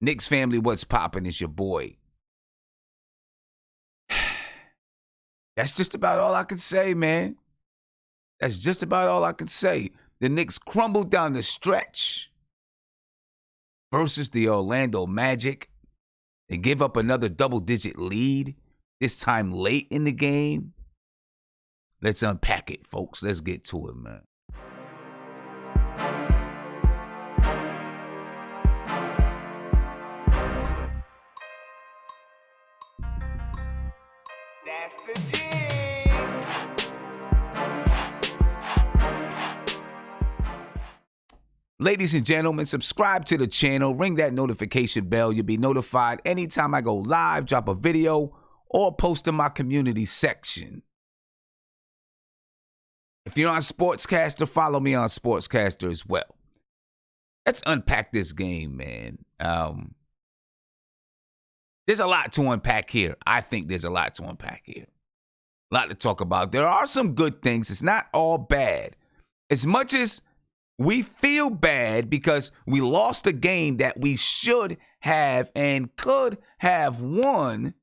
Knicks family, what's poppin'? It's your boy. That's just about all I can say, man. That's just about all I can say. The Knicks crumbled down the stretch versus the Orlando Magic. They give up another double-digit lead, this time late in the game. Let's unpack it, folks. Let's get to it, man. That's the thing. Ladies and gentlemen, subscribe to the channel, ring that notification bell. You'll be notified anytime I go live, drop a video, or post in my community section. If you're on Sportscaster, follow me on Sportscaster as well. Let's unpack this game, man. There's a lot to unpack here. I think there's a lot to unpack here. A lot to talk about. There are some good things. It's not all bad. As much as we feel bad because we lost a game that we should have and could have won,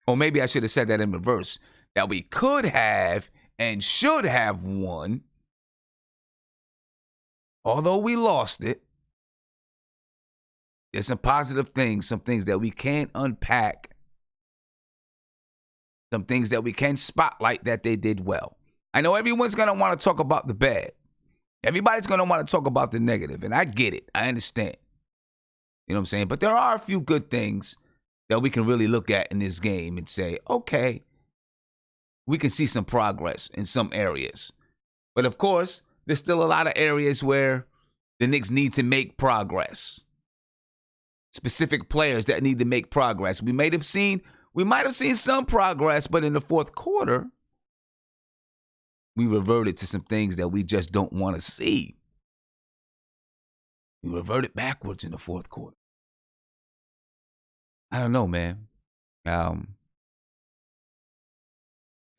or maybe I should have said that in reverse, that we could have and should have won, although we lost it. There's some positive things, some things that we can unpack, some things that we can spotlight that they did well. I know everyone's going to want to talk about the bad. Everybody's going to want to talk about the negative, and I get it. I understand. You know what I'm saying? But there are a few good things that we can really look at in this game and say, okay, we can see some progress in some areas. But, of course, there's still a lot of areas where the Knicks need to make progress. Specific players that need to make progress. We might have seen some progress, but in the fourth quarter, we reverted to some things that we just don't want to see. We reverted backwards in the fourth quarter. I don't know, man. The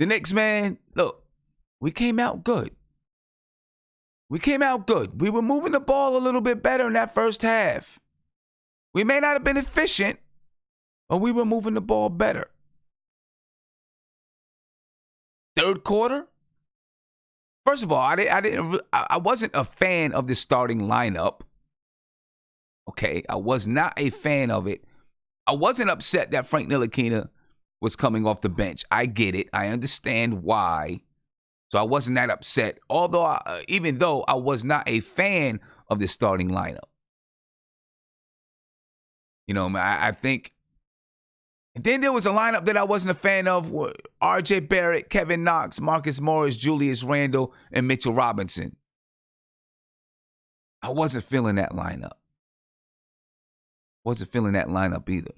Knicks, man, look, we came out good. We were moving the ball a little bit better in that first half. We may not have been efficient, but we were moving the ball better. Third quarter, first of all, I wasn't a fan of the starting lineup. Okay, I was not a fan of it. I wasn't upset that Frank Ntilikina was coming off the bench. I get it. I understand why. So I wasn't that upset. Even though I was not a fan of the starting lineup. You know, I think. And then there was a lineup that I wasn't a fan of. R.J. Barrett, Kevin Knox, Marcus Morris, Julius Randle, and Mitchell Robinson. I wasn't feeling that lineup. Wasn't feeling that lineup either.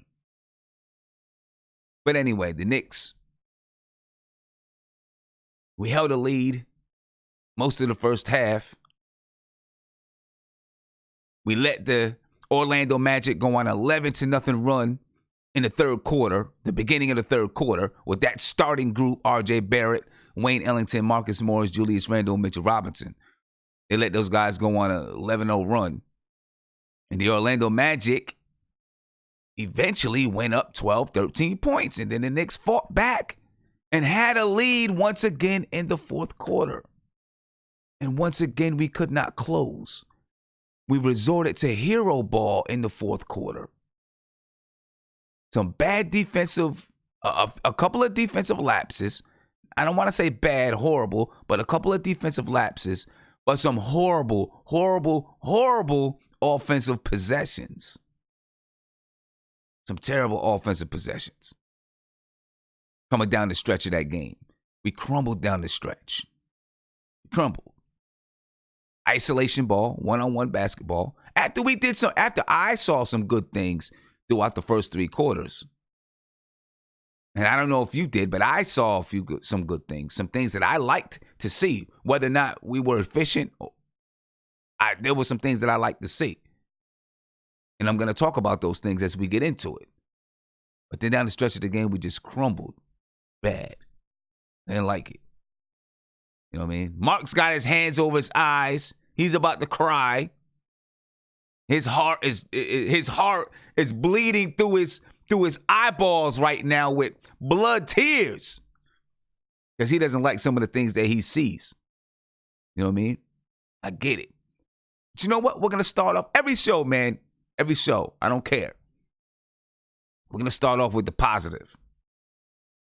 But anyway, the Knicks. We held a lead most of the first half. We let the Orlando Magic go on 11-0 run in the third quarter, the beginning of the third quarter, with that starting group, R.J. Barrett, Wayne Ellington, Marcus Morris, Julius Randle, Mitchell Robinson. They let those guys go on an 11-0 run. And the Orlando Magic eventually went up 12, 13 points. And then the Knicks fought back and had a lead once again in the fourth quarter. And once again, we could not close. We resorted to hero ball in the fourth quarter. Some bad defensive, a couple of defensive lapses. I don't want to say bad, horrible, but a couple of defensive lapses. But some horrible, horrible, horrible offensive possessions. Some terrible offensive possessions. Coming down the stretch of that game. We crumbled down the stretch. We crumbled. Isolation ball, one-on-one basketball. After I saw some good things throughout the first three quarters. And I don't know if you did, but I saw some good things. Some things that I liked to see. Whether or not we were efficient, there were some things that I liked to see. And I'm going to talk about those things as we get into it. But then down the stretch of the game, we just crumbled bad. I didn't like it. You know what I mean? Mark's got his hands over his eyes. He's about to cry. His heart is bleeding through his eyeballs right now with blood tears because he doesn't like some of the things that he sees. You know what I mean? I get it. But you know what? We're gonna start off every show, man. Every show. I don't care. We're gonna start off with the positive.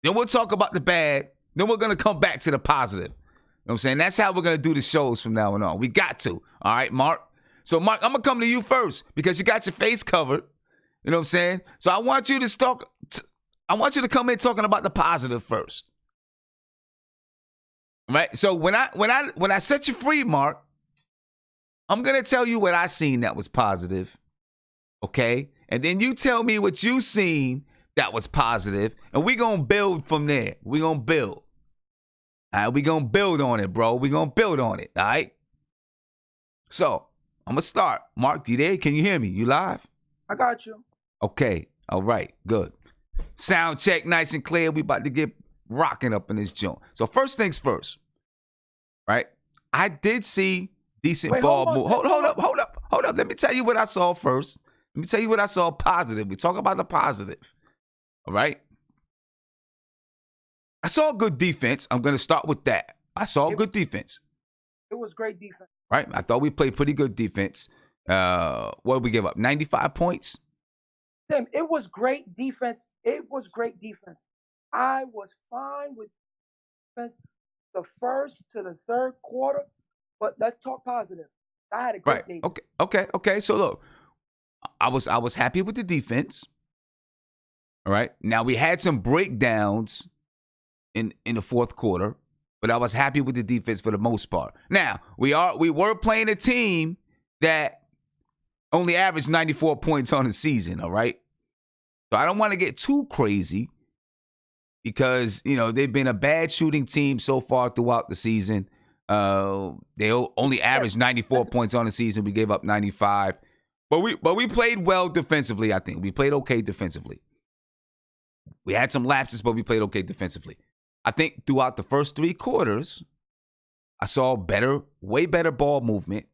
Then we'll talk about the bad. Then we're gonna come back to the positive. You know what I'm saying? That's how we're gonna do the shows from now on. We got to. All right, Mark. So, Mark, I'm going to come to you first because you got your face covered. You know what I'm saying? So I want you to I want you to come in talking about the positive first. Right? So when I set you free, Mark, I'm going to tell you what I seen that was positive. Okay? And then you tell me what you seen that was positive, and we're going to build from there. We're going to build. All right? We're going to build on it, bro. We're going to build on it. All right? So, I'm going to start. Mark, you there? Can you hear me? You live? I got you. Okay. All right. Good. Sound check nice and clear. We about to get rocking up in this joint. So first things first, right? I did see decent ball move. Hold up. Let me tell you what I saw first. Let me tell you what I saw positive. We talk about the positive. All right? I saw good defense. I'm going to start with that. I saw good defense. It was great defense. Right? I thought we played pretty good defense. What did we give up? 95 points? Tim, it was great defense. It was great defense. I was fine with defense the first to the third quarter, but let's talk positive. I had a great day. Okay. So look, I was happy with the defense. All right. Now we had some breakdowns in the fourth quarter, but I was happy with the defense for the most part. Now, we were playing a team that only averaged 94 points on the season, all right? So I don't want to get too crazy because, they've been a bad shooting team so far throughout the season. They only averaged 94 points on the season. We gave up 95. But we played well defensively, I think. We played okay defensively. We had some lapses, but we played okay defensively. I think throughout the first three quarters, I saw way better ball movement.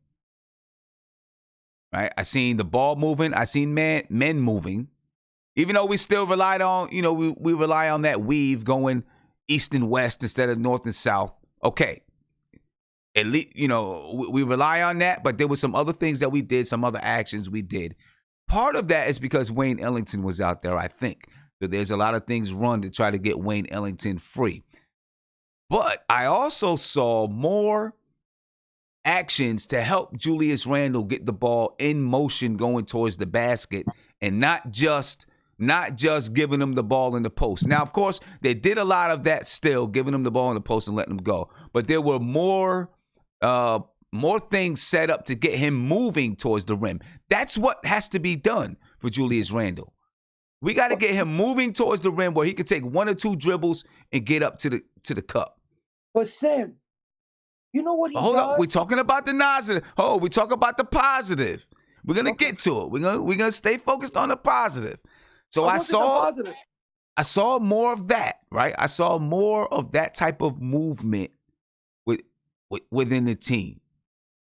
Right? I seen the ball moving. I seen men moving. Even though we still relied on, we rely on that weave going east and west instead of north and south. Okay. At least, we rely on that, but there were some other things that we did, some other actions we did. Part of that is because Wayne Ellington was out there, I think. So there's a lot of things run to try to get Wayne Ellington free. But I also saw more actions to help Julius Randle get the ball in motion going towards the basket and not just giving him the ball in the post. Now, of course, they did a lot of that still, giving him the ball in the post and letting him go. But there were more things set up to get him moving towards the rim. That's what has to be done for Julius Randle. We got to get him moving towards the rim where he can take one or two dribbles and get up to the cup. But Sam, you know what he does? Hold up, we're talking about the positive. We talk about the positive. We're gonna get to it. We're gonna stay focused on the positive. So I saw more of that, right? I saw more of that type of movement within the team.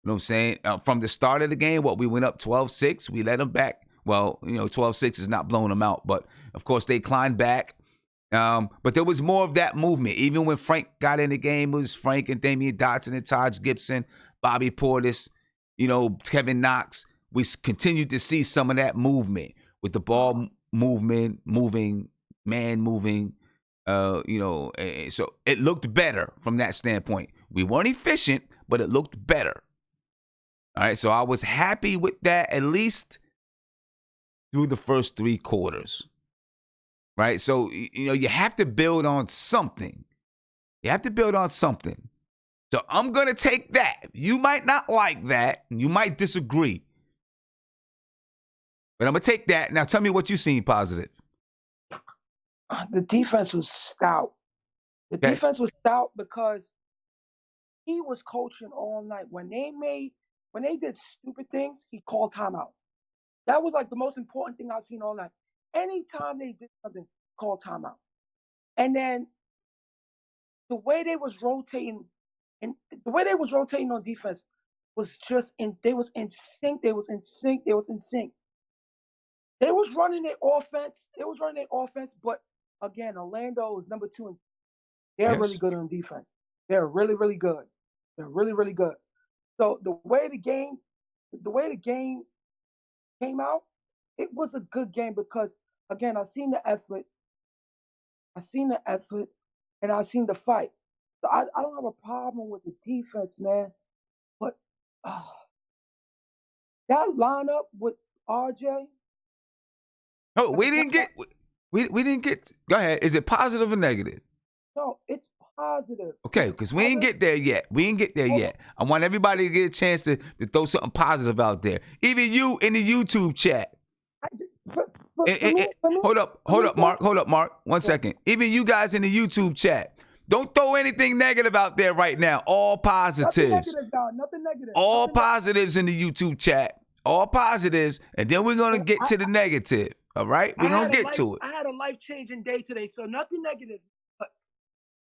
You know what I'm saying? From the start of the game, we went up 12-6. We let them back. Well, 12-6 is not blowing them out, but of course they climbed back. But there was more of that movement. Even when Frank got in the game, it was Frank and Damian Dotson and Taj Gibson, Bobby Portis, Kevin Knox. We continued to see some of that movement with the ball moving, man moving. So it looked better from that standpoint. We weren't efficient, but it looked better. All right, so I was happy with that, at least through the first three quarters. Right? So, you have to build on something. You have to build on something. So I'm going to take that. You might not like that. You might disagree. But I'm going to take that. Now tell me what you seen positive. The defense was stout. Defense was stout because he was coaching all night. When they did stupid things, he called timeout. That was like the most important thing I've seen all night. Anytime they did something, call timeout. And then the way they was rotating on defense, was just in. They was in sync. They was in sync. They was in sync. They was running their offense. They was running their offense, but again, Orlando is number 2, and they're really Yes. good on defense. They're really, really good. They're really, really good. So the way the game came out, it was a good game because again, I seen the effort, and I seen the fight. So I don't have a problem with the defense, man. But that lineup with RJ. Oh, we didn't get. Go ahead. Is it positive or negative? No, it's positive. Okay, because we ain't get there yet. I want everybody to get a chance to throw something positive out there. Even you in the YouTube chat. Hold up, Mark. 1 second. Even you guys in the YouTube chat. Don't throw anything negative out there right now. All positives. Nothing negative. All positives in the YouTube chat. All positives. And then we're going to get to the negative. All right? We're going to get to it. I had a life-changing day today, so nothing negative. But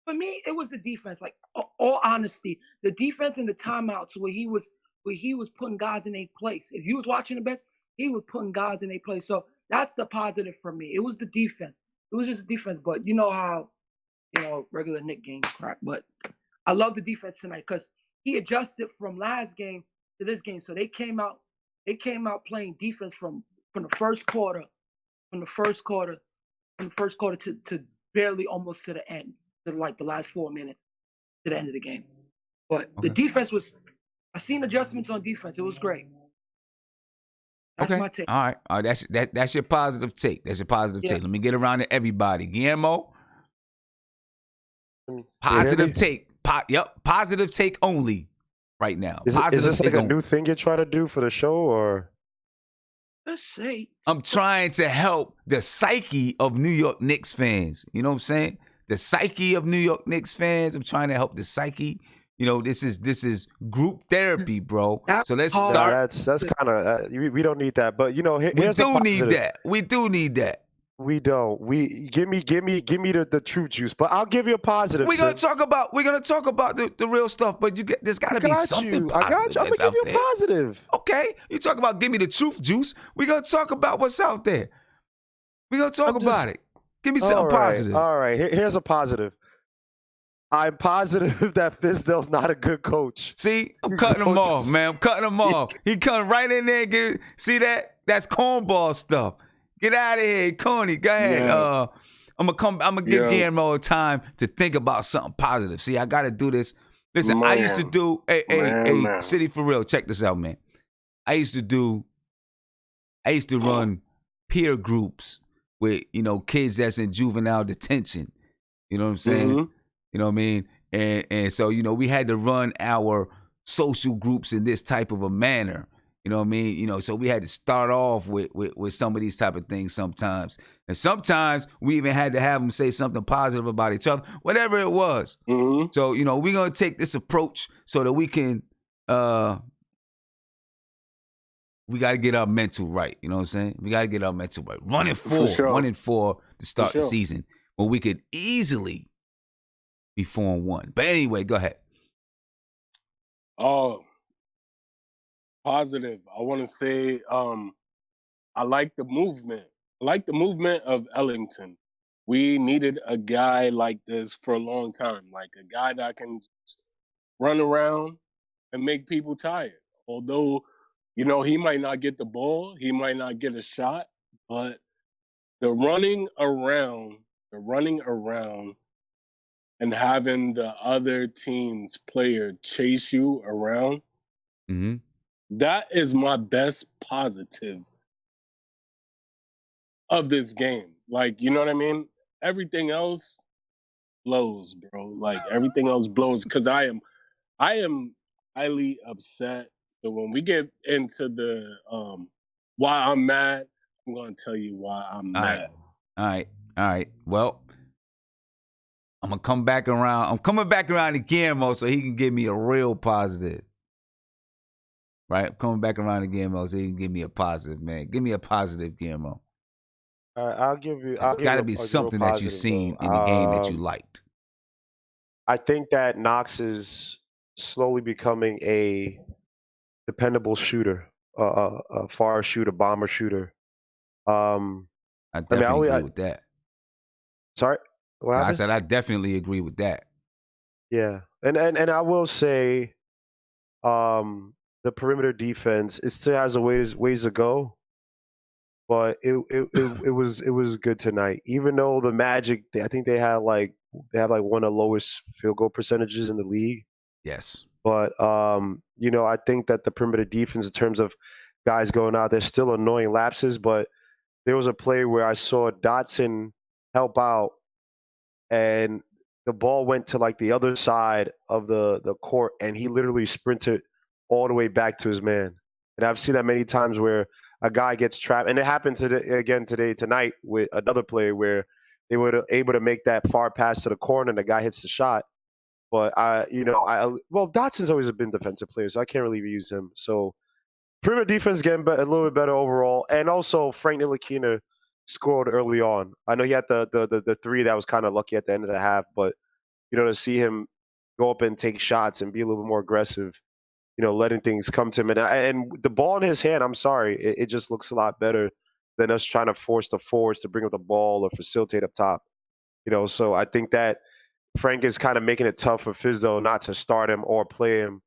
for me, it was the defense. Like, all honesty, the defense and the timeouts where he was putting guys in their place. If you was watching the bench, he was putting guys in their place. So that's the positive for me. It was the defense. It was just defense. But you know how, regular Knicks games crap. But I love the defense tonight because he adjusted from last game to this game. So they came out playing defense from the first quarter to barely almost to the end, to like the last 4 minutes to the end of the game. But the defense I seen adjustments on defense. It was great. That's my take. All right. That's your positive take. Take. Let me get around to everybody. Guillermo. Positive take. Positive take only right now. Is this like a new thing you're trying to do for the show, or? Let's see. I'm trying to help the psyche of New York Knicks fans. You know what I'm saying? The psyche of New York Knicks fans. I'm trying to help the psyche. This is group therapy, bro. So let's start. That's kind of we don't need that, but here's we do need that. We don't. Give me the true juice, but I'll give you a positive. We're gonna talk about the real stuff, but there's gotta be something. I got you. I'm gonna give you a positive. Okay, you talk about give me the truth juice. We're gonna talk about what's out there. We're gonna talk about it. Give me something positive. All right. Here's a positive. I'm positive that Fizdale's not a good coach. See, I'm cutting him off, man. I'm cutting him off. He come right in there and see that? That's cornball stuff. Get out of here, Coney. Go ahead. Yeah. I'm gonna give Guillermo time to think about something positive. See, I gotta do this. Listen, I used to do City for real. Check this out, man. I used to run peer groups with, kids that's in juvenile detention. You know what I'm saying? Mm-hmm. You know what I mean? And so, we had to run our social groups in this type of a manner. You know what I mean? So we had to start off with some of these type of things sometimes. And sometimes we even had to have them say something positive about each other, whatever it was. Mm-hmm. So, we're going to take this approach so that we can, we got to get our mental right. You know what I'm saying? We got to get our mental right. 1-4 to start the season when we could easily be 4-1. But anyway, go ahead. Positive. I want to say I like the movement. I like the movement of Ellington. We needed a guy like this for a long time, like a guy that can just run around and make people tired. Although, he might not get the ball, he might not get a shot, but the running around and having the other team's player chase you around, mm-hmm. That is my best positive of this game. Like, you know what I mean? Everything else blows, bro. Like, everything else blows because I am highly upset. So when we get into the why I'm mad, I'm going to tell you why I'm mad. All right. Well, I'm going to come back around. I'm coming back around to Guillermo so he can give me a real positive. Right? I'm coming back around to Guillermo so he can give me a positive, man. Give me a positive, Guillermo. All right, I'll give you. There's got to be something that you've seen in the game that you liked. I think that Knox is slowly becoming a dependable shooter, a far shooter, bomber shooter. I definitely agree with that. Sorry, what No, I happened? said I definitely agree with that. Yeah, and I will say, the perimeter defense, it still has a ways to go, but it was good tonight. Even though the Magic, I think they have like one of the lowest field goal percentages in the league. Yes. But I think that the perimeter defense, in terms of guys going out, there's still annoying lapses. But there was a play where I saw Dotson help out, and the ball went to like the other side of the court, and he literally sprinted all the way back to his man. And I've seen that many times where a guy gets trapped, and it happened tonight with another play where they were able to make that far pass to the corner, and the guy hits the shot. But Dotson's always been a defensive player, so I can't really use him. So perimeter defense getting a little bit better overall, and also Frank Ntilikina scored early on. I know he had the three that was kind of lucky at the end of the half, but to see him go up and take shots and be a little bit more aggressive, letting things come to him, and the ball in his hand, I'm sorry, it just looks a lot better than us trying to force the forwards to bring up the ball or facilitate up top. So I think that Frank is kind of making it tough for Fizdale not to start him or play him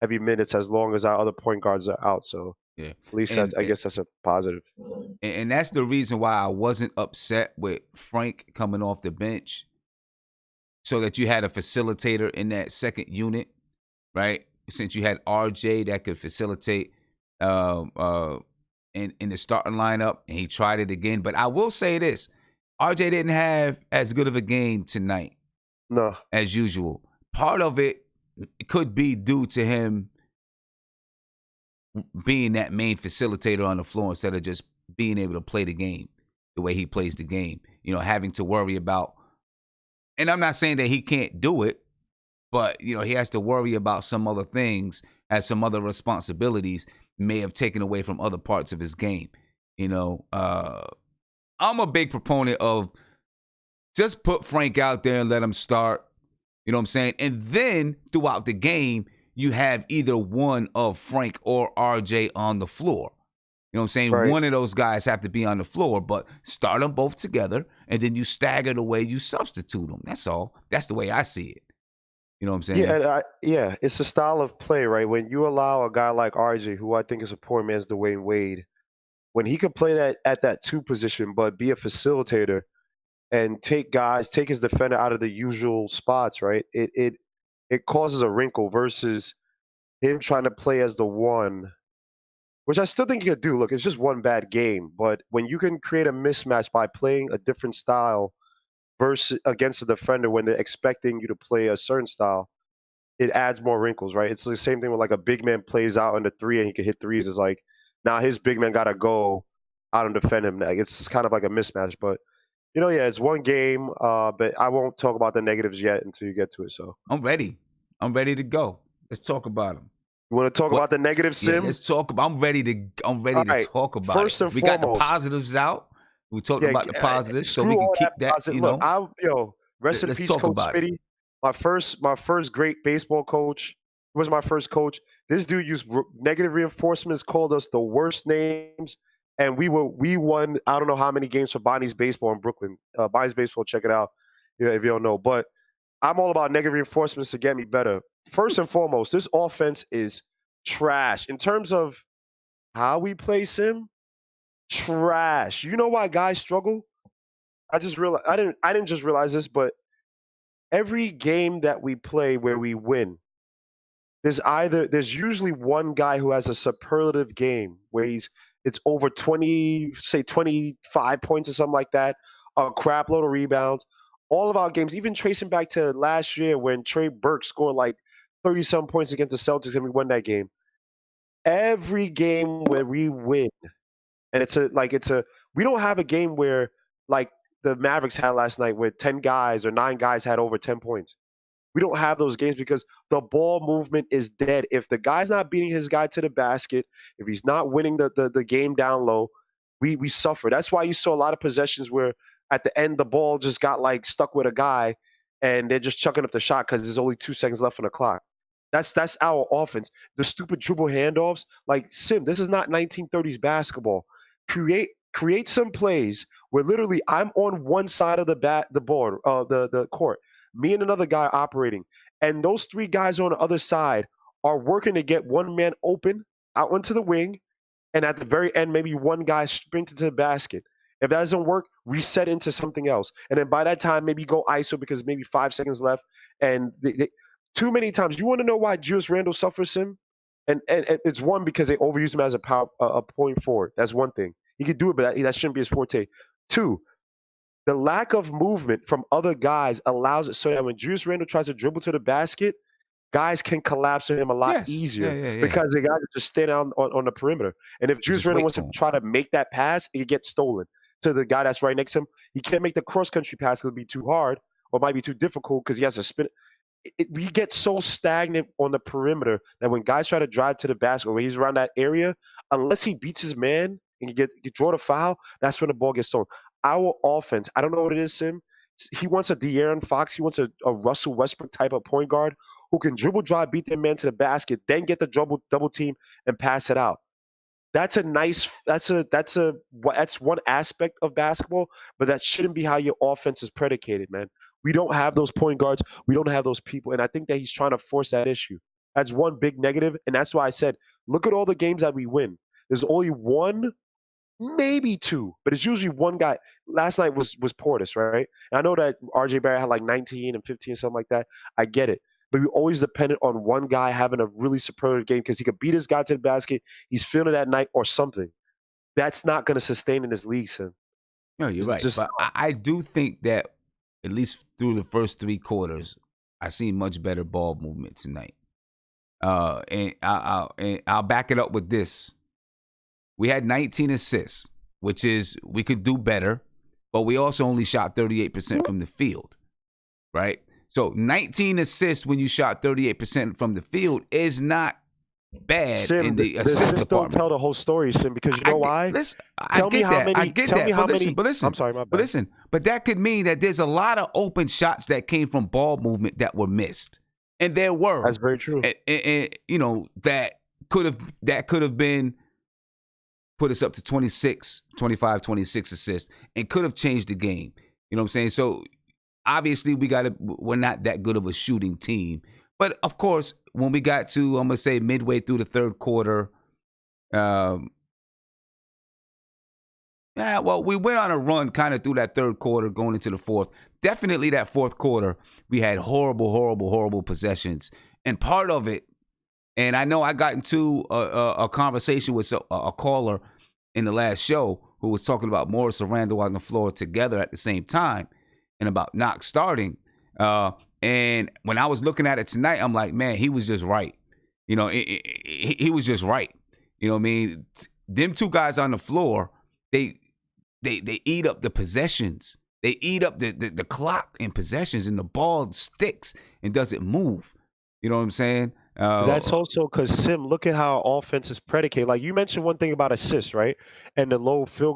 heavy minutes as long as our other point guards are out. So Yeah. at least I guess that's a positive. And that's the reason why I wasn't upset with Frank coming off the bench, so that you had a facilitator in that second unit, right? Since you had RJ that could facilitate in the starting lineup, and he tried it again. But I will say this, RJ didn't have as good of a game tonight. No. As usual. Part of it could be due to him being that main facilitator on the floor instead of just being able to play the game the way he plays the game. Having to worry about, and I'm not saying that he can't do it, but he has to worry about some other things, as some other responsibilities may have taken away from other parts of his game. I'm a big proponent of just put Frank out there and let him start. You know what I'm saying? And then throughout the game, you have either one of Frank or RJ on the floor. You know what I'm saying? Right. One of those guys have to be on the floor, but start them both together, and then you stagger the way you substitute them. That's all. That's the way I see it. You know what I'm saying? Yeah, it's a style of play, right? When you allow a guy like RJ, who I think is a poor man's Dwayne Wade, when he could play that at that 2 position, but be a facilitator and take his defender out of the usual spots, right? It causes a wrinkle versus him trying to play as the 1, which I still think he could do. Look, it's just one bad game, but when you can create a mismatch by playing a different style versus against a defender when they're expecting you to play a certain style, it adds more wrinkles, right? It's the same thing with like a big man plays out on the 3 and he can hit threes. It's like now his big man got to go out and defend him. Like, it's kind of like a mismatch, but it's one game, but I won't talk about the negatives yet until you get to it. So I'm ready. I'm ready to go. Let's talk about them. You want to talk about the negatives, Sim? Yeah, let's talk about. I'm ready to talk about first it. And we foremost, got the positives out. We talked about the positives, so we can keep that. Look, rest in peace, Coach Smitty. My first great baseball coach was my first coach. This dude used negative reinforcements, called us the worst names, and we won. I don't know how many games for Bonnie's Baseball in Brooklyn. Bonnie's Baseball, check it out if you don't know. But I'm all about negative reinforcements to get me better. First and foremost, this offense is trash in terms of how we play Sim. Trash. You know why guys struggle? I just realized I didn't just realize this, but every game that we play where we win, there's usually one guy who has a superlative game where it's over 25 points or something like that, a crap load of rebounds. All of our games, even tracing back to last year when Trey Burke scored like 30-some points against the Celtics and we won that game. Every game where we win, and we don't have a game where like the Mavericks had last night where 10 guys or 9 guys had over 10 points. We don't have those games because the ball movement is dead. If the guy's not beating his guy to the basket, if he's not winning the game down low, we suffer. That's why you saw a lot of possessions where at the end the ball just got like stuck with a guy and they're just chucking up the shot because there's only 2 seconds left on the clock. That's our offense. The stupid dribble handoffs, like Sim. This is not 1930s basketball. Create some plays where literally I'm on one side of the board, the court, me and another guy operating, and those three guys on the other side are working to get one man open out onto the wing, and at the very end, maybe one guy sprints into the basket. If that doesn't work, reset into something else, and then by that time, maybe go ISO because maybe 5 seconds left, and too many times. You want to know why Julius Randle suffers him? And it's one because they overuse him as a point forward. That's one thing. He could do it, but that shouldn't be his forte. Two, the lack of movement from other guys allows it so that when Julius Randle tries to dribble to the basket, guys can collapse on him a lot easier because the guys are just staying on the perimeter. And if Julius Randle wants to try to make that pass, it gets stolen to the guy that's right next to him. He can't make the cross-country pass because it'll be too hard or might be too difficult because he has to spin. We get so stagnant on the perimeter that when guys try to drive to the basket or he's around that area, unless he beats his man and you draw the foul, that's when the ball gets stolen. Our offense, I don't know what it is, Sim. He wants a De'Aaron Fox. He wants a Russell Westbrook type of point guard who can dribble, drive, beat their man to the basket, then get the double team and pass it out. That's one aspect of basketball, but that shouldn't be how your offense is predicated, man. We don't have those point guards. We don't have those people. And I think that he's trying to force that issue. That's one big negative. And that's why I said, look at all the games that we win. There's only one, maybe two, but it's usually one guy. Last night was Portis, right? And I know that RJ Barrett had like 19 and 15, something like that. I get it. But we always depended on one guy having a really superlative game because he could beat his guy to the basket. He's feeling it that night or something. That's not going to sustain in this league, Sim. No, you're right. But I do think that at least through the first three quarters, I seen much better ball movement tonight. And I'll back it up with this. We had 19 assists, which is we could do better, but we also only shot 38% from the field, right? So 19 assists when you shot 38% from the field is not bad Sim, in the assist department. Don't tell the whole story, Sim, because you know why? Listen, tell me how many. But listen, I'm sorry, my bad. But listen, but that could mean that there's a lot of open shots that came from ball movement that were missed, and there were. That's very true. And you know that could have been put us up to 25, 26 assists, and could have changed the game. You know what I'm saying? So obviously we're not that good of a shooting team. But of course, when we got to, I'm gonna say midway through the third quarter, we went on a run kind of through that third quarter, going into the fourth. Definitely that fourth quarter, we had horrible possessions, and part of it. And I know I got into a conversation with a caller in the last show who was talking about Morris and Randle on the floor together at the same time, and about Knox starting. And when I was looking at it tonight, I'm like, man, he was just right. You know, he was just right. You know what I mean? Them two guys on the floor, they eat up the possessions. They eat up the clock in possessions, and the ball sticks and doesn't move. You know what I'm saying? That's also because, Sim, look at how offense is predicated. Like you mentioned one thing about assists, right? And the low field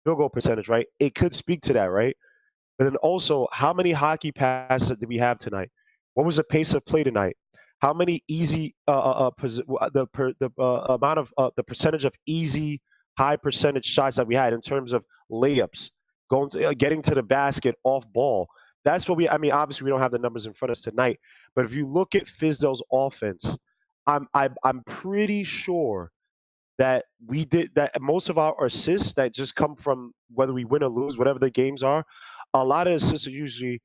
goal percentage, right? It could speak to that, right? But then also, how many hockey passes did we have tonight? What was the pace of play tonight? How many easy the percentage of easy high percentage shots that we had in terms of layups, getting to the basket off ball? That's what obviously we don't have the numbers in front of us tonight, but if you look at Fizdale's offense, I'm pretty sure that we did that. Most of our assists that just come from whether we win or lose, whatever the games are, a lot of assists are usually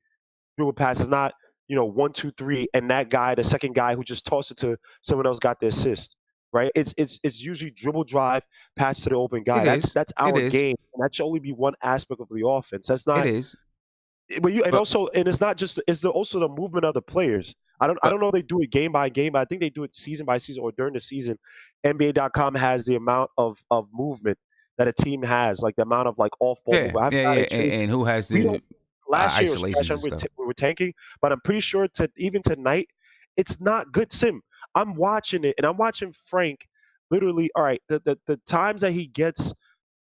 through a pass. It's not 1, 2, 3, and that guy, the second guy who just tossed it to someone else, got the assist. Right? It's usually dribble, drive, pass to the open guy. That's our game, and that should only be one aspect of the offense. That's not. It is. But it's not just. It's also the movement of the players. I don't know if they do it game by game, but I think they do it season by season or during the season. NBA.com has the amount of movement that a team has, like the amount of like off ball. And who has the last year was trash. We were tanking, but I'm pretty sure even tonight, it's not good. Sim, I'm watching it, and I'm watching Frank. Literally, all right. The times that he gets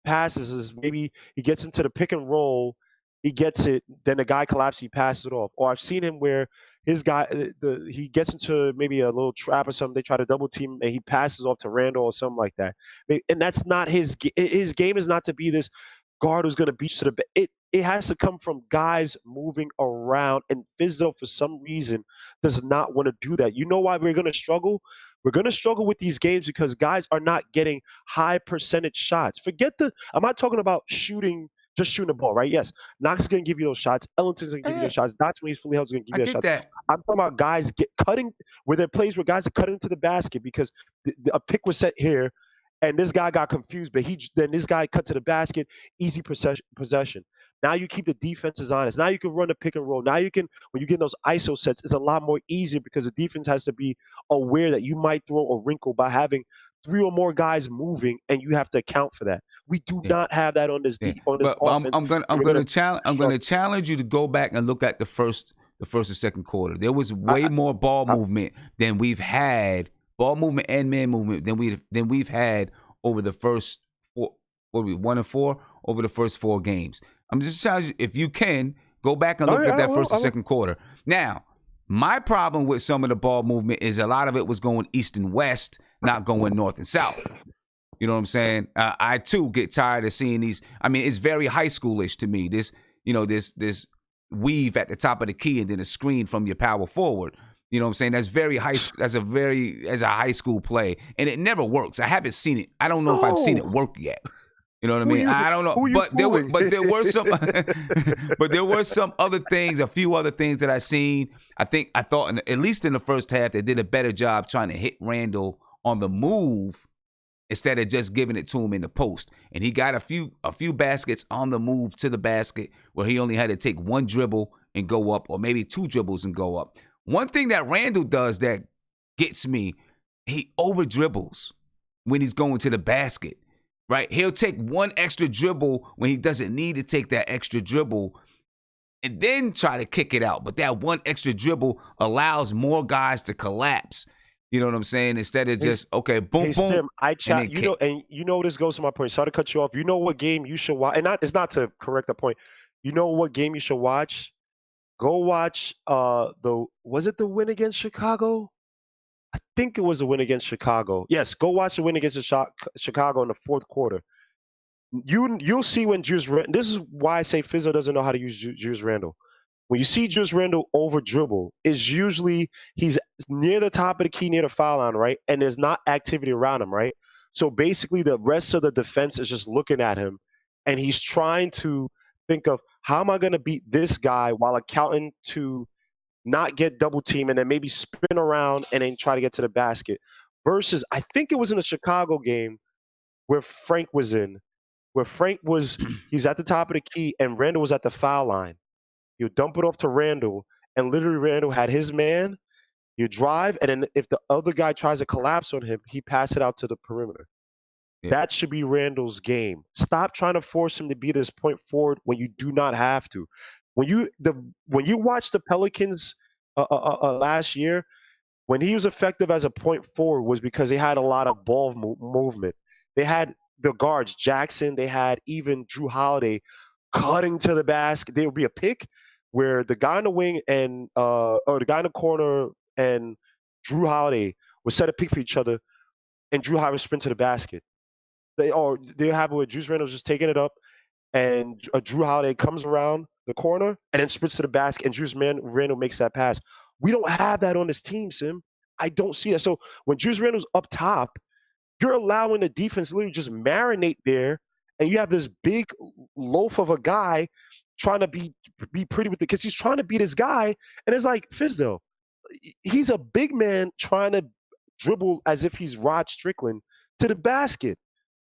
passes is maybe he gets into the pick and roll. He gets it, then the guy collapses, he passes it off. Or I've seen him where his guy, he gets into maybe a little trap or something. They try to double team, and he passes off to Randall or something like that. And that's not his. His game is not to be this guard who's going to beat you to the. It has to come from guys moving around, and Fizzo for some reason does not want to do that. You know why we're going to struggle? We're going to struggle with these games because guys are not getting high percentage shots. I'm not talking about just shooting the ball, right? Yes, Knox is going to give you those shots. Ellington's going to give you those shots. Dotson, when he's fully healthy, is going to give you those shots. That. I'm talking about guys cutting where there are plays where guys are cutting to the basket because a pick was set here, and this guy got confused, but then this guy cut to the basket, easy possession. Now you keep the defenses honest. Now you can run the pick and roll. Now you can, when you get those ISO sets, it's a lot more easier because the defense has to be aware that you might throw a wrinkle by having 3 or more guys moving, and you have to account for that. We do not have that on this offense. I'm going to challenge you to go back and look at the first or second quarter. There was way more ball movement than we've had, ball movement and man movement than we've had over the first 4. What are we 1-4 over the first 4 games? I'm just challenging you, if you can, go back and look at that first or second quarter. Now, my problem with some of the ball movement is a lot of it was going east and west, not going north and south. You know what I'm saying? I too get tired of seeing these. I mean, it's very high schoolish to me. This weave at the top of the key and then a screen from your power forward. You know what I'm saying? That's very high. That's a high school play, and it never works. I haven't seen it. I don't know if I've seen it work yet. You know what I mean? I don't know, but there were some, but there were some other things, a few other things that I seen. I thought, at least in the first half, they did a better job trying to hit Randall on the move instead of just giving it to him in the post. And he got a few baskets on the move to the basket where he only had to take 1 dribble and go up, or maybe 2 dribbles and go up. One thing that Randall does that gets me, he over dribbles when he's going to the basket. Right? He'll take 1 extra dribble when he doesn't need to take that extra dribble and then try to kick it out. But that 1 extra dribble allows more guys to collapse. You know what I'm saying? Instead of just, okay, boom, boom. You know this goes to my point. Sorry to cut you off. You know what game you should watch? And it's not to correct the point. You know what game you should watch? Go watch was it the win against Chicago? I think it was a win against Chicago. Yes, go watch the win against Chicago in the 4th quarter. You'll see when Julius Randle. This is why I say Fizzo doesn't know how to use Julius Randle. When you see Julius Randle over dribble, it's usually he's near the top of the key, near the foul line, right? And there's not activity around him, right? So basically, the rest of the defense is just looking at him, and he's trying to think of how am I going to beat this guy while accounting to not get double team and then maybe spin around and then try to get to the basket. Versus, I think it was in the Chicago game where Frank was in, he's at the top of the key and Randall was at the foul line. You dump it off to Randall, and literally Randall had his man. You drive, and then if the other guy tries to collapse on him, he pass it out to the perimeter. Yeah. That should be Randall's game. Stop trying to force him to be this point forward when you do not have to. When you watch the Pelicans last year, when he was effective as a point forward was because they had a lot of ball movement. They had the guards, Jackson. They had even Drew Holiday cutting to the basket. There would be a pick where the guy in the wing or the guy in the corner and Drew Holiday would set a pick for each other, and Drew Holiday would sprint to the basket. They have it where Juice Randle's just taking it up, and Drew Holiday comes around the corner and then sprints to the basket, and Juice Randle makes that pass. We don't have that on this team, Sim. I don't see that. So when Juice Randle's up top, you're allowing the defense literally just marinate there, and you have this big loaf of a guy trying to be pretty with it because he's trying to beat his guy, and it's like Fizzo. He's a big man trying to dribble as if he's Rod Strickland to the basket.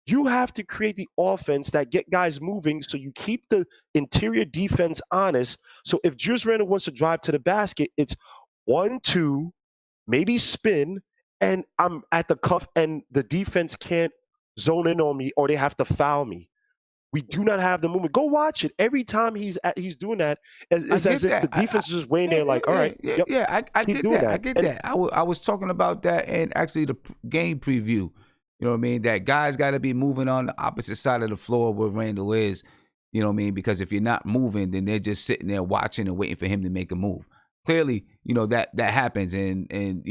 You have to create the offense that get guys moving so you keep the interior defense honest. So if Julius Randle wants to drive to the basket, it's 1-2, maybe spin, and I'm at the cuff and the defense can't zone in on me or they have to foul me. We do not have the movement. Go watch it. Every time he's doing that, it's as if the defense is just waiting there like, all right. I get that. I get that. I was talking about that in actually the game preview. You know what I mean? That guys got to be moving on the opposite side of the floor where Randall is. You know what I mean? Because if you're not moving, then they're just sitting there watching and waiting for him to make a move. clearly, that happens, and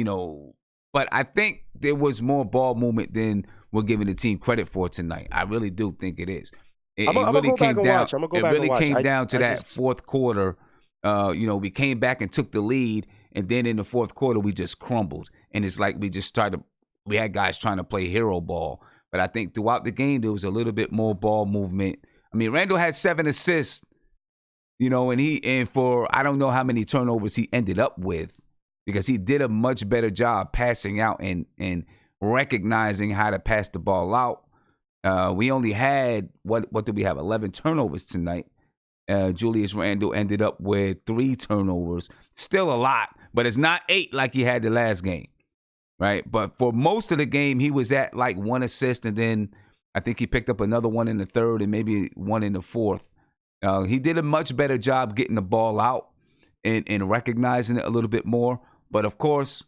but I think there was more ball movement than we're giving the team credit for tonight. I really do think it is. It really came down. It really came down to that fourth quarter. We came back and took the lead, and then in the fourth quarter we just crumbled, and it's like we had guys trying to play hero ball. But I think throughout the game there was a little bit more ball movement. I mean, Randall had 7 assists, and for I don't know how many turnovers he ended up with, because he did a much better job passing out and recognizing how to pass the ball out. We only had, what did we have, 11 turnovers tonight. Julius Randle ended up with 3 turnovers. Still a lot, but it's not 8 like he had the last game, right? But for most of the game, he was at like 1 assist, and then I think he picked up another one in the third and maybe one in the fourth. He did a much better job getting the ball out and recognizing it a little bit more. But of course,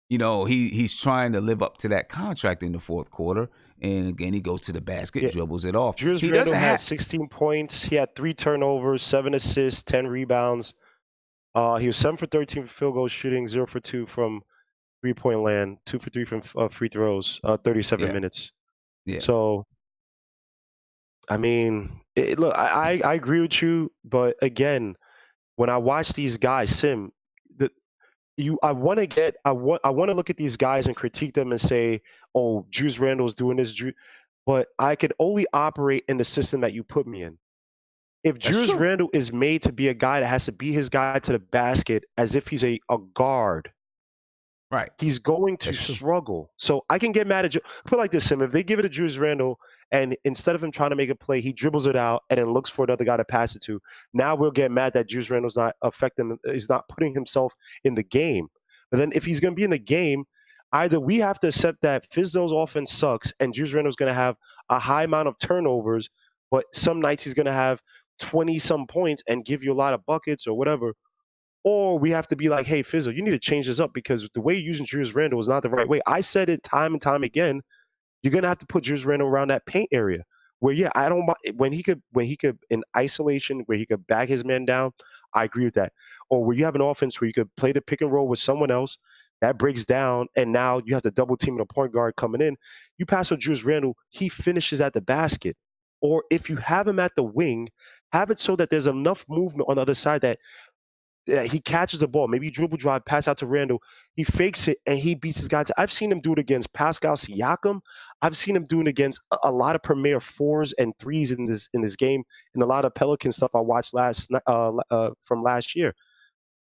he's trying to live up to that contract in the fourth quarter. And again, he goes to the basket, dribbles it off. Julius Randle had 16 points. He had 3 turnovers, 7 assists, 10 rebounds. He was 7 for 13 for field goal shooting, 0 for 2 from three-point land, 2 for 3 from free throws, 37 minutes. Yeah. So, I mean, look, I agree with you, but again, when I watch these guys, Sim, I want to look at these guys and critique them and say, oh, Julius Randle's doing this, but I can only operate in the system that you put me in. If Julius Randle is made to be a guy that has to be his guy to the basket as if he's a guard, right, he's going to struggle. So I can get mad at put it like this, Sim. If they give it to Julius Randle and instead of him trying to make a play, he dribbles it out and then looks for another guy to pass it to, now we'll get mad that Julius Randle's not affecting, he's not putting himself in the game. But then if he's going to be in the game, either we have to accept that Fizdale's offense sucks and Julius Randle's going to have a high amount of turnovers, but some nights he's going to have 20-some points and give you a lot of buckets or whatever. Or we have to be like, hey, Fizdale, you need to change this up because the way you're using Julius Randle is not the right way. I said it time and time again. You're gonna have to put Julius Randle around that paint area where, I don't when he could in isolation where he could bag his man down. I agree with that. Or where you have an offense where you could play the pick and roll with someone else that breaks down, and now you have to double team a point guard coming in. You pass with Julius Randle, he finishes at the basket. Or if you have him at the wing, have it so that there's enough movement on the other side that he catches the ball, maybe dribble drive, pass out to Randle. He fakes it and he beats his guy. I've seen him do it against Pascal Siakam. I've seen him do it against a lot of premier 4s and 3s in this game, and a lot of Pelican stuff I watched from last year.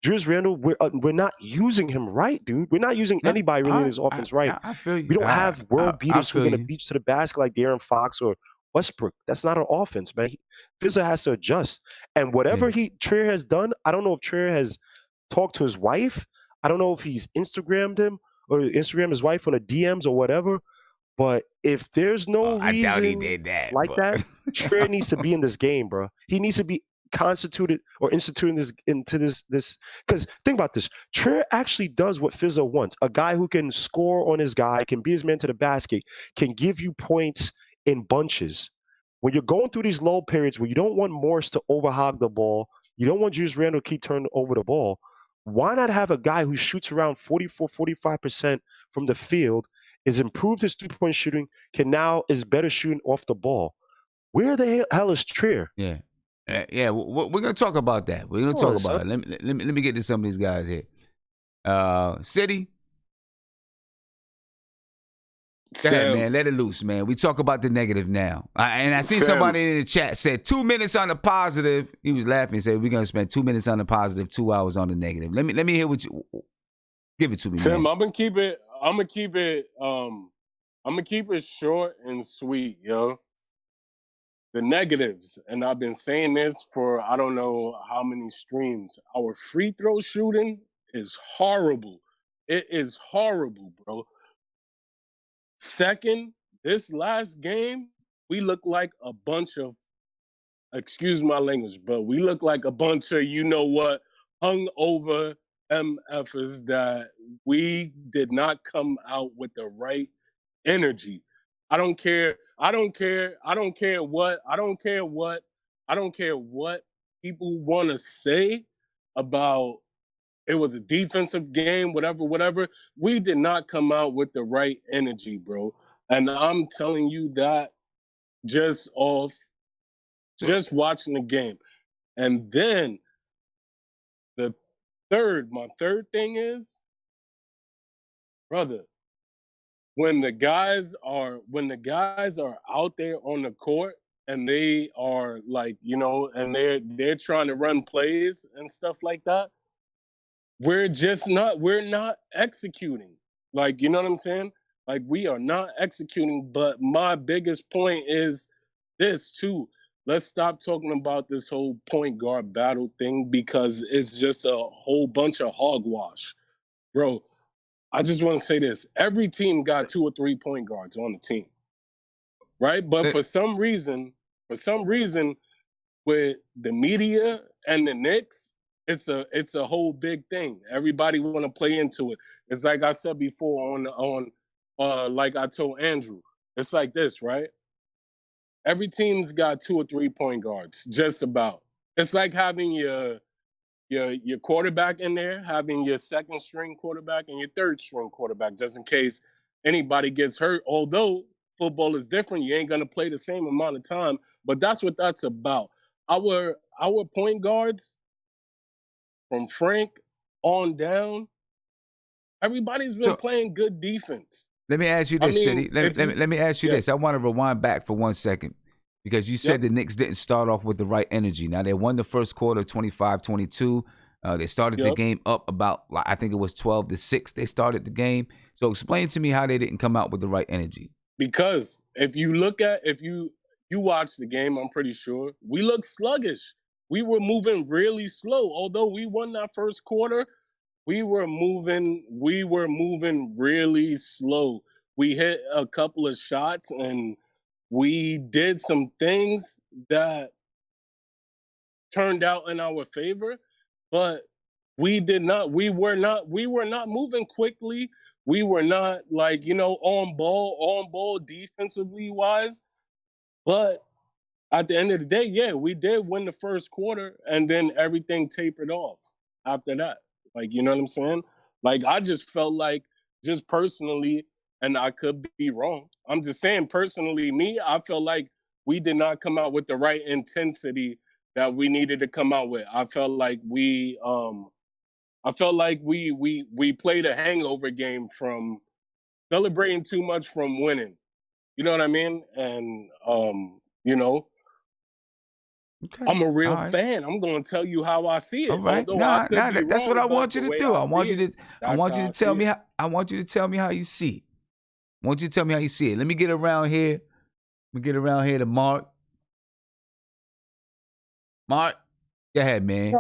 Julius Randle, we're not using him right, dude. We're not using anybody really in his offense right. I feel you. We don't have world beaters who are going to beat to the basket like De'Aaron Fox or Westbrook. That's not an offense, man. Fizdale has to adjust. And whatever Trier has done, I don't know if Trier has talked to his wife. I don't know if he's Instagrammed him or Instagrammed his wife on the DMs or whatever. But if there's no reason I doubt he did that, that, Trier needs to be in this game, bro. He needs to be instituting this into this because think about this. Trier actually does what Fizdale wants. A guy who can score on his guy, can be his man to the basket, can give you points in bunches. When you're going through these low periods where you don't want Morris to overhog the ball, you don't want Julius Randle to keep turning over the ball, why not have a guy who shoots around 44-45% from the field, is improved his 3-point shooting, is better shooting off the ball? Where the hell is Trier? Yeah. Yeah, we're going to talk about that. We're going to talk about it. Let me get to some of these guys here. City. Go ahead, man. Let it loose, man. We talk about the negative now. And I see somebody in the chat said 2 minutes on the positive. He was laughing and said, we're going to spend 2 minutes on the positive, 2 hours on the negative. Let me hear what you give it to me, Tim, man. I'm gonna keep it short and sweet, yo. The negatives, and I've been saying this for I don't know how many streams. Our free throw shooting is horrible. It is horrible, bro. Second, this last game, we look like a bunch of, excuse my language, but we look like a bunch of, you know what, hung over MFers that we did not come out with the right energy. I don't care what people want to say about it was a defensive game, whatever. We did not come out with the right energy, bro. And I'm telling you that just watching the game. And then my third thing is, brother, when the guys are out there on the court and they are like, and they're trying to run plays and stuff like that, we're not executing. Like, you know what I'm saying? Like, we are not executing. But my biggest point is this too. Let's stop talking about this whole point guard battle thing, because it's just a whole bunch of hogwash. Bro, I just want to say this. Every team got 2 or 3 point guards on the team, right? But for some reason, with the media and the Knicks, it's a whole big thing. Everybody want to play into it. It's like I said before like I told Andrew. It's like this, right? Every team's got 2 or 3 point guards, just about. It's like having your quarterback in there, having your second string quarterback and your third string quarterback, just in case anybody gets hurt. Although football is different, you ain't gonna play the same amount of time, but that's what that's about. Our point guards, from Frank on down, everybody's been playing good defense. Let me ask you this, City. Let me ask you this. I want to rewind back for 1 second, because you said the Knicks didn't start off with the right energy. Now, they won the first quarter 25-22. They started the game up about, I think it was 12-6. They started the game. So explain to me how they didn't come out with the right energy. Because if you watch the game, I'm pretty sure, we looked sluggish. We were moving really slow. Although we won that first quarter, we were moving really slow. We hit a couple of shots and we did some things that turned out in our favor, but we were not moving quickly. We were not on ball defensively wise. But at the end of the day, we did win the first quarter, and then everything tapered off after that. Like, you know what I'm saying? Like, I just felt like, just personally, and I could be wrong, I'm just saying personally, I felt like we did not come out with the right intensity that we needed to come out with. I felt like we played a hangover game from celebrating too much from winning. You know what I mean? And Okay. I'm a real fan. I'm going to tell you how I see it. All right. That's what I want you to do. I want you to tell me how you see it. I want you to tell me how you see it. Let me get around here. To Mark. Mark, go ahead, man.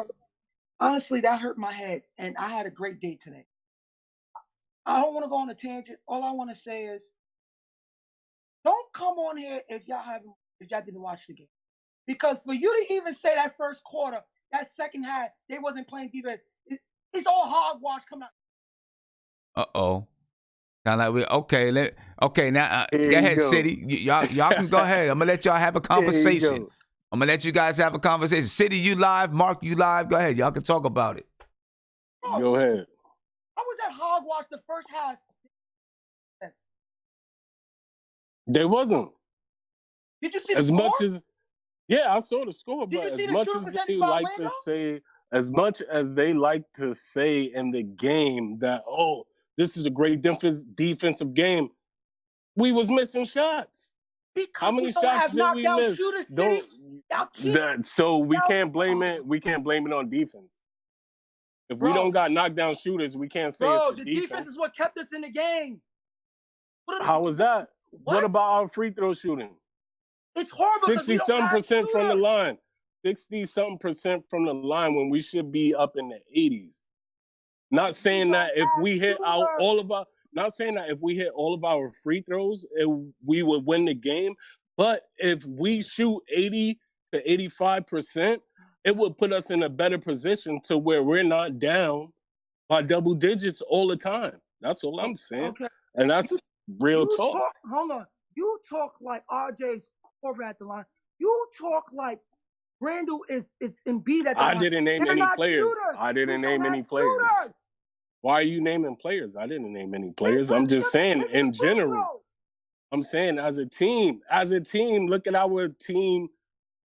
Honestly, that hurt my head, and I had a great day today. I don't want to go on a tangent. All I want to say is, don't come on here if y'all didn't watch the game. Because for you to even say that first quarter, that second half, they wasn't playing defense, it's all hogwash coming out. Uh-oh. Sound like now go ahead, City. Y'all can go ahead. I'm gonna let y'all have a conversation. I'm gonna let you guys have a conversation. City, you live. Mark, you live. Go ahead. Y'all can talk about it. Go ahead. How was that hogwash the first half? There wasn't. Did you see the score? Yeah, I saw the score, but as much as they like to say in the game that, this is a great defensive game, we was missing shots. Because how many shots did we miss? So we can't blame it. We can't blame it on defense. If we don't got knockdown shooters, we can't say it's the defense is what kept us in the game. How was that? What about our free throw shooting? It's horrible. 60-something% from the line. 60-something% from the line when we should be up in the 80s. Not saying that if we hit all of our free throws, we would win the game. But if we shoot 80 to 85%, it would put us in a better position to where we're not down by double digits all the time. That's all I'm saying. Okay. And that's real talk. Hold on. You talk like RJ's over at the line. You talk like Randall is Embiid at the I line. didn't name They're any not players. shooters. I didn't We name don't any have players. shooters. Why are you naming players? I didn't name any players. They're I'm just saying missing in free general. throws. I'm saying as a team, look at our team.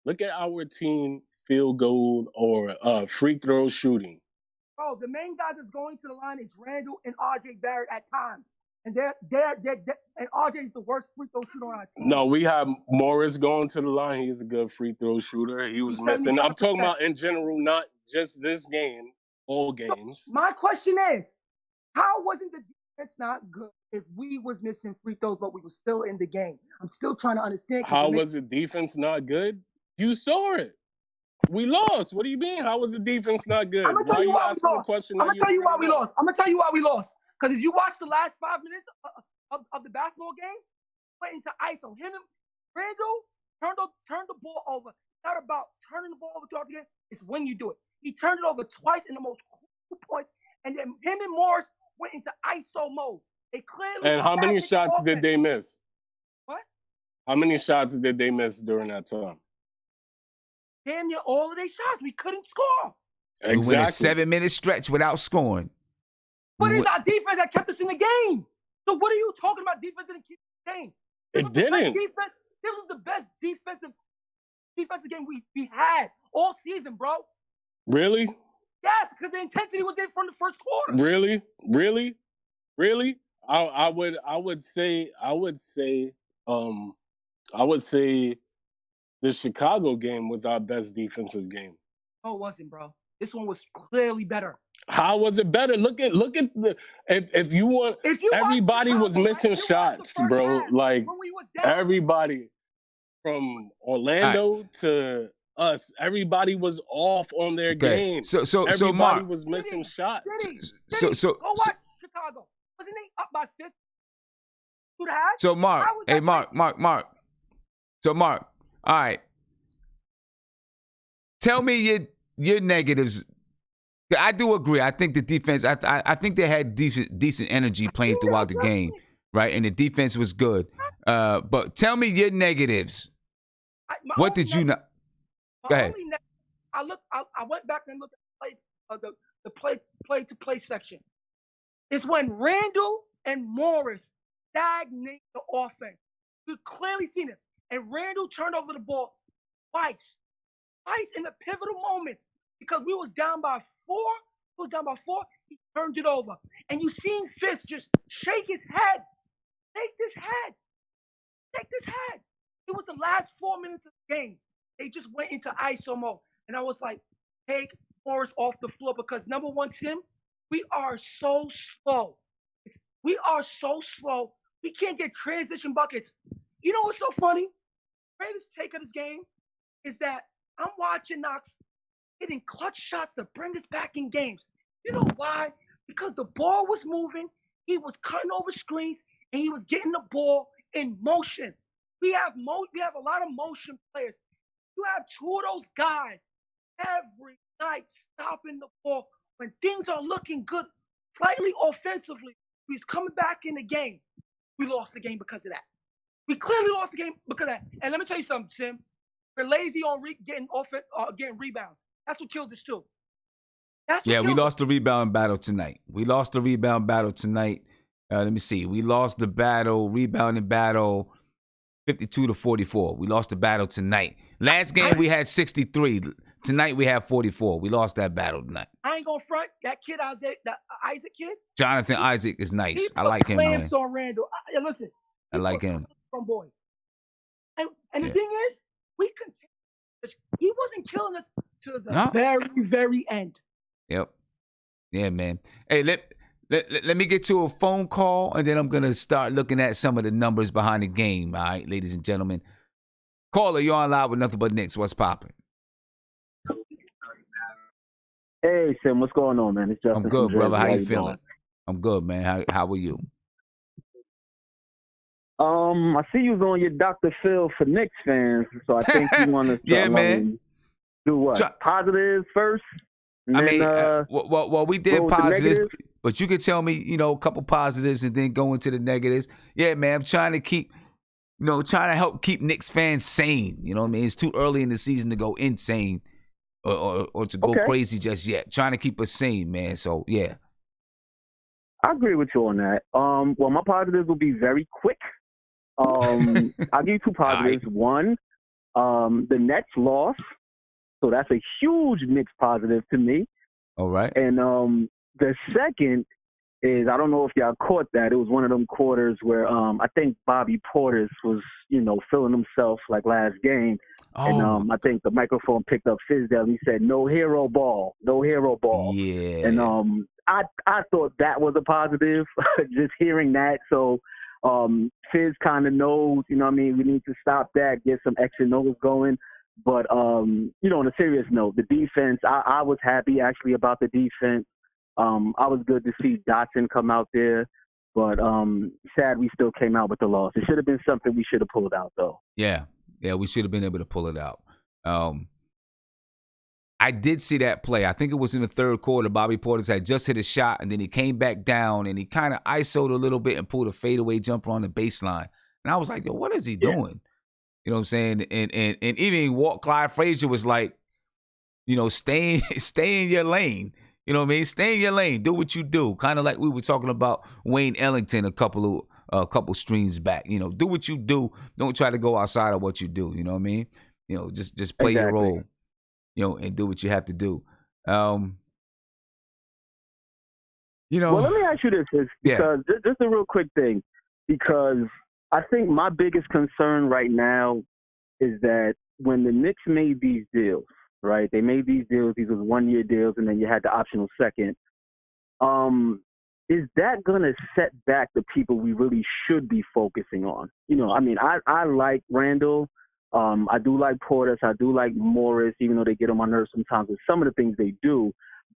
Look at our team field goal or free throw shooting. Bro, the main guy that's going to the line is Randall and RJ Barrett at times. And and RJ is the worst free throw shooter on our team. No, we have Morris going to the line. He's a good free throw shooter. He was missing. I'm talking about in general, not just this game, all games. So my question is, how wasn't the defense not good if we was missing free throws, but we were still in the game? I'm still trying to understand. How was the defense not good? You saw it. We lost. What do you mean? How was the defense not good? I'm gonna tell you why we lost. I'm gonna tell you why we lost. I'm gonna tell you why we lost. Because if you watch the last 5 minutes of the basketball game, went into ISO. Him and Randall turned the ball over. It's not about turning the ball over throughout the game. It's when you do it. He turned it over twice in the most crucial points, and then him and Morris went into ISO mode. They clearly. And how many shots did they miss? What? How many shots did they miss during that time? Damn near all of their shots. We couldn't score. Exactly. We went a 7-minute stretch without scoring. But it's our defense that kept us in the game. So what are you talking about defense in the game? It didn't. This was the best defensive game we had all season, bro. Really? Yes, because the intensity was there from the first quarter. Really? I would say the Chicago game was our best defensive game. No, it wasn't, bro. This one was clearly better. How was it better? Look at the if you want. Everybody was missing shots, bro. Like everybody from Orlando to us, everybody was off on their game. So everybody Mark was missing shots. So go watch Chicago. Wasn't they up by 50? So Mark, hey Mark. So Mark, all right. Tell me your negatives. I do agree. I think the defense. I think they had decent energy playing throughout the game, right? And the defense was good. But tell me your negatives. What did you not? Go ahead. I went back and looked at the play-to-play section. It's when Randall and Morris stagnate the offense. We've clearly seen it. And Randall turned over the ball twice in the pivotal moments because we was down by 4. He turned it over. And you seen Fist just shake his head. Shake this head. It was the last 4 minutes of the game. They just went into ISO mode. And I was like, take Morris off the floor because number one, Sim, we are so slow. We can't get transition buckets. You know what's so funny? Greatest take of this game is that I'm watching Knox hitting clutch shots to bring us back in games. You know why? Because the ball was moving, he was cutting over screens, and he was getting the ball in motion. We have a lot of motion players. You have 2 of those guys every night stopping the ball when things are looking good, slightly offensively. He's coming back in the game. We lost the game because of that. We clearly lost the game because of that. And let me tell you something, Sim. We're lazy on getting rebounds. That's what killed us too. We lost the rebound battle tonight. Let me see. We lost the rebounding battle, 52-44. We lost the battle tonight. Last game we had 63. Tonight we have 44. We lost that battle tonight. I ain't gonna front that kid, that Isaac kid. Jonathan Isaac is nice. I like him, man. On Randall. Listen. I like him. Boy. And the thing is, we continue. He wasn't killing us to the very, very end. Yep. Yeah, man. Hey, let me get to a phone call, and then I'm going to start looking at some of the numbers behind the game, all right, ladies and gentlemen. Caller, you're on live with Nothing But Knicks. What's popping? Hey, Sim, what's going on, man? It's Justin. I'm good, brother. How you feeling? I'm good, man. How are you? I see you was on your Dr. Phil for Knicks fans, so I think you want to yeah, man. Do what? Positives first? Well, we did positives, but you could tell me, a couple positives and then go into the negatives. Yeah, man, I'm trying to keep, trying to help keep Knicks fans sane. You know what I mean? It's too early in the season to go insane or to go crazy just yet. Trying to keep us sane, man. So, yeah. I agree with you on that. Well, my positives will be very quick. I'll give you two positives. Right. One, the Nets lost, so that's a huge Knicks positive to me. All right. And the second is, I don't know if y'all caught that. It was one of them quarters where I think Bobby Portis was, feeling himself like last game. Oh. And I think the microphone picked up Fizdale. He said, "No hero ball, no hero ball." Yeah. And I thought that was a positive, just hearing that. So Fizz kind of knows, we need to stop that, get some X and O's going. But, on a serious note, the defense, I was happy actually about the defense. I was good to see Dotson come out there, but sad we still came out with the loss. It should have been something we should have pulled out, though. Yeah, we should have been able to pull it out. I did see that play. I think it was in the third quarter. Bobby Portis had just hit a shot, and then he came back down, and he kind of ISO'd a little bit and pulled a fadeaway jumper on the baseline. And I was like, yo, what is he doing? You know what I'm saying? And even Clyde Frazier was like, stay in your lane. You know what I mean? Stay in your lane. Do what you do. Kind of like we were talking about Wayne Ellington a couple streams back. Do what you do. Don't try to go outside of what you do. You know what I mean? Just play your role. And do what you have to do. Well, let me ask you this, because just a real quick thing, because I think my biggest concern right now is that when the Knicks made these deals, right? They made these deals. These was 1-year deals, and then you had the optional second. Is that going to set back the people we really should be focusing on? I like Randall. I do like Portis. I do like Morris, even though they get on my nerves sometimes with some of the things they do.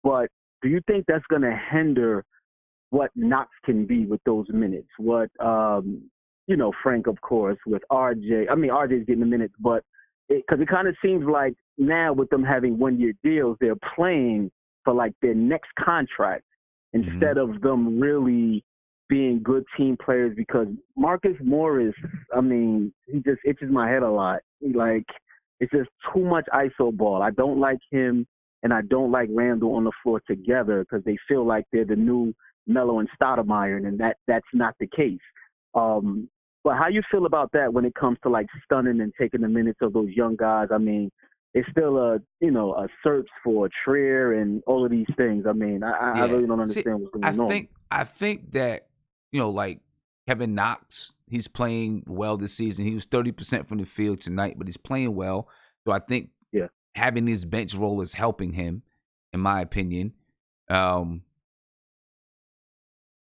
But do you think that's going to hinder what Knox can be with those minutes? What, Frank, of course, with RJ. RJ's getting the minutes, but because it kind of seems like now with them having 1-year deals, they're playing for like their next contract instead of them really being good team players, because Marcus Morris, he just itches my head a lot. It's just too much ISO ball. I don't like him, and I don't like Randall on the floor together because they feel like they're the new Melo and Stoudemire, and that's not the case. But how you feel about that when it comes to like stunning and taking the minutes of those young guys? It's still a search for Trier and all of these things. I really don't understand what's going on. I think that, like Kevin Knox, he's playing well this season. He was 30% from the field tonight, but he's playing well. So I think having his bench role is helping him, in my opinion.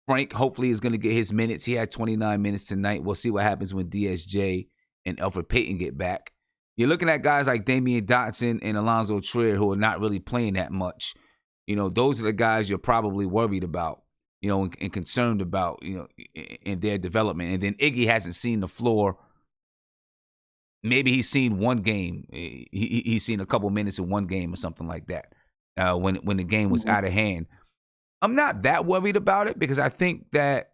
Frank hopefully is going to get his minutes. He had 29 minutes tonight. We'll see what happens when DSJ and Elfrid Payton get back. You're looking at guys like Damian Dotson and Alonzo Trier who are not really playing that much. Those are the guys you're probably worried about, and concerned about, in their development. And then Iggy hasn't seen the floor. Maybe he's seen one game. He's seen a couple minutes in one game or something like that when the game was out of hand. I'm not that worried about it because I think that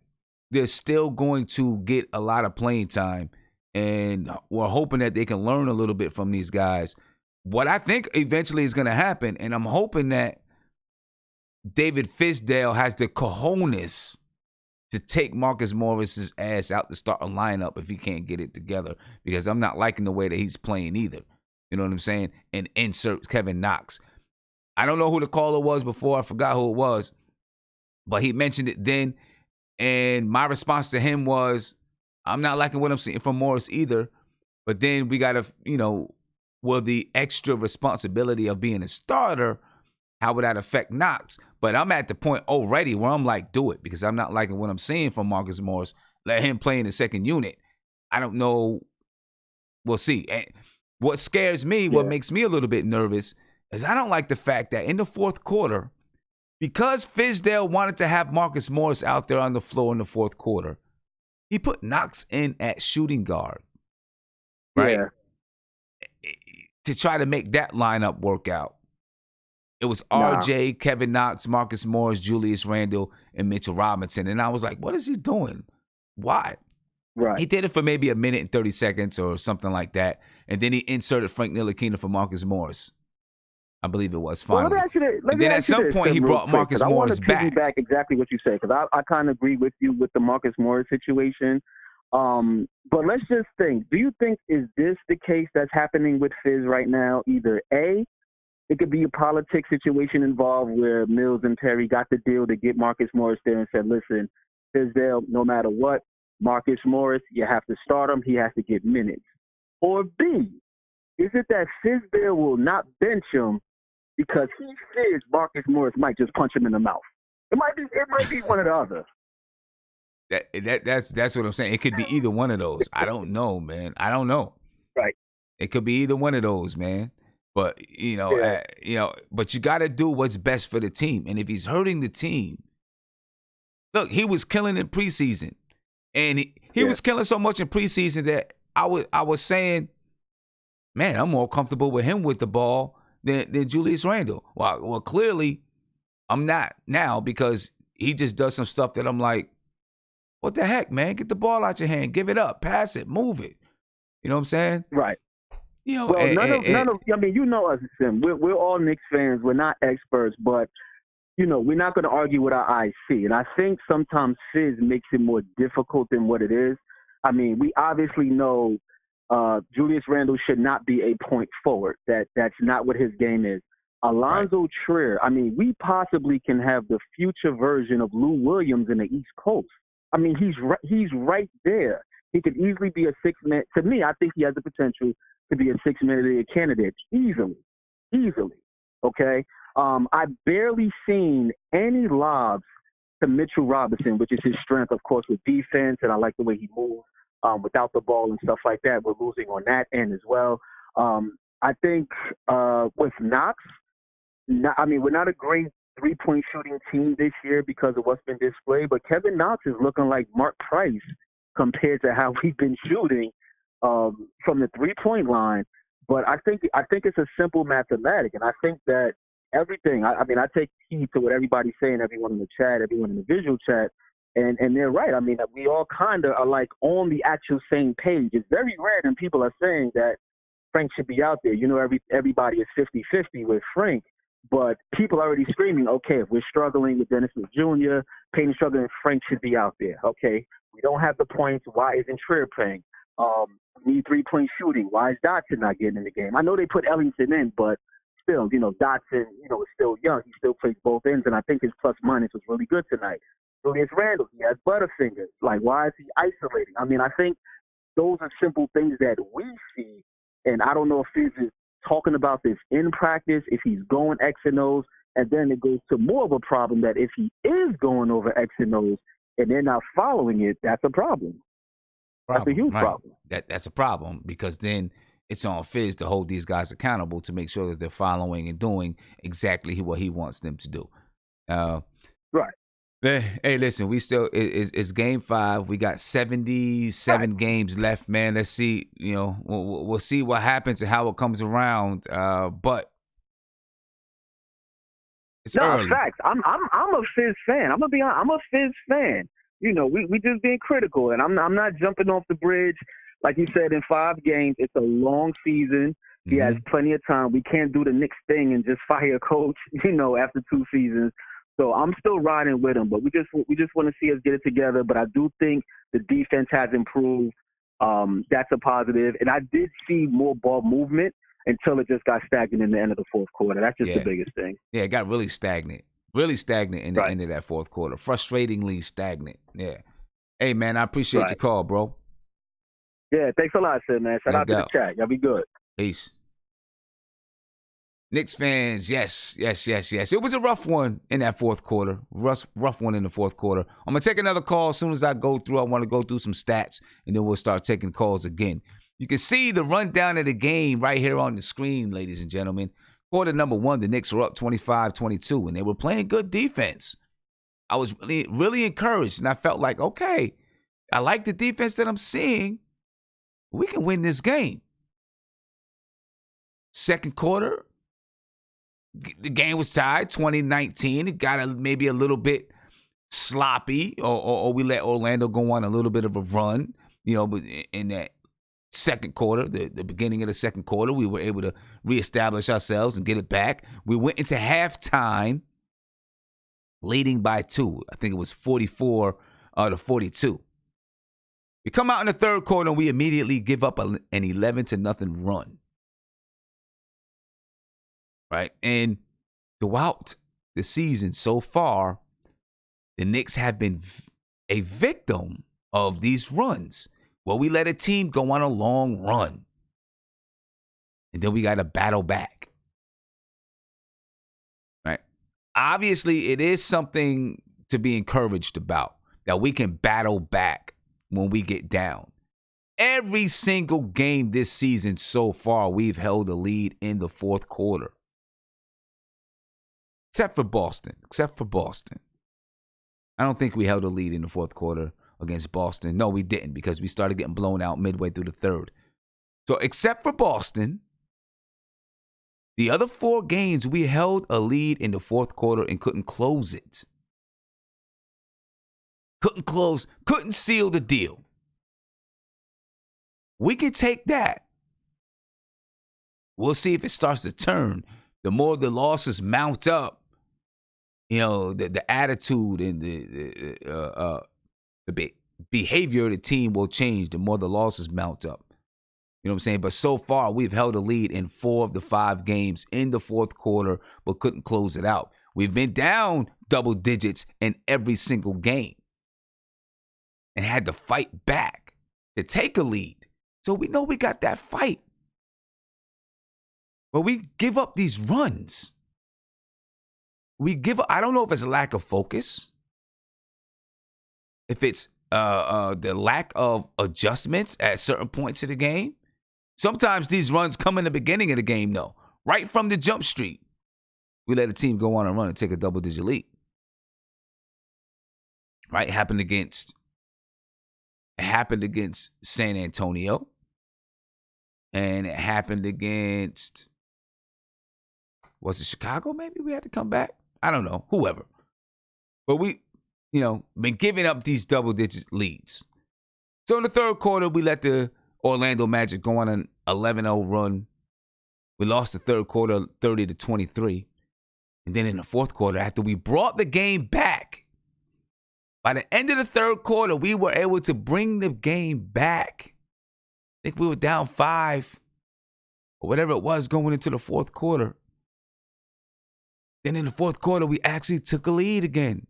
they're still going to get a lot of playing time, and we're hoping that they can learn a little bit from these guys. What I think eventually is going to happen, and I'm hoping that David Fizdale has the cojones to take Marcus Morris's ass out to start a lineup if he can't get it together, because I'm not liking the way that he's playing either. You know what I'm saying? And insert Kevin Knox. I don't know who the caller was before. I forgot who it was. But he mentioned it then, and my response to him was, I'm not liking what I'm seeing from Morris either. But then we got to, will the extra responsibility of being a starter, how would that affect Knox? But I'm at the point already where I'm like, do it, because I'm not liking what I'm seeing from Marcus Morris. Let him play in the second unit. I don't know. We'll see. And what scares me, what makes me a little bit nervous, is I don't like the fact that in the fourth quarter, because Fizdale wanted to have Marcus Morris out there on the floor in the fourth quarter, he put Knox in at shooting guard, right? Yeah. To try to make that lineup work out. It was RJ, Kevin Knox, Marcus Morris, Julius Randle, and Mitchell Robinson. And I was like, what is he doing? Why? Right. He did it for maybe a minute and 30 seconds or something like that. And then he inserted Frank Ntilikina for Marcus Morris. I believe it was finally. Well, and then at some point he brought Marcus Morris back. I want to piggyback exactly what you said, because I kind of agree with you with the Marcus Morris situation. But let's just think. Do you think, is this the case that's happening with Fizz right now? Either A, it could be a politics situation involved where Mills and Perry got the deal to get Marcus Morris there and said, listen, Fizdale, no matter what, Marcus Morris, you have to start him. He has to get minutes. Or B, is it that Fizdale will not bench him because he fears Marcus Morris might just punch him in the mouth? It might be one or the other. That's what I'm saying. It could be either one of those. I don't know, man. I don't know. Right. It could be either one of those, man. But but you got to do what's best for the team. And if he's hurting the team, look, he was killing in preseason, and he was killing so much in preseason that I was saying, man, I'm more comfortable with him with the ball than Julius Randle. Well, clearly, I'm not now, because he just does some stuff that I'm like, what the heck, man? Get the ball out your hand, give it up, pass it, move it. You know what I'm saying? Right. Well, none of. I mean, you know us, Sim. We're all Knicks fans. We're not experts, but we're not going to argue what our eyes see. And I think sometimes Fizz makes it more difficult than what it is. I mean, we obviously know Julius Randle should not be a point forward. That's not what his game is. Alonzo Trier. I mean, we possibly can have the future version of Lou Williams in the East Coast. I mean, he's right there. He could easily be a six-man. To me, I think he has the potential to be a six-man of the year candidate easily. Okay? I've barely seen any lobs to Mitchell Robinson, which is his strength, of course, with defense, and I like the way he moves without the ball and stuff like that. We're losing on that end as well. I think with Knox, we're not a great three-point shooting team this year because of what's been displayed, but Kevin Knox is looking like Mark Price compared to how we've been shooting from the three-point line. But I think it's a simple mathematic, and I think that everything. I take heed to what everybody's saying, everyone in the chat, everyone in the visual chat, and they're right. I mean, we all kind of are like on the actual same page. It's very rare that people are saying that Frank should be out there. Everybody is 50-50 with Frank, but people are already screaming, okay, if we're struggling with Dennis Smith Jr., Payton struggling, Frank should be out there. Okay, we don't have the points. Why isn't Trier playing? We need three-point shooting. Why is Dotson not getting in the game? I know they put Ellington in, but still, Dotson, is still young. He still plays both ends, and I think his plus-minus was really good tonight. Julius Randle, he has Butterfingers. Like, why is he isolating? I mean, I think those are simple things that we see, and I don't know if Fizz is talking about this in practice, if he's going X and O's, and then it goes to more of a problem that if he is going over X and O's and they're not following it, that's a problem. That's a huge problem. That's a problem, because then it's on Fizz to hold these guys accountable to make sure that they're following and doing exactly what he wants them to do. Right. Hey, listen, we still it's game 5. We got 77 games left, man. Let's see. We'll see what happens and how it comes around. But it's early. Facts. I'm a Fizz fan. I'm gonna be honest. I'm a Fizz fan. We just being critical, and I'm not jumping off the bridge. Like you said, in 5 games, it's a long season. He has plenty of time. We can't do the Knicks thing and just fire a coach, after 2 seasons. So I'm still riding with him, but we just want to see us get it together. But I do think the defense has improved. That's a positive. And I did see more ball movement until it just got stagnant in the end of the fourth quarter. That's just the biggest thing. Yeah, it got really stagnant. Really stagnant in the end of that fourth quarter. Frustratingly stagnant. Yeah. Hey, man, I appreciate your call, bro. Yeah, thanks a lot, sir, man. Shout out to the chat. Y'all be good. Peace. Knicks fans, yes. It was a rough one in that fourth quarter. Rough one in the fourth quarter. I'm going to take another call as soon as I go through. I want to go through some stats, and then we'll start taking calls again. You can see the rundown of the game right here on the screen, ladies and gentlemen. Quarter number 1, the Knicks were up 25-22, and they were playing good defense. I was really, really encouraged, and I felt like, okay, I like the defense that I'm seeing. We can win this game. Second quarter, the game was tied, 20-19. It got maybe a little bit sloppy, or we let Orlando go on a little bit of a run. but in that second quarter, the beginning of the second quarter, we were able to reestablish ourselves and get it back. We went into halftime leading by 2. I think it was 44 to 42. We come out in the third quarter and we immediately give up an 11-0 run. Right? And throughout the season so far, the Knicks have been a victim of these runs. Well, we let a team go on a long run. And then we got to battle back. Right? Obviously, it is something to be encouraged about, that we can battle back when we get down. Every single game this season so far, we've held a lead in the fourth quarter. Except for Boston. I don't think we held a lead in the fourth quarter against Boston. No, we didn't, because we started getting blown out midway through the third. So except for Boston, the other 4 games, we held a lead in the fourth quarter and couldn't close it. Couldn't seal the deal. We can take that. We'll see if it starts to turn. The more the losses mount up, the attitude and the behavior of the team will change the more the losses mount up. You know what I'm saying? But so far, we've held a lead in 4 of the 5 games in the fourth quarter, but couldn't close it out. We've been down double digits in every single game and had to fight back to take a lead. So we know we got that fight. But we give up these runs. I don't know if it's a lack of focus, if it's the lack of adjustments at certain points of the game. Sometimes these runs come in the beginning of the game, though. Right from the jump street, we let a team go on a run and take a double-digit lead. Right? It happened against San Antonio. And it happened against, was it Chicago maybe we had to come back? I don't know, whoever. But we, been giving up these double-digit leads. So in the third quarter, we let the Orlando Magic go on an 11-0 run. We lost the third quarter 30-23. And then in the fourth quarter, after we brought the game back, by the end of the third quarter, we were able to bring the game back. I think we were down 5 or whatever it was going into the fourth quarter. Then in the fourth quarter, we actually took a lead again.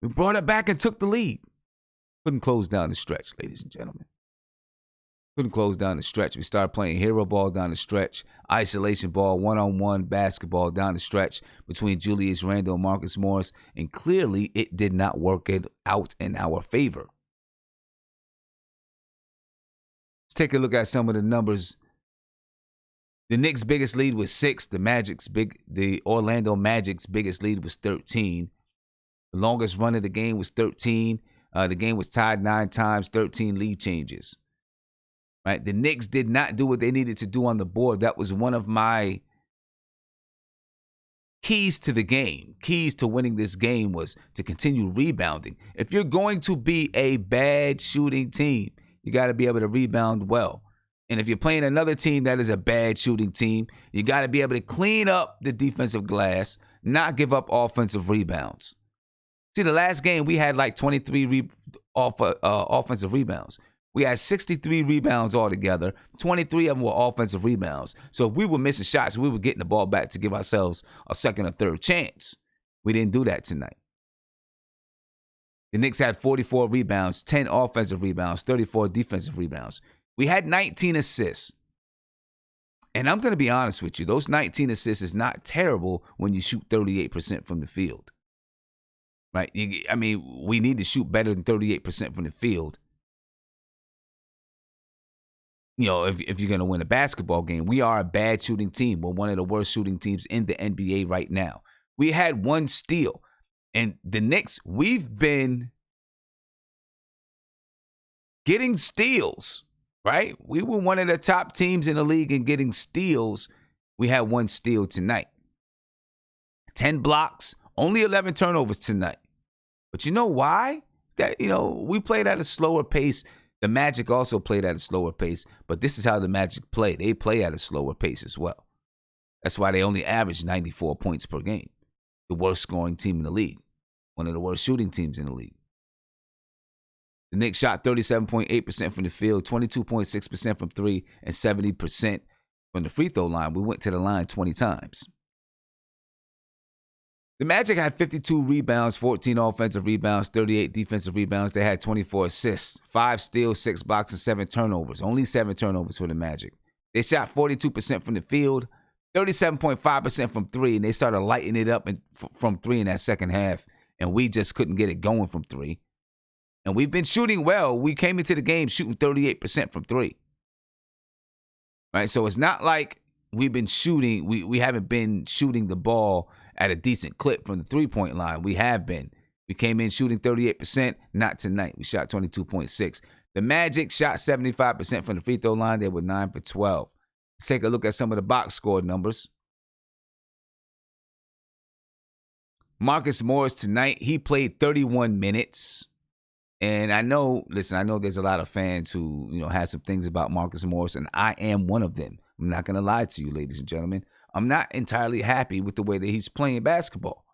We brought it back and took the lead. Couldn't close down the stretch, ladies and gentlemen. Couldn't close down the stretch. We started playing hero ball down the stretch, isolation ball, one-on-one basketball down the stretch between Julius Randle and Marcus Morris, and clearly it did not work out in our favor. Let's take a look at some of the numbers. The Knicks' biggest lead was 6. The Orlando Magic's biggest lead was 13. The longest run of the game was 13. The game was tied 9 times, 13 lead changes. Right? The Knicks did not do what they needed to do on the board. That was one of my keys to the game. Keys to winning this game was to continue rebounding. If you're going to be a bad shooting team, you got to be able to rebound well. And if you're playing another team that is a bad shooting team, you got to be able to clean up the defensive glass, not give up offensive rebounds. See, the last game, we had like 23 offensive rebounds. We had 63 rebounds altogether. 23 of them were offensive rebounds. So if we were missing shots, we were getting the ball back to give ourselves a second or third chance. We didn't do that tonight. The Knicks had 44 rebounds, 10 offensive rebounds, 34 defensive rebounds. We had 19 assists. And I'm going to be honest with you. Those 19 assists is not terrible when you shoot 38% from the field. Right? We need to shoot better than 38% from the field. If you're going to win a basketball game. We are a bad shooting team. We're one of the worst shooting teams in the NBA right now. We had 1 steal. And the Knicks, we've been getting steals. Right? We were one of the top teams in the league in getting steals. We had 1 steal tonight. 10 blocks, only 11 turnovers tonight. But you know why? that, we played at a slower pace. The Magic also played at a slower pace, but this is how the Magic play. They play at a slower pace as well. That's why they only average 94 points per game. The worst scoring team in the league. One of the worst shooting teams in the league. The Knicks shot 37.8% from the field, 22.6% from three, and 70% from the free throw line. We went to the line 20 times. The Magic had 52 rebounds, 14 offensive rebounds, 38 defensive rebounds. They had 24 assists, 5 steals, 6 blocks, and 7 turnovers. Only 7 turnovers for the Magic. They shot 42% from the field, 37.5% from three, and they started lighting it up from three in that second half, and we just couldn't get it going from three. And we've been shooting well. We came into the game shooting 38% from three. Right? So it's not like we've been shooting, we haven't been shooting the ball at a decent clip from the three-point line. We have been. We came in shooting 38%, not tonight. We shot 22.6. The Magic shot 75% from the free throw line. They were 9 for 12. Let's take a look at some of the box score numbers. Marcus Morris tonight, he played 31 minutes. And I know there's a lot of fans who, have some things about Marcus Morris, and I am one of them. I'm not going to lie to you, ladies and gentlemen. I'm not entirely happy with the way that he's playing basketball.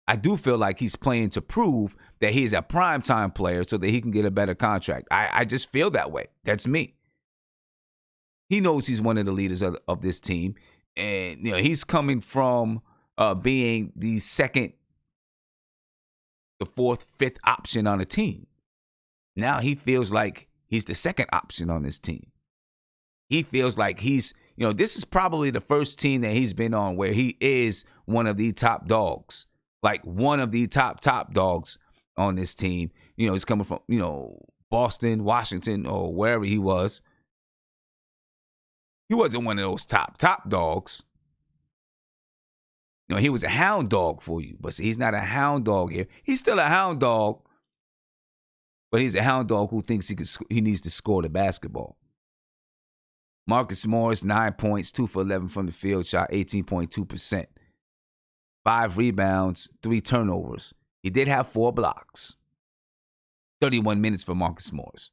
I do feel like he's playing to prove that he's a primetime player so that he can get a better contract. I just feel that way. That's me. He knows he's one of the leaders of this team. And, he's coming from being the second, the fourth, fifth option on a team. Now he feels like he's the second option on this team. He feels like he's, this is probably the first team that he's been on where he is one of the top dogs. Like one of the top dogs on this team. He's coming from, Boston, Washington, or wherever he was. He wasn't one of those top dogs. He was a hound dog for you, but see, he's not a hound dog here. He's still a hound dog, but he's a hound dog who thinks he needs to score the basketball. Marcus Morris, 9 points, 2 for 11 from the field, shot 18.2%. 5 rebounds, 3 turnovers. He did have 4 blocks. 31 minutes for Marcus Morris.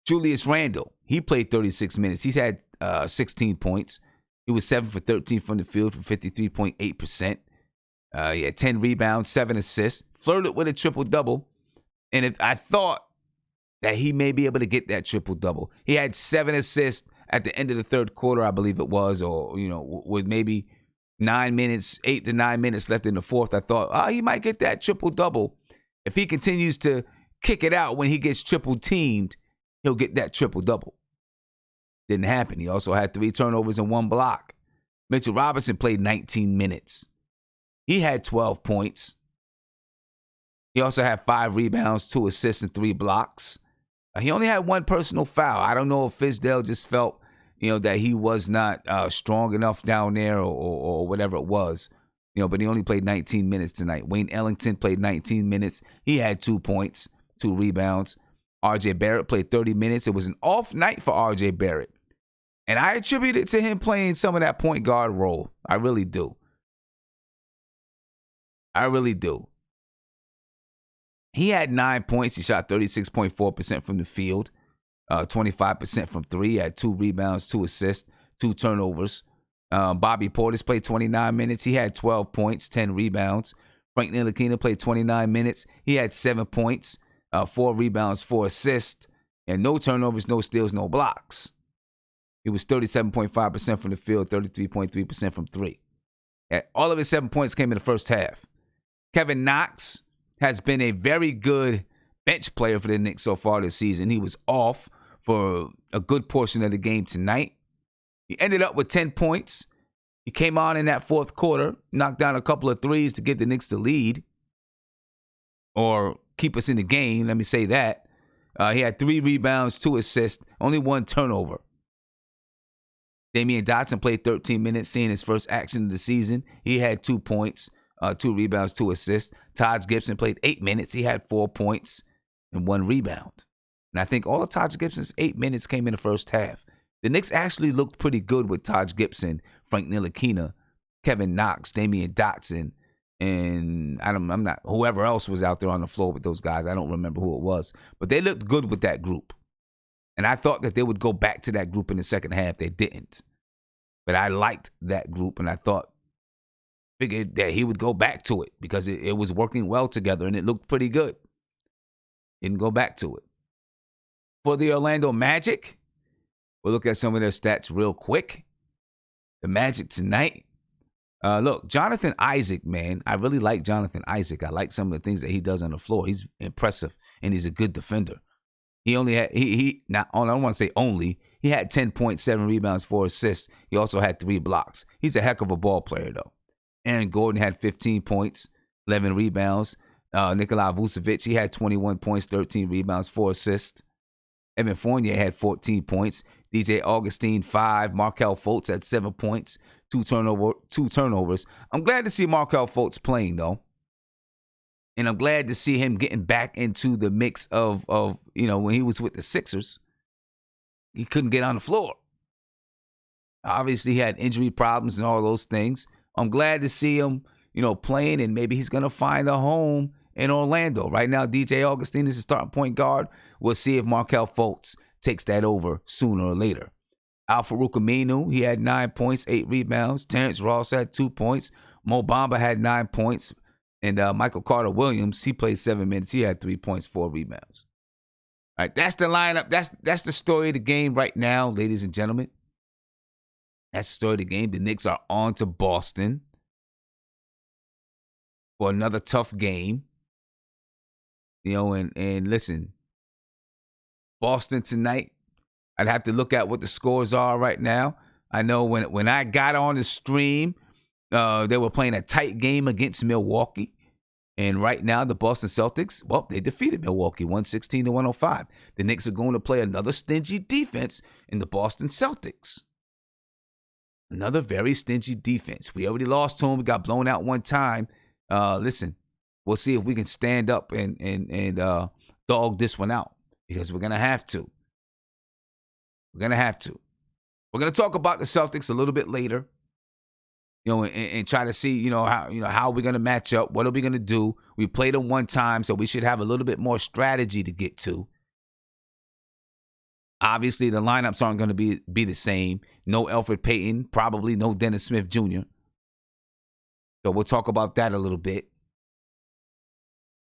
Julius Randle, he played 36 minutes. He's had 16 points. He was 7 for 13 from the field for 53.8%. He had 10 rebounds, 7 assists, flirted with a triple-double. And I thought that he may be able to get that triple-double. He had 7 assists at the end of the third quarter, I believe it was, or, with maybe 8 to 9 minutes left in the fourth. I thought, he might get that triple-double. If he continues to kick it out when he gets triple-teamed, he'll get that triple-double. Didn't happen. He also had 3 turnovers and 1 block. Mitchell Robinson played 19 minutes. He had 12 points. He also had 5 rebounds, 2 assists, and 3 blocks. He only had 1 personal foul. I don't know if Fizdale just felt, that he was not strong enough down there or whatever it was. But he only played 19 minutes tonight. Wayne Ellington played 19 minutes. He had 2 points, 2 rebounds. RJ Barrett played 30 minutes. It was an off night for RJ Barrett. And I attribute it to him playing some of that point guard role. I really do. He had 9 points. He shot 36.4% from the field, 25% from three. He had 2 rebounds, 2 assists, 2 turnovers. Bobby Portis played 29 minutes. He had 12 points, 10 rebounds. Frank Ntilikina played 29 minutes. He had 7 points, 4 rebounds, 4 assists, and no turnovers, no steals, no blocks. He was 37.5% from the field, 33.3% from three. All of his 7 points came in the first half. Kevin Knox has been a very good bench player for the Knicks so far this season. He was off for a good portion of the game tonight. He ended up with 10 points. He came on in that fourth quarter, knocked down a couple of threes to give the Knicks the lead or keep us in the game, let me say that. He had 3 rebounds, 2 assists, only 1 turnover. Damian Dotson played 13 minutes, seeing his first action of the season. He had 2 points, 2 rebounds, 2 assists. Taj Gibson played 8 minutes. He had 4 points and 1 rebound. And I think all of Taj Gibson's 8 minutes came in the first half. The Knicks actually looked pretty good with Taj Gibson, Frank Ntilikina, Kevin Knox, Damian Dotson, And I'm not, whoever else was out there on the floor with those guys, I don't remember who it was. But they looked good with that group. And I thought that they would go back to that group in the second half. They didn't. But I liked that group, and I figured that he would go back to it because it was working well together, and it looked pretty good. Didn't go back to it. For the Orlando Magic, we'll look at some of their stats real quick. The Magic tonight. Look, Jonathan Isaac, man. I really like Jonathan Isaac. I like some of the things that he does on the floor. He's impressive, and he's a good defender. He only had, I don't want to say only, he had 10.7 rebounds, 4 assists. He also had 3 blocks. He's a heck of a ball player, though. Aaron Gordon had 15 points, 11 rebounds. Nikola Vucevic, he had 21 points, 13 rebounds, 4 assists. Evan Fournier had 14 points. DJ Augustine, 5. Markelle Fultz had 7 points, 2 turnovers. I'm glad to see Markelle Fultz playing, though. And I'm glad to see him getting back into the mix of when he was with the Sixers. He couldn't get on the floor. Obviously, he had injury problems and all those things. I'm glad to see him, playing, and maybe he's going to find a home in Orlando. Right now, DJ Augustine is the starting point guard. We'll see if Markelle Fultz takes that over sooner or later. Al-Farouq Aminu, he had 9 points, 8 rebounds. Terrence Ross had 2 points. Mo Bamba had 9 points. And Michael Carter-Williams, he played 7 minutes. He had 3 points, 4 rebounds. All right, that's the lineup. That's the story of the game right now, ladies and gentlemen. That's the story of the game. The Knicks are on to Boston for another tough game. And listen, Boston tonight, I'd have to look at what the scores are right now. I know when I got on the stream, they were playing a tight game against Milwaukee. And right now, the Boston Celtics, they defeated Milwaukee 116-105. The Knicks are going to play another stingy defense in the Boston Celtics. Another very stingy defense. We already lost to them. We got blown out one time. Listen, we'll see if we can stand up and dog this one out, because we're going to have to. We're going to have to. We're going to talk about the Celtics a little bit later. And try to see, how we're going to match up. What are we going to do? We played them one time, so we should have a little bit more strategy to get to. Obviously, the lineups aren't going to be the same. No Elfrid Payton, probably no Dennis Smith Jr. So we'll talk about that a little bit.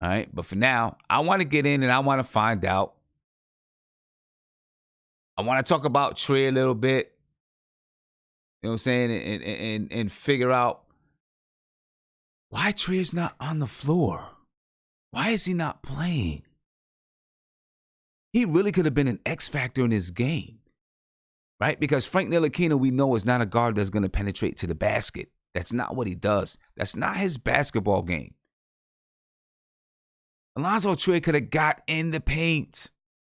All right, but for now, I want to get in and I want to find out. I want to talk about Trier a little bit. You know what I'm saying? And figure out why Trier's not on the floor. Why is he not playing? He really could have been an X factor in his game, right? Because Frank Ntilikina, we know, is not a guard that's going to penetrate to the basket. That's not what he does. That's not his basketball game. Alonzo Trier could have got in the paint.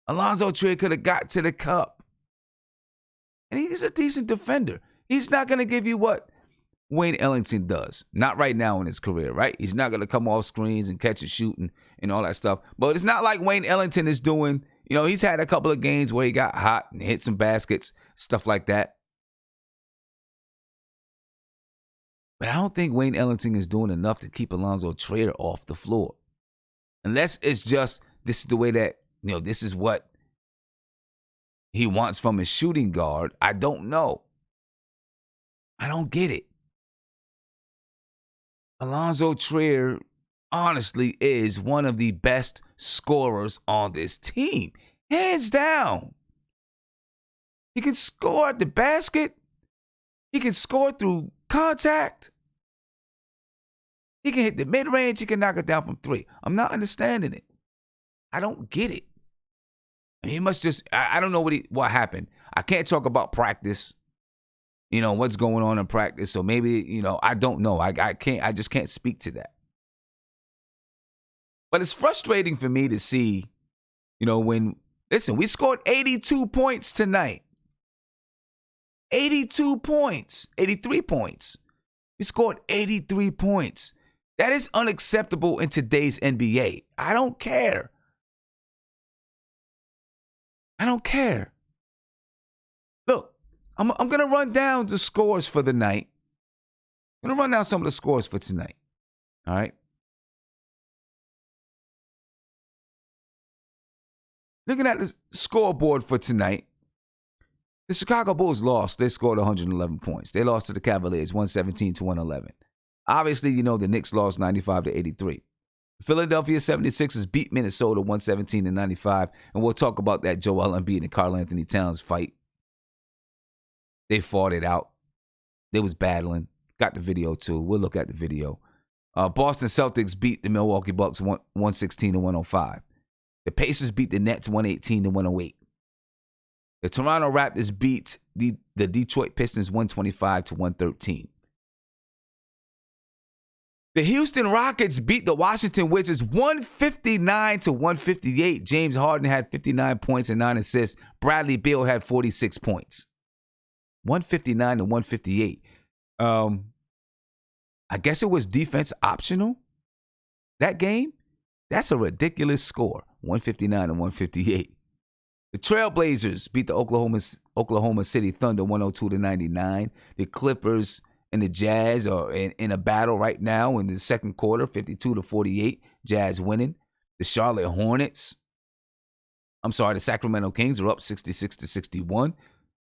Alonzo Trier could have got to the cup. And he's a decent defender. He's not going to give you what Wayne Ellington does. Not right now in his career, right? He's not going to come off screens and catch and shoot and all that stuff. But it's not like Wayne Ellington is doing, he's had a couple of games where he got hot and hit some baskets, stuff like that. But I don't think Wayne Ellington is doing enough to keep Alonzo Trier off the floor. Unless it's just, this is the way that, this is what he wants from his shooting guard. I don't know. I don't get it. Alonzo Trier, honestly, is one of the best scorers on this team. Hands down. He can score at the basket. He can score through contact. He can hit the mid-range. He can knock it down from 3. I'm not understanding it. I don't get it. He must just, I don't know what happened. I can't talk about practice. What's going on in practice. So maybe, I don't know. I just can't speak to that. But it's frustrating for me to see, we scored 82 points tonight. 82 points, 83 points. We scored 83 points. That is unacceptable in today's NBA. I don't care. Look. I'm going to run down the scores for the night. I'm going to run down some of the scores for tonight. All right. Looking at the scoreboard for tonight, the Chicago Bulls lost. They scored 111 points. They lost to the Cavaliers 117 to 111. Obviously, you know the Knicks lost 95 to 83. The Philadelphia 76ers beat Minnesota 117 to 95. And we'll talk about that Joel Embiid and Karl Anthony Towns fight. They fought it out. They was battling. Got the video too. We'll look at the video. Boston Celtics beat the Milwaukee Bucks 116 to 105. The Pacers beat the Nets 118 to 108. The Toronto Raptors beat the Detroit Pistons 125 to 113. The Houston Rockets beat the Washington Wizards 159 to 158. James Harden had 59 points and 9 assists. Bradley Beal had 46 points. 159 to 158. I guess it was defense optional. That game, that's a ridiculous score. 159 to 158. The Trailblazers beat the Oklahoma City Thunder 102 to 99. The Clippers and the Jazz are in a battle right now in the second quarter, 52 to 48. Jazz winning. The Sacramento Kings are up 66 to 61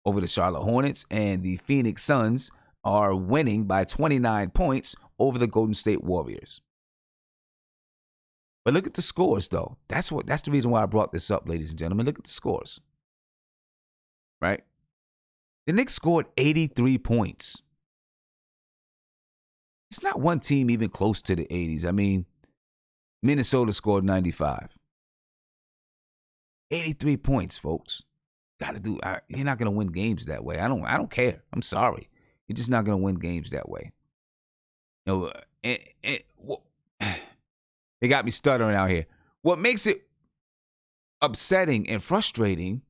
over the Charlotte Hornets, and the Phoenix Suns are winning by 29 points over the Golden State Warriors. But look at the scores, though. That's the reason why I brought this up, ladies and gentlemen. Look at the scores. Right? The Knicks scored 83 points. It's not one team even close to the 80s. I mean, Minnesota scored 95. 83 points, folks. You're not gonna win games that way. I don't care. I'm sorry. You're just not gonna win games that way. You know, they got me stuttering out here. What makes it upsetting and frustrating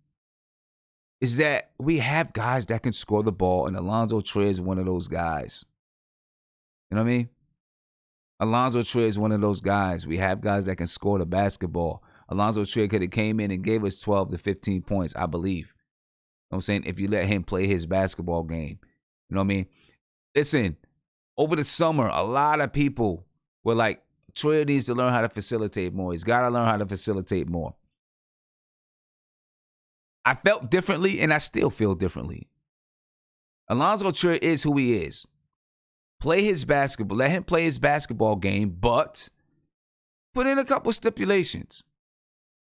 is that we have guys that can score the ball, and Alonzo Trier is one of those guys. You know what I mean? Alonzo Trier is one of those guys. We have guys that can score the basketball. Alonzo Trier could have came in and gave us 12 to 15 points, I believe. You know what I'm saying? If you let him play his basketball game. You know what I mean? Listen, over the summer, a lot of people were like, Trier needs to learn how to facilitate more. He's got to learn how to facilitate more. I felt differently, and I still feel differently. Alonzo Trier is who he is. Play his basketball. Let him play his basketball game, but put in a couple stipulations.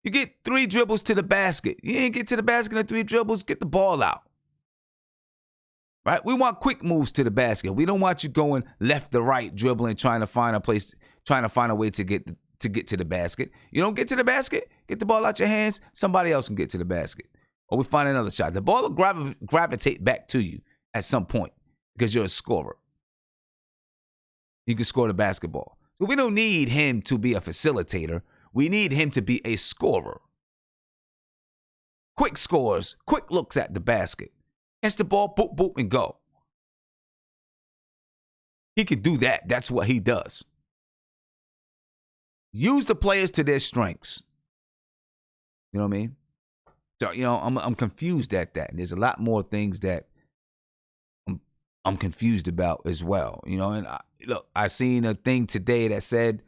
You get 3 dribbles to the basket. You ain't get to the basket in 3 dribbles, get the ball out. Right? We want quick moves to the basket. We don't want you going left to right, dribbling, trying to find a way to get to the basket. You don't get to the basket, get the ball out your hands, somebody else can get to the basket. Or we find another shot. The ball will gravitate back to you at some point because you're a scorer. You can score the basketball. So we don't need him to be a facilitator. We need him to be a scorer. Quick scores, quick looks at the basket. Catch the ball, boop, boop, and go. He can do that. That's what he does. Use the players to their strengths. You know what I mean? So, you know, I'm confused at that. And there's a lot more things that I'm confused about as well. You know, and I seen a thing today that said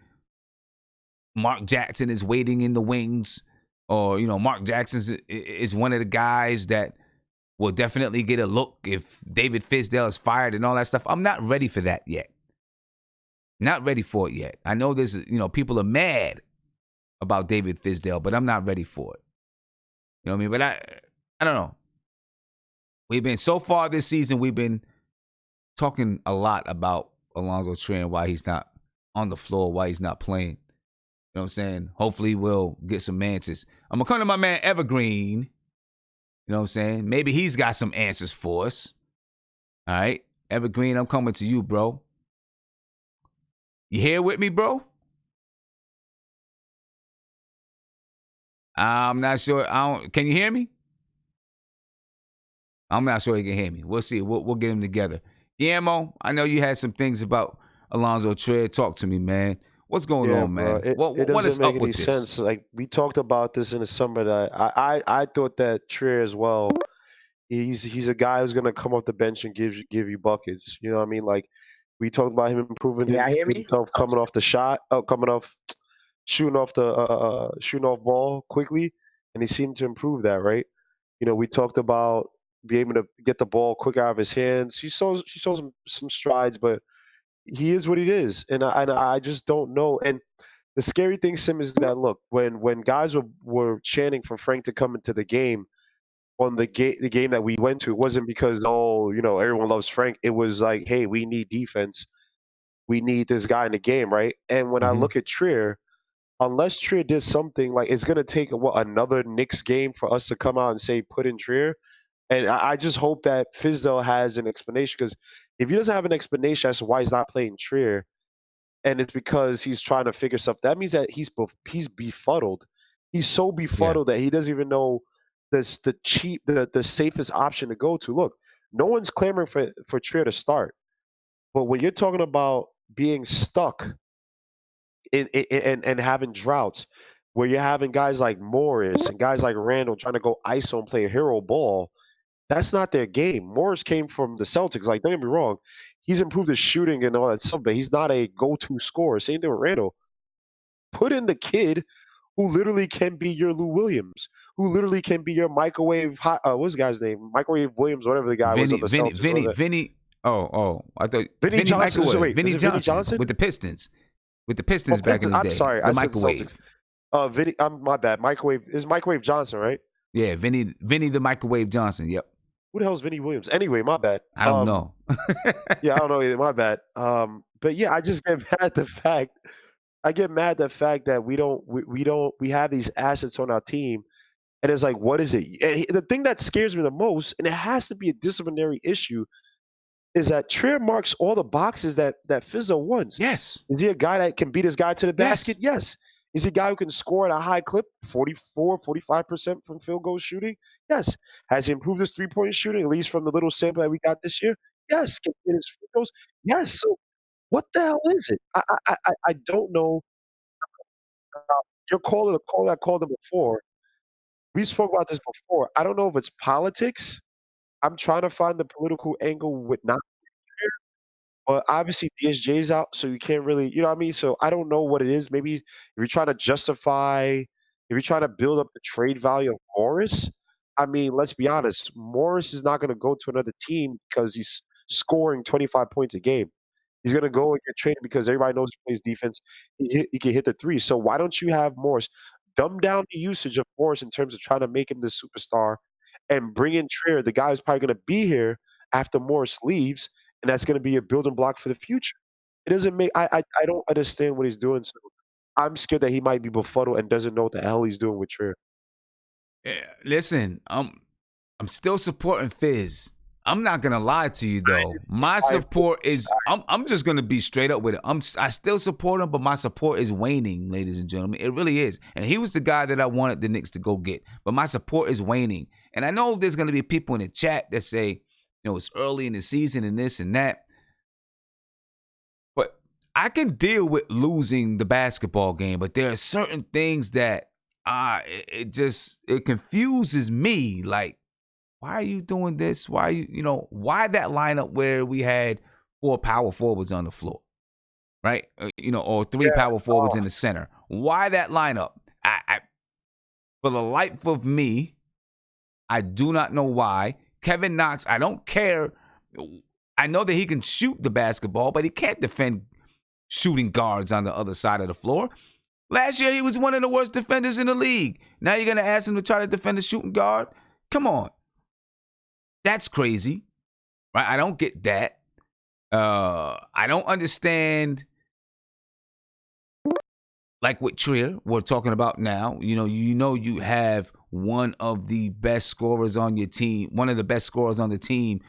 Mark Jackson is waiting in the wings, or, you know, Mark Jackson is one of the guys that will definitely get a look if David Fizdale is fired and all that stuff. I'm not ready for that yet. Not ready for it yet. I know there's, you know, people are mad about David Fizdale, but I'm not ready for it. You know what I mean? But I don't know. We've been, so far this season, we've been talking a lot about Alonzo Trier and why he's not on the floor, why he's not playing. You know what I'm saying? Hopefully we'll get some answers. I'm going to come to my man Evergreen. You know what I'm saying? Maybe he's got some answers for us. All right? Evergreen, I'm coming to you, bro. You here with me, bro? I'm not sure. Can you hear me? I'm not sure he can hear me. We'll see. We'll get him together. Guillermo, I know you had some things about Alonzo Trier. Talk to me, man. What's going on, man? It doesn't make any sense. Like, we talked about this in the summer. That I thought that Trier as well. He's a guy who's gonna come off the bench and give you buckets. You know what I mean? Like, We talked about him improving Yeah, hear me? himself, coming off the shot, shooting off ball quickly, and he seemed to improve that, right? We talked about being able to get the ball quick out of his hands. She saw some strides, but he is what he is, and I just don't know. And the scary thing, Sim, is that look, when guys were chanting for Frank to come into the game on the game that we went to, it wasn't because everyone loves Frank. It was like, hey, we need defense. We need this guy in the game, right? And when I Mhm. look at Trier, unless Trier did something, like it's gonna take another Knicks game for us to come out and say put in Trier. And I just hope that Fizdale has an explanation, because if he doesn't have an explanation as to why he's not playing Trier, and it's because he's trying to figure stuff, that means that he's befuddled. He's so Yeah. befuddled that he doesn't even know the safest option to go to. Look, no one's clamoring for Trier to start, but when you're talking about being stuck and having droughts, where you're having guys like Morris and guys like Randall trying to go ISO and play hero ball, that's not their game. Morris came from the Celtics. Like, don't get me wrong, he's improved his shooting and all that stuff, but he's not a go-to scorer. Same thing with Randall. Put in the kid who literally can be your Lou Williams, who literally can be your microwave. What's the guy's name? Microwave Williams, whatever the guy was on the Celtics. Vinny. Oh, I thought Vinny Johnson. Microwave. Vinny Is it Vinny Johnson Johnson? with the Pistons. With the Pistons back in the day. I'm sorry, The I said the microwave. Celtics. Vinny, my bad. Microwave is Microwave Johnson, right? Yeah, Vinny the Microwave Johnson. Yep. Who the hell's Vinny Williams? Anyway, my bad. I don't know. Yeah, I don't know either. My bad. But yeah, I just get mad the fact. I get mad the fact that we have these assets on our team, and it's like, what is it? And the thing that scares me the most, and it has to be a disciplinary issue, is that Trier marks all the boxes that Fizzo wants. Yes. Is he a guy that can beat his guy to the basket? Yes. Is he a guy who can score at a high clip, 44, 45% from field goal shooting? Yes. Has he improved his three-point shooting, at least from the little sample that we got this year? Yes. Can he hit his free throws? Yes. So what the hell is it? I don't know. You're calling a call I called him before. We spoke about this before. I don't know if it's politics. I'm trying to find the political angle with not here, but obviously DSJ's out, so you can't really, you know what I mean? So I don't know what it is. Maybe if you're trying to build up the trade value of Morris, I mean, let's be honest, Morris is not gonna go to another team because he's scoring 25 points a game. He's gonna go and get traded because everybody knows he plays defense. He can hit the three. So why don't you have Morris dumb down the usage of Morris in terms of trying to make him this superstar, and bring in Trier, the guy who's probably gonna be here after Morris leaves, and that's gonna be a building block for the future. It doesn't make I don't understand what he's doing, so I'm scared that he might be befuddled and doesn't know what the hell he's doing with Trier. Listen, I'm still supporting Fizz. I'm not gonna lie to you though. My support is I'm just gonna be straight up with it. I still support him, but my support is waning, ladies and gentlemen. It really is. And he was the guy that I wanted the Knicks to go get. But my support is waning. And I know there's gonna be people in the chat that say, it's early in the season and this and that. But I can deal with losing the basketball game, but there are certain things that it confuses me. Like, why are you doing this? Why why that lineup where we had 4 power forwards on the floor, right? Or 3 power forwards in the center. Why that lineup? I for the life of me, I do not know why. Kevin Knox, I don't care. I know that he can shoot the basketball, but he can't defend shooting guards on the other side of the floor. Last year, he was one of the worst defenders in the league. Now you're going to ask him to try to defend a shooting guard? Come on. That's crazy, right? I don't get that. I don't understand, like with Trier, we're talking about now. You have one of the best scorers on your team, one of the best scorers on the team.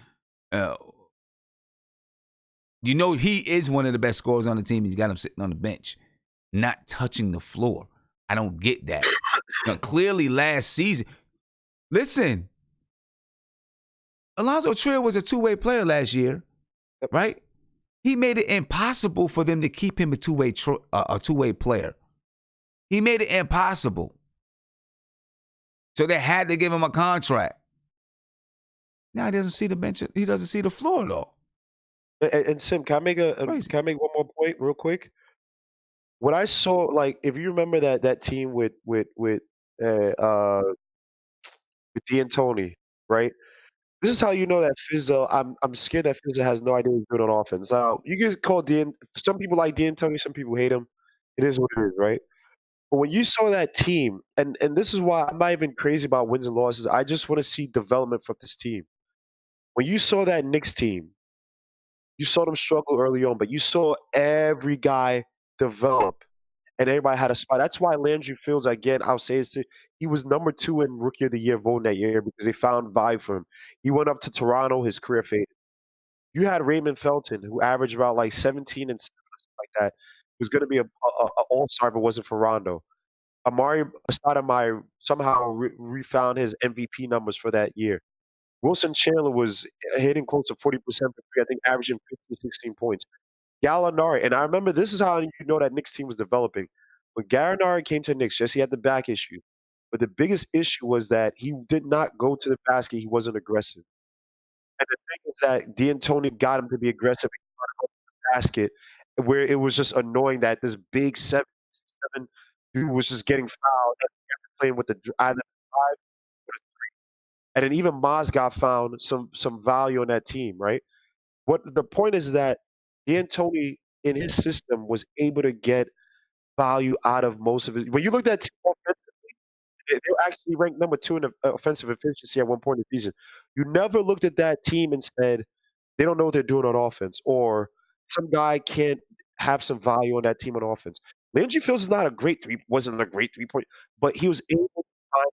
He is one of the best scorers on the team. He's got him sitting on the bench, not touching the floor. I don't get that. Clearly last season, listen, Alonzo Trier was a two-way player last year, right? He made it impossible for them to keep him a two-way player. He made it impossible. So they had to give him a contract. Now he doesn't see the bench. He doesn't see the floor, though. And Sim, can I make Crazy. can I make one more point real quick? What I saw, like, if you remember that team uh, uh, with D'Antoni, right? This is how you know that Fizdale. I'm scared that Fizdale has no idea what he's doing on offense. Now you can call D'An. Some people like D'Antoni, some people hate him. It is what it is, right? But when you saw that team, and this is why I'm not even crazy about wins and losses. I just want to see development from this team. When you saw that Knicks team, you saw them struggle early on, but you saw every guy develop and everybody had a spot. That's why Landry Fields, again, I'll say this, he was number 2 in Rookie of the Year voting that year because they found vibe for him. He went up to Toronto, his career faded. You had Raymond Felton, who averaged about like 17 and 7, something like that, who's going to be a all-star if it wasn't for Rondo. Amari Stoudemire somehow refound his MVP numbers for that year. Wilson Chandler was hitting close to 40% for three, I think averaging 15, 16 points. Gallinari, and I remember this is how you know that Knicks team was developing. When Gallinari came to Knicks, yes, he had the back issue, but the biggest issue was that he did not go to the basket. He wasn't aggressive. And the thing is that D'Antoni got him to be aggressive and the basket, where it was just annoying that this big 7 dude was just getting fouled and playing with the either drive or the three. And then even Maz got found some value on that team, right? What the point is that D'Antoni in his system was able to get value out of most of his. When you looked at team offensively, they were actually ranked number 2 in offensive efficiency at one point in the season. You never looked at that team and said they don't know what they're doing on offense, or some guy can't have some value on that team on offense. Landry Fields is not a great wasn't a great 3-point, but he was able to find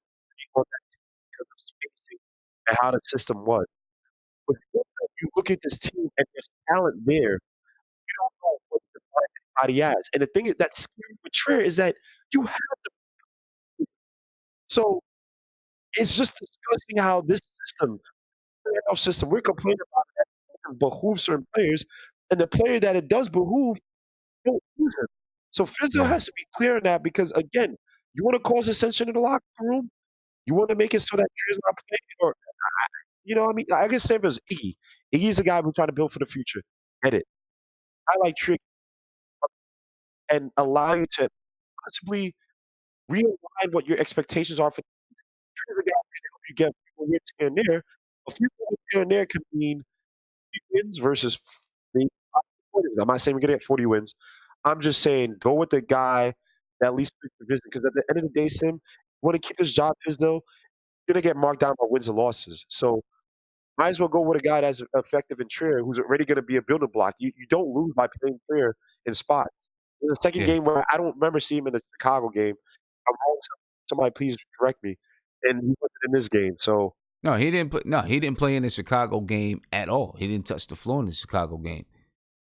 on that team because of spacing and how the system was. But you look at this team and there's talent there. You don't know what the anybody has. And the thing is that's scary with Trier is that you have so it's just disgusting how this system, playoff system, we're complaining about that it behooves certain players, and the player that it does behoove don't use it. So Fizdale Yeah. has to be clear on that because again, you want to cause ascension in the locker room, you want to make it so that Trier's not playing, or you know what I mean? I guess same as Iggy. Iggy's a guy we're trying to build for the future. Get it. I like Trier and allow you to possibly realign what your expectations are for Trier's a guy who can help you get people wins here and there. A few wins here and there can mean 3 wins versus 3 wins. I'm not saying we're gonna get 40 wins. I'm just saying go with the guy that at least fits the vision. Because at the end of the day, Sim, you want to keep his job, Fizdale, you're gonna get marked down by wins and losses. So might as well go with a guy that's effective in Trier, who's already gonna be a building block. You don't lose by playing Trier in spots. There's a second Yeah. game where I don't remember seeing him in the Chicago game. I'm wrong. Somebody please correct me. And he wasn't in this game. So No, he didn't put. No, he didn't play in the Chicago game at all. He didn't touch the floor in the Chicago game.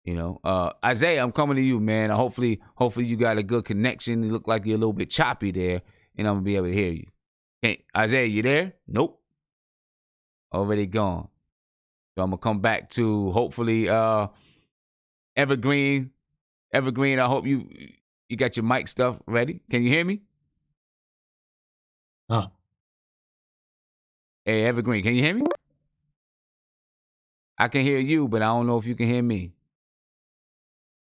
You know, Isaiah, I'm coming to you, man. Hopefully you got a good connection. You look like you're a little bit choppy there, and I'm gonna be able to hear you. Hey, Isaiah, you there? Nope, already gone. So I'm gonna come back to hopefully Evergreen. Evergreen, I hope you got your mic stuff ready. Can you hear me? Huh. Hey, Evergreen, can you hear me? I can hear you, but I don't know if you can hear me.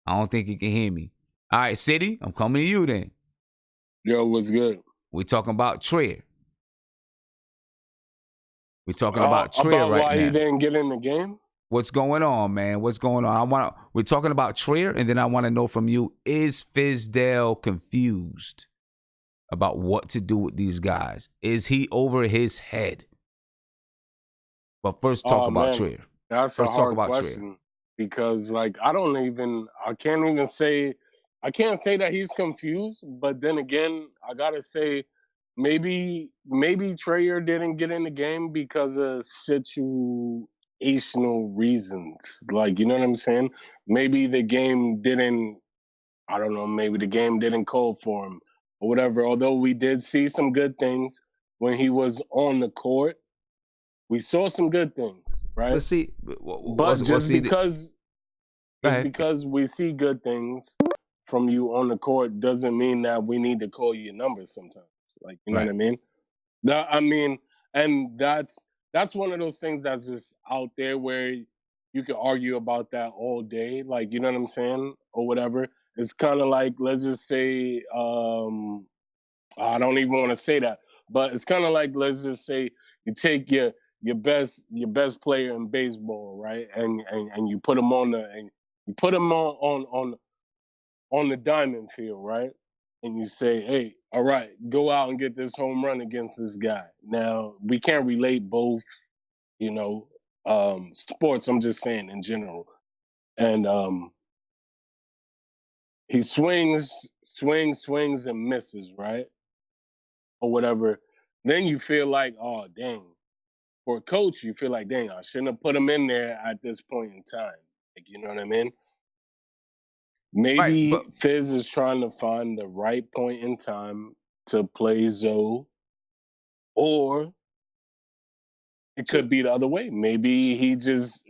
I don't think you can hear me. All right, City, I'm coming to you then. Yo, what's good? We're talking about Trier. We're talking about Trier about right why now. he didn't get in the game? What's going on, man? What's going on? We're talking about Trier, and then I want to know from you, is Fizdale confused about what to do with these guys? Is he over his head? But first talk about Trier. That's First a talk hard about question Trier. because like I can't say that he's confused, but then again, I gotta say maybe Trier didn't get in the game because of situational reasons. Like, you know what I'm saying? Maybe the game didn't, I don't know, maybe the game didn't call for him or whatever. Although we did see some good things when he was on the court. We saw some good things, right? Let's see. But just because we see good things from you on the court doesn't mean that we need to call you your numbers sometimes. Like, you know what I mean? And that's one of those things that's just out there where you can argue about that all day, like, you know what I'm saying, or whatever. It's kind of like, let's just say, I don't even want to say that, but it's kind of like, let's just say you take your best player in baseball, right, and you put him on the diamond field, right, and you say, hey, all right, go out and get this home run against this guy. Now we can't relate both, you know, sports. I'm just saying in general, and he swings and misses, right, or whatever. Then you feel like, oh, dang. For a coach, you feel like, dang, I shouldn't have put him in there at this point in time. Like, you know what I mean? Maybe Right, but Fizz is trying to find the right point in time to play Zoe, or it could be the other way. Maybe he's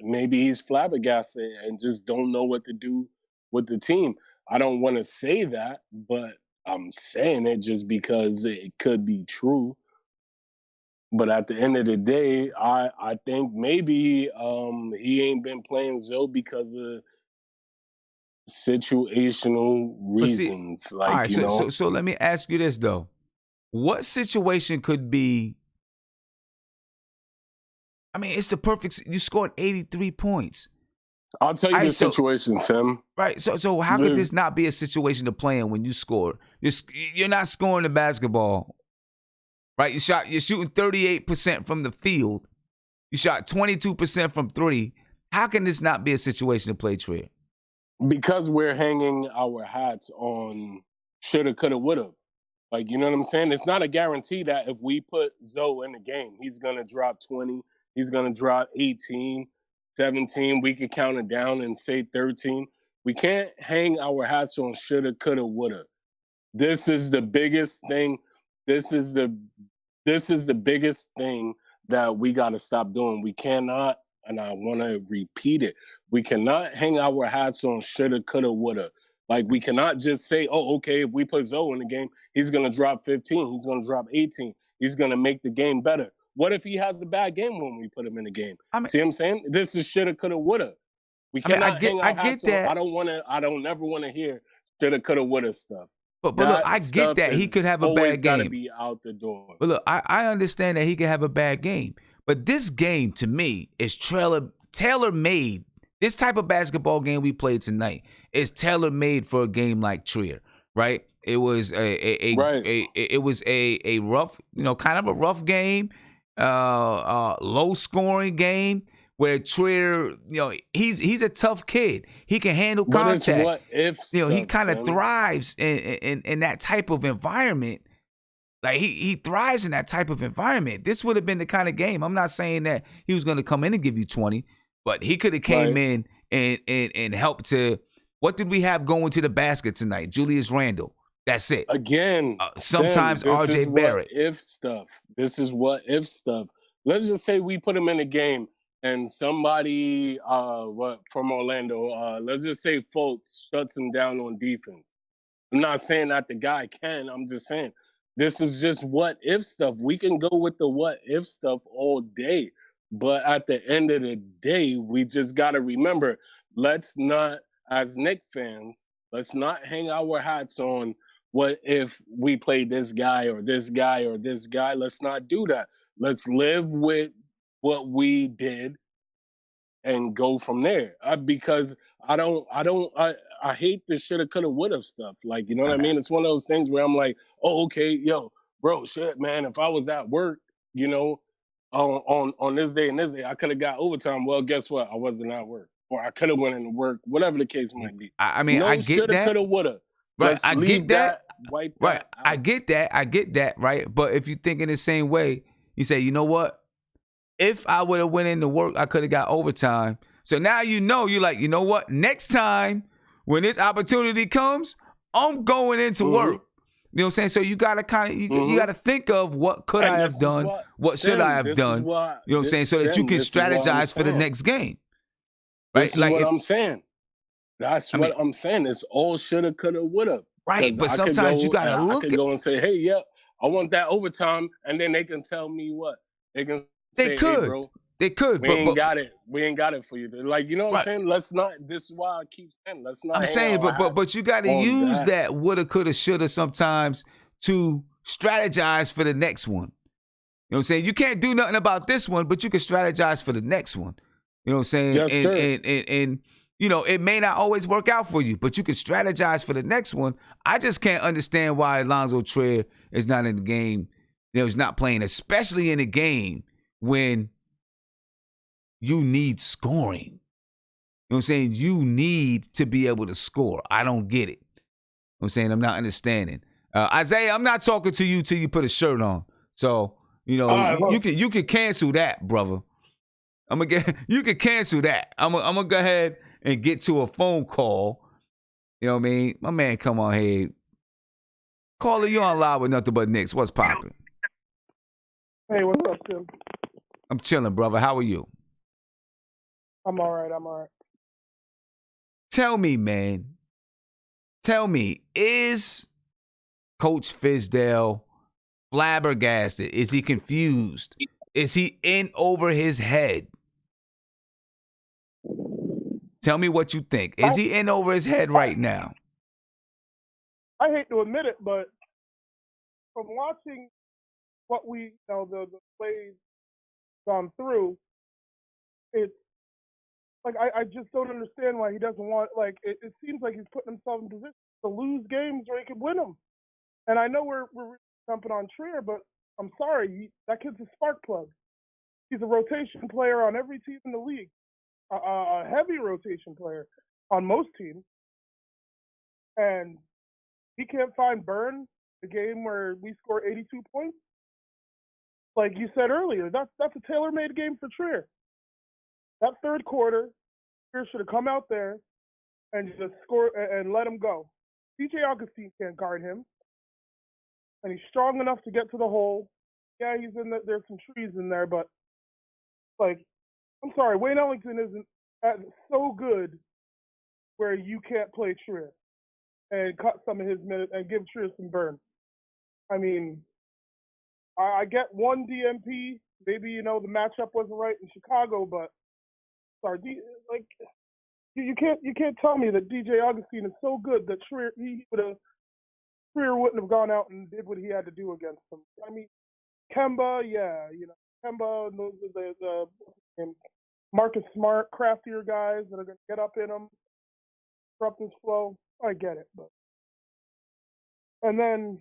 flabbergasted and just don't know what to do with the team. I don't want to say that, but I'm saying it just because it could be true. But at the end of the day, I think maybe he ain't been playing Zoe because of situational see, reasons. all Like, right. you know, So let me ask you this though: what situation could be? I mean, it's the perfect. You scored 83 points. I'll tell you All right, the situation, Tim. Right. So how could this not be a situation to play in when you score? You're not scoring the basketball. Right? You're shooting 38% from the field. You shot 22% from three. How can this not be a situation to play Trier? Because we're hanging our hats on shoulda, coulda, woulda. Like, you know what I'm saying? It's not a guarantee that if we put Zoe in the game, he's going to drop 20, he's going to drop 18, 17. We could count it down and say 13. We can't hang our hats on shoulda, coulda, woulda. This is the biggest thing. This is the biggest thing that we got to stop doing. We cannot, and I want to repeat it, we cannot hang our hats on shoulda, coulda, woulda. Like, we cannot just say, oh, okay, if we put Zoe in the game, he's going to drop 15, he's going to drop 18, he's going to make the game better. What if he has a bad game when we put him in the game? See what I'm saying? This is shoulda, coulda, woulda. We cannot hang our hats on. I don't never want to hear shoulda, coulda, woulda stuff. But look, I get that he could have a bad game. Gotta be out the door. But look, I understand that he could have a bad game. But this game, to me, is tailor-made. This type of basketball game we played tonight is tailor-made for a game like Trier, right? It was a rough, kind of a rough game, low-scoring game. Where Trier, he's a tough kid. He can handle contact. But it's what if stuff, he kind of thrives in that type of environment. Like he thrives in that type of environment. This would have been the kind of game. I'm not saying that he was going to come in and give you 20, but he could have came in and helped to. What did we have going to the basket tonight? Julius Randle. That's it. Again, sometimes RJ Barrett. This is what if stuff. Let's just say we put him in a game. And somebody from Orlando, let's just say Fultz shuts him down on defense. I'm not saying that the guy can. I'm just saying this is just what if stuff. We can go with the what if stuff all day. But at the end of the day, we just got to remember, let's not, as Knicks fans, let's not hang our hats on what if we play this guy or this guy or this guy. Let's not do that. Let's live with what we did and go from there. Because I hate this shoulda, coulda, woulda stuff. Like, you know what I mean? It's one of those things where I'm like, oh, okay, yo, bro, shit, man, if I was at work, on this day and this day, I could have got overtime. Well, guess what? I wasn't at work. Or I could have went into work, whatever the case might be. I mean, I get shoulda, that. Coulda, woulda. Right, I get that. Wipe right, that I get that, right? But if you think in the same way, you say, you know what? If I would have went into work, I could have got overtime. So now you're like, you know what? Next time when this opportunity comes, I'm going into work. You know what I'm saying? So you gotta you gotta think of what could I have done, what should I have done. You know what I'm saying? So that you can strategize for the next game. Right? This is what I'm saying. That's what I'm saying. It's all shoulda, coulda, woulda. Right, but sometimes you gotta look. I can go and say, hey, I want that overtime, and then they can tell me what they can. They could. Hey, bro, They could, We but ain't got it. We ain't got it for you. Like, you know what Right. I'm saying? Let's not. This is why I keep saying, let's not. I'm hang saying, our but hats you got to on use that woulda, coulda, shoulda sometimes to strategize for the next one. You know what I'm saying? You can't do nothing about this one, but you can strategize for the next one. You know what I'm saying? Yes, sir. And you know, it may not always work out for you, but you can strategize for the next one. I just can't understand why Alonzo Trier is not in the game. You know, he's not playing, especially in a game when you need scoring. You know what I'm saying? You need to be able to score. I don't get it. You know what I'm saying? I'm not understanding. Isaiah, I'm not talking to you till you put a shirt on. So, you know, you can cancel that, brother. You can cancel that. I'm gonna go ahead and get to a phone call. You know what I mean? My man, come on here. Caller, you on live with nothing but Knicks. What's popping? Hey, what's up, Tim? I'm chilling, brother. How are you? I'm all right. Tell me, man. Tell me, is Coach Fizdale flabbergasted? Is he confused? Is he in over his head? Tell me what you think. Is he in over his head right now? I hate to admit it, but from watching what we, the plays gone through, it's like I just don't understand why he doesn't want. Like it seems like he's putting himself in position to lose games where he could win them. And I know we're jumping on Trier, but I'm sorry, that kid's a spark plug. He's a rotation player on every team in the league, a heavy rotation player on most teams, and he can't find Burn, the game where we score 82 points. Like you said earlier, that's a tailor-made game for Trier. That third quarter, Trier should have come out there and just score and let him go. DJ Augustine can't guard him, and he's strong enough to get to the hole. Yeah, he's in there's some trees in there, but like, I'm sorry, Wayne Ellington isn't so good where you can't play Trier and cut some of his minutes and give Trier some burn. I mean, I get one DMP. Maybe, the matchup wasn't right in Chicago, but sorry, you can't tell me that DJ Augustine is so good that Trier wouldn't have gone out and did what he had to do against him. I mean, Kemba, yeah, Kemba and the Marcus Smart, craftier guys that are going to get up in him, disrupt his flow. I get it, but and then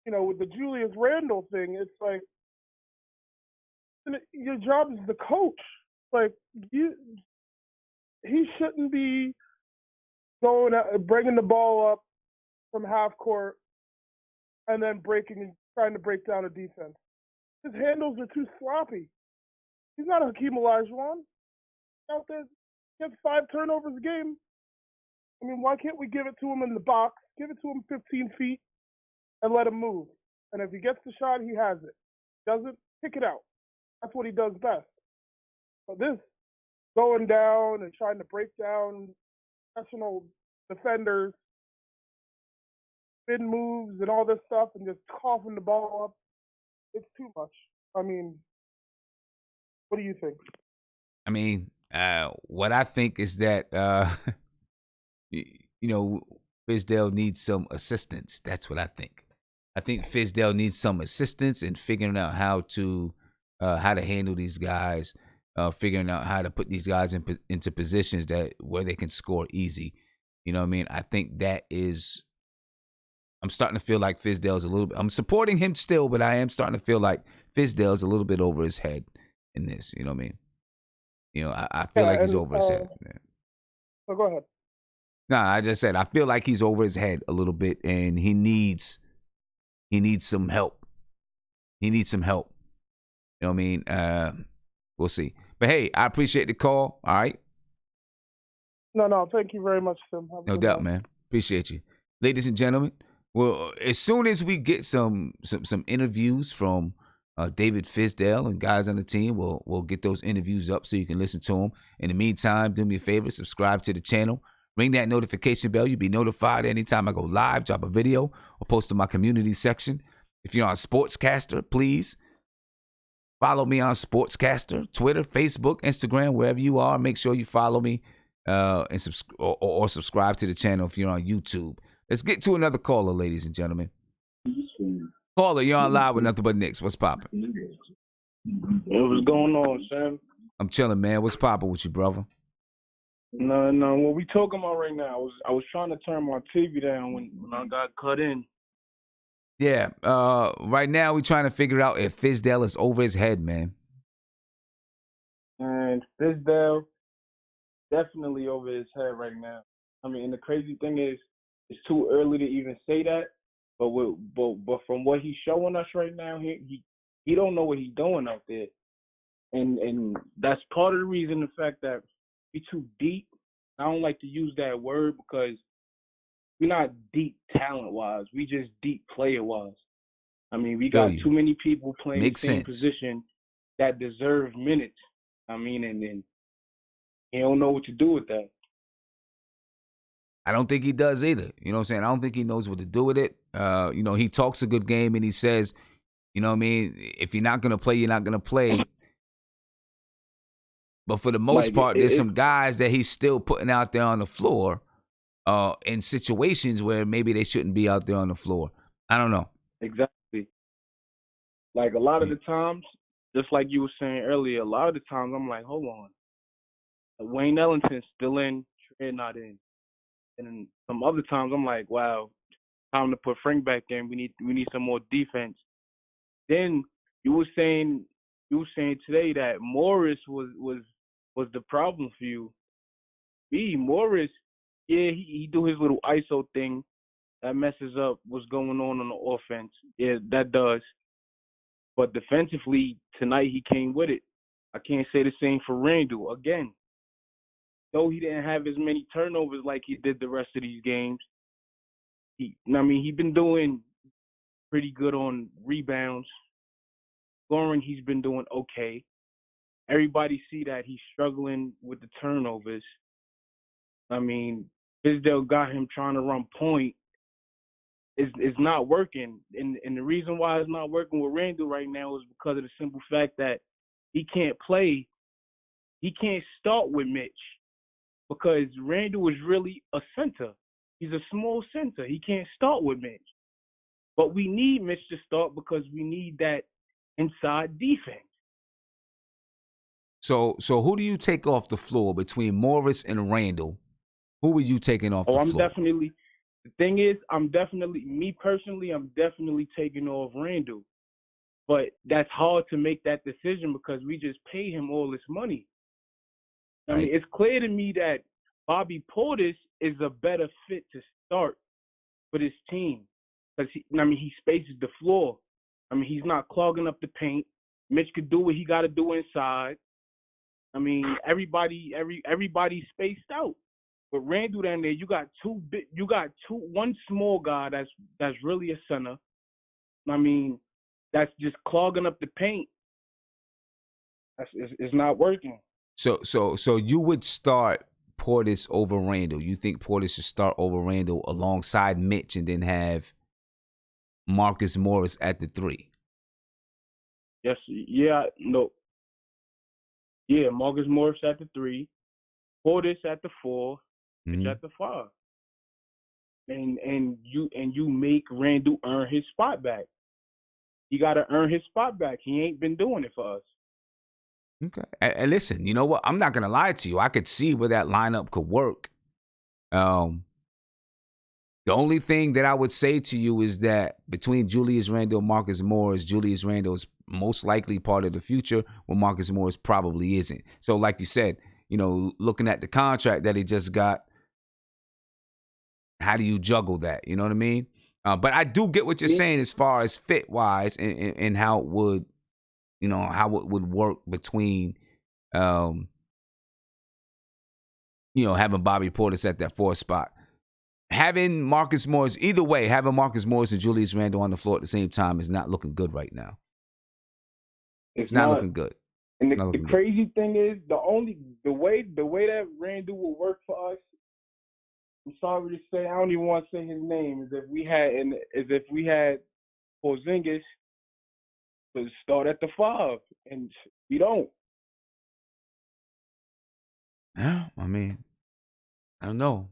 with the Julius Randle thing, it's like your job is the coach. Like he shouldn't be bringing the ball up from half court and then trying to break down a defense. His handles are too sloppy. He's not Hakeem Olajuwon. Out there, he gets 5 turnovers a game. I mean, why can't we give it to him in the box? Give it to him 15 feet and let him move. And if he gets the shot, he has it. Doesn't, kick it out. That's what he does best. But this going down and trying to break down professional defenders, spin moves and all this stuff and just coughing the ball up, it's too much. I mean, what do you think? I mean, what I think is that, Fizdale needs some assistance. That's what I think. I think Fizdale needs some assistance in figuring out how to handle these guys, figuring out how to put these guys into positions where they can score easy. You know what I mean? I think that is. I'm starting to feel like Fizdale's a little bit. I'm supporting him still, but I am starting to feel like Fizdale's a little bit over his head in this. You know what I mean? I feel like he's over his head. Yeah. So go ahead. Nah, I just said I feel like he's over his head a little bit, and he needs some help. He needs some help. You know what I mean? We'll see. But hey, I appreciate the call. All right. No, thank you very much, Tim. No doubt, man. Appreciate you, ladies and gentlemen. Well, as soon as we get some interviews from David Fizdale and guys on the team, we'll get those interviews up so you can listen to them. In the meantime, do me a favor, subscribe to the channel, ring that notification bell. You'll be notified anytime I go live, drop a video, or post to my community section. If you're on Sportscaster, please Follow me on Sportscaster, Twitter, Facebook, Instagram, wherever you are. Make sure you follow me and subscribe to the channel if you're on YouTube. Let's get to another caller, ladies and gentlemen. Caller, you're on live with Nothing But Knicks. What's poppin'? What's going on, Sam? I'm chilling, man. What's poppin' with you, brother? No. What we talking about right now? I was trying to turn my TV down when I got cut in. Yeah. Right now we're trying to figure out if Fizdale is over his head, man. And Fizdale definitely over his head right now. I mean, and the crazy thing is, it's too early to even say that. But from what he's showing us right now, he don't know what he's doing out there, and that's part of the reason. The fact that he's too deep. I don't like to use that word because we're not deep talent-wise. We just deep player-wise. I mean, we got too many people playing the same position that deserve minutes. I mean, and then he don't know what to do with that. I don't think he does either. You know what I'm saying? I don't think he knows what to do with it. He talks a good game and he says, you know what I mean, if you're not going to play, you're not going to play. But for the most part, there's some guys that he's still putting out there on the floor in situations where maybe they shouldn't be out there on the floor. I don't know. Exactly. Like a lot of the times, just like you were saying earlier, a lot of the times I'm like, hold on. Wayne Ellington's still in, Trier not in. And then some other times I'm like, wow, time to put Frank back in. We need some more defense. Then you were saying today that Morris was the problem for you. Morris, yeah, he do his little ISO thing that messes up what's going on the offense. Yeah, that does. But defensively tonight he came with it. I can't say the same for Randle. Again, though he didn't have as many turnovers like he did the rest of these games, he's been doing pretty good on rebounds. Scoring, he's been doing okay. Everybody see that he's struggling with the turnovers. I mean, Fizdale got him trying to run point. It's not working. And the reason why it's not working with Randle right now is because of the simple fact that he can't play. He can't start with Mitch because Randle is really a center. He's a small center. He can't start with Mitch. But we need Mitch to start because we need that inside defense. So who do you take off the floor between Morris and Randle? Who were you taking off the floor? The thing is, me personally, I'm definitely taking off Randle. But that's hard to make that decision because we just paid him all this money. I mean, it's clear to me that Bobby Portis is a better fit to start for this team. Because, he spaces the floor. I mean, he's not clogging up the paint. Mitch could do what he got to do inside. I mean, everybody's spaced out. But Randle down there, you got one small guy that's really a center. I mean, that's just clogging up the paint. It's not working. So you would start Portis over Randle. You think Portis should start over Randle alongside Mitch and then have Marcus Morris at the 3? Yes, yeah, no. Yeah, Marcus Morris at the 3, Portis at the 4, Mitch at the 5. And you make Randle earn his spot back. He got to earn his spot back. He ain't been doing it for us. Okay. And listen, you know what? I'm not going to lie to you. I could see where that lineup could work. The only thing that I would say to you is that between Julius Randle and Marcus Morris, Julius Randle is most likely part of the future, where Marcus Morris probably isn't. So like you said, looking at the contract that he just got, how do you juggle that? You know what I mean? But I do get what you're saying as far as fit-wise and how it would, how it would work between, having Bobby Portis at that 4 spot. Having Marcus Morris, either way, having Marcus Morris and Julius Randle on the floor at the same time is not looking good right now. It's not looking good. And the crazy thing is, the way that Randle will work for us, I'm sorry to say, I don't even want to say his name, is if we had Porzingis to start at the 5, and we don't. Yeah, I mean, I don't know.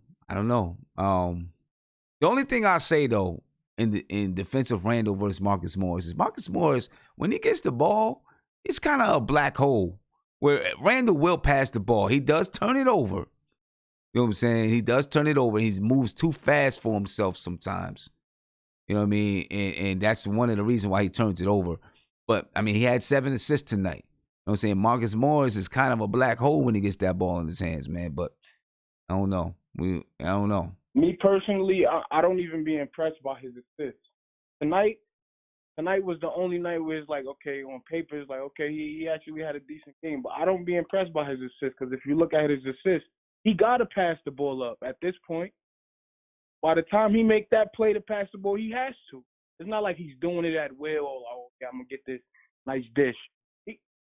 The only thing I say though, in defense of Randall versus Marcus Morris, is Marcus Morris, when he gets the ball, it's kind of a black hole where Randall will pass the ball. He does turn it over. You know what I'm saying? He does turn it over. He moves too fast for himself sometimes. You know what I mean? And that's one of the reasons why he turns it over. But, I mean, he had 7 assists tonight. You know what I'm saying? Marcus Morris is kind of a black hole when he gets that ball in his hands, man. But I don't know. I don't know. Me personally, I don't even be impressed by his assists. Tonight was the only night where it's like, okay, on paper, it's like, okay, he actually had a decent game. But I don't be impressed by his assists because if you look at his assists, he got to pass the ball up at this point. By the time he make that play to pass the ball, he has to. It's not like he's doing it at will. Or, oh, okay, I'm going to get this nice dish.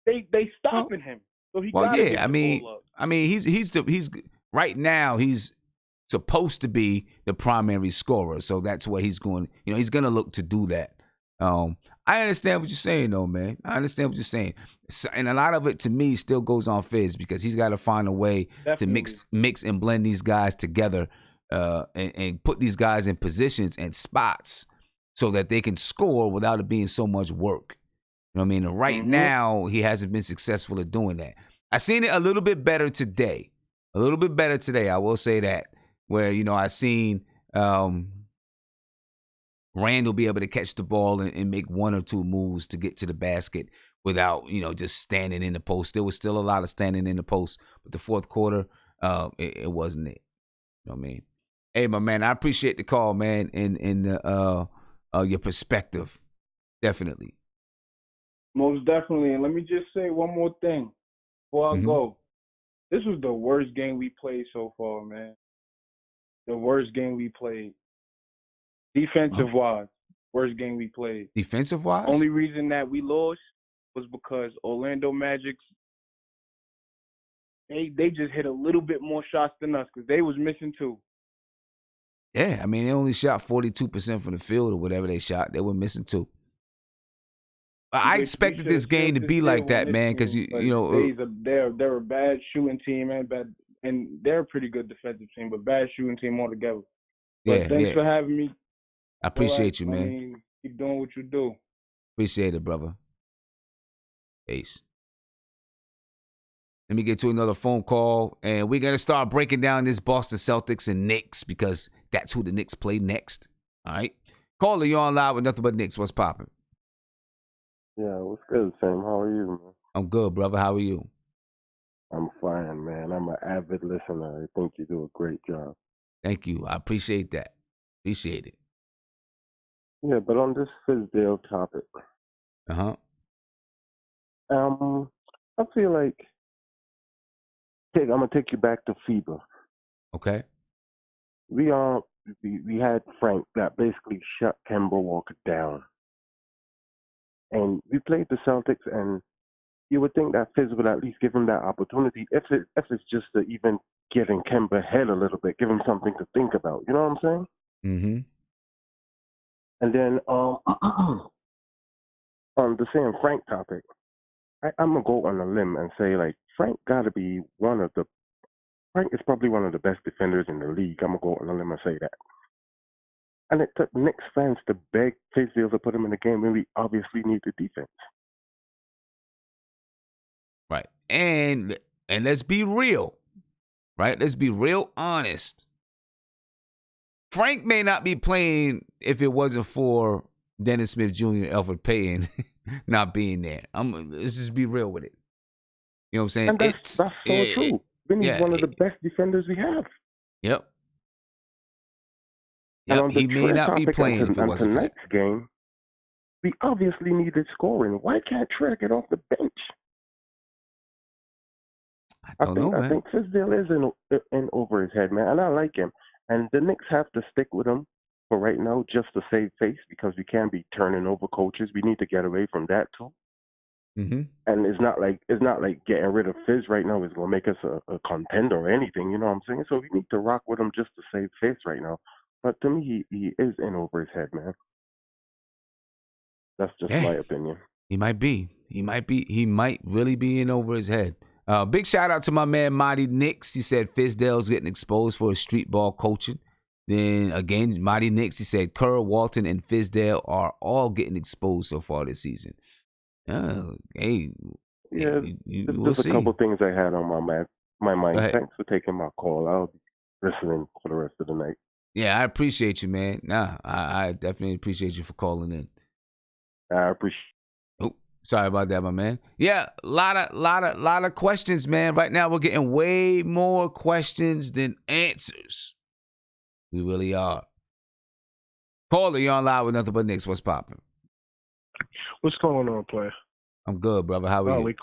They stopping him. So he got to get the ball up. I mean, he's right now, he's supposed to be the primary scorer. So that's what he's going, he's going to look to do that. I understand what you're saying, though, man. I understand what you're saying. And a lot of it, to me, still goes on Fizz because he's got to find a way to mix and blend these guys together and put these guys in positions and spots so that they can score without it being so much work. You know what I mean? And right now, he hasn't been successful at doing that. I seen it a little bit better today. I will say that. Where, I seen Randall be able to catch the ball and make 1 or 2 moves to get to the basket without, just standing in the post. There was still a lot of standing in the post. But the fourth quarter, it wasn't it. You know what I mean? Hey, my man, I appreciate the call, man, and your perspective. Definitely. Most definitely. And let me just say one more thing before I go. This was the worst game we played so far, man. The worst game we played. Defensive-wise, worst game we played. Defensive-wise? Only reason that we lost was because Orlando Magic's they just hit a little bit more shots than us because they was missing too. Yeah, I mean, they only shot 42% from the field or whatever they shot. They were missing too. I expected this game to be like that, man, because they're a bad shooting team and they're a pretty good defensive team, but bad shooting team altogether. But thanks for having me. I appreciate you, man. I mean, keep doing what you do. Appreciate it, brother. Peace. Let me get to another phone call, and we're going to start breaking down this Boston Celtics and Knicks because that's who the Knicks play next. All right? Caller, you're on live with Nothing But Knicks. What's popping? Yeah, what's good, Sam? How are you, man? I'm good, brother. How are you? I'm fine, man. I'm an avid listener. I think you do a great job. Thank you. I appreciate that. Appreciate it. Yeah, but on this Fizdale topic, I feel like I'm gonna take you back to FIBA. Okay. We had Frank that basically shut Kemba Walker down, and we played the Celtics, and you would think that Fizz would at least give him that opportunity, if it's just to even giving Kemba head a little bit, give him something to think about. You know what I'm saying? Mm-hmm. And then on the same Frank topic, I'm gonna go on a limb and say like Frank is probably one of the best defenders in the league. I'm gonna go on a limb and say that. And it took Knicks fans to beg Fizdale to put him in the game when we obviously need the defense. Right. And let's be real. Right? Let's be real honest. Frank may not be playing if it wasn't for Dennis Smith Jr., Elfrid Payton not being there. Let's just be real with it. You know what I'm saying? And that's so true. Vinny's one of the best defenders we have. Yep. And on the he may not be playing if it wasn't for that. Tonight's game, we obviously needed scoring. Why can't Trier get off the bench? I think Fizdale is in over his head, man, and I like him. And the Knicks have to stick with him for right now just to save face because we can't be turning over coaches. We need to get away from that too. Mm-hmm. And it's not like getting rid of Fizz right now is going to make us a contender or anything. You know what I'm saying? So we need to rock with him just to save face right now. But to me, he is in over his head, man. That's just my opinion. He might be. He might really be in over his head. Big shout out to my man Mighty Knicks. He said Fizdale's getting exposed for his street ball coaching. Then again, Mighty Knicks, he said Kerr, Walton, and Fizdale are all getting exposed so far this season. Hey, Yeah, we'll there's see. a couple things I had on my mind. Go ahead. Thanks for taking my call. I'll be listening for the rest of the night. Yeah, I appreciate you, man. I definitely appreciate you for calling in. I appreciate. Oh, sorry about that, my man. Yeah, lot of questions, man. Right now, we're getting way more questions than answers. We really are. Caller, you're on live with Nothing But Knicks. What's popping? What's going on, player? I'm good, brother. How are you?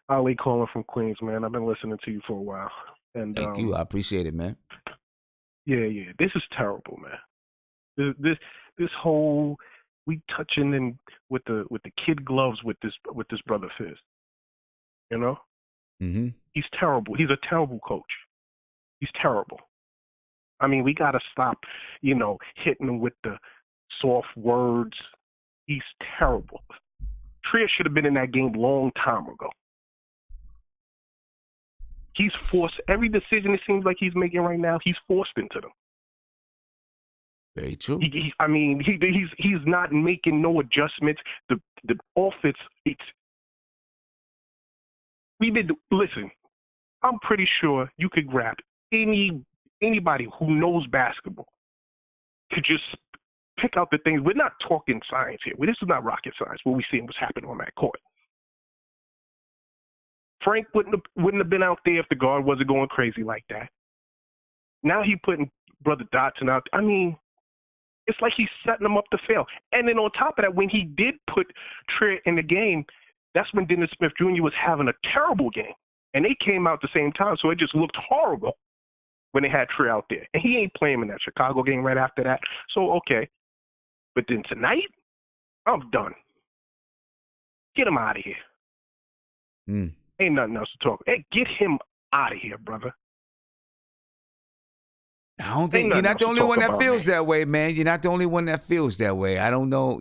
Ali calling from Queens, man. I've been listening to you for a while. And Thank you. I appreciate it, man. Yeah. This is terrible, man. This whole we touching in with the kid gloves with this brother Fizz. You know? Mm-hmm. He's terrible. He's a terrible coach. He's terrible. I mean, we gotta stop, hitting him with the soft words. He's terrible. Trier should have been in that game long time ago. He's forced every decision it seems like he's making right now. He's forced into them. Very true. He's not making no adjustments. The offense. Listen. I'm pretty sure you could grab anybody who knows basketball to just pick out the things. We're not talking science here. This is not rocket science. What we seeing what's happening on that court. Frank wouldn't have been out there if the guard wasn't going crazy like that. Now he putting Brother Dotson out. I mean, it's like he's setting them up to fail. And then on top of that, when he did put Trier in the game, that's when Dennis Smith Jr. was having a terrible game. And they came out at the same time, so it just looked horrible when they had Trier out there. And he ain't playing in that Chicago game right after that. So, okay. But then tonight, I'm done. Get him out of here. Ain't nothing else to talk. Hey, get him out of here, brother. I don't think you're not the only one that feels that way, man. You're not the only one that feels that way. I don't know,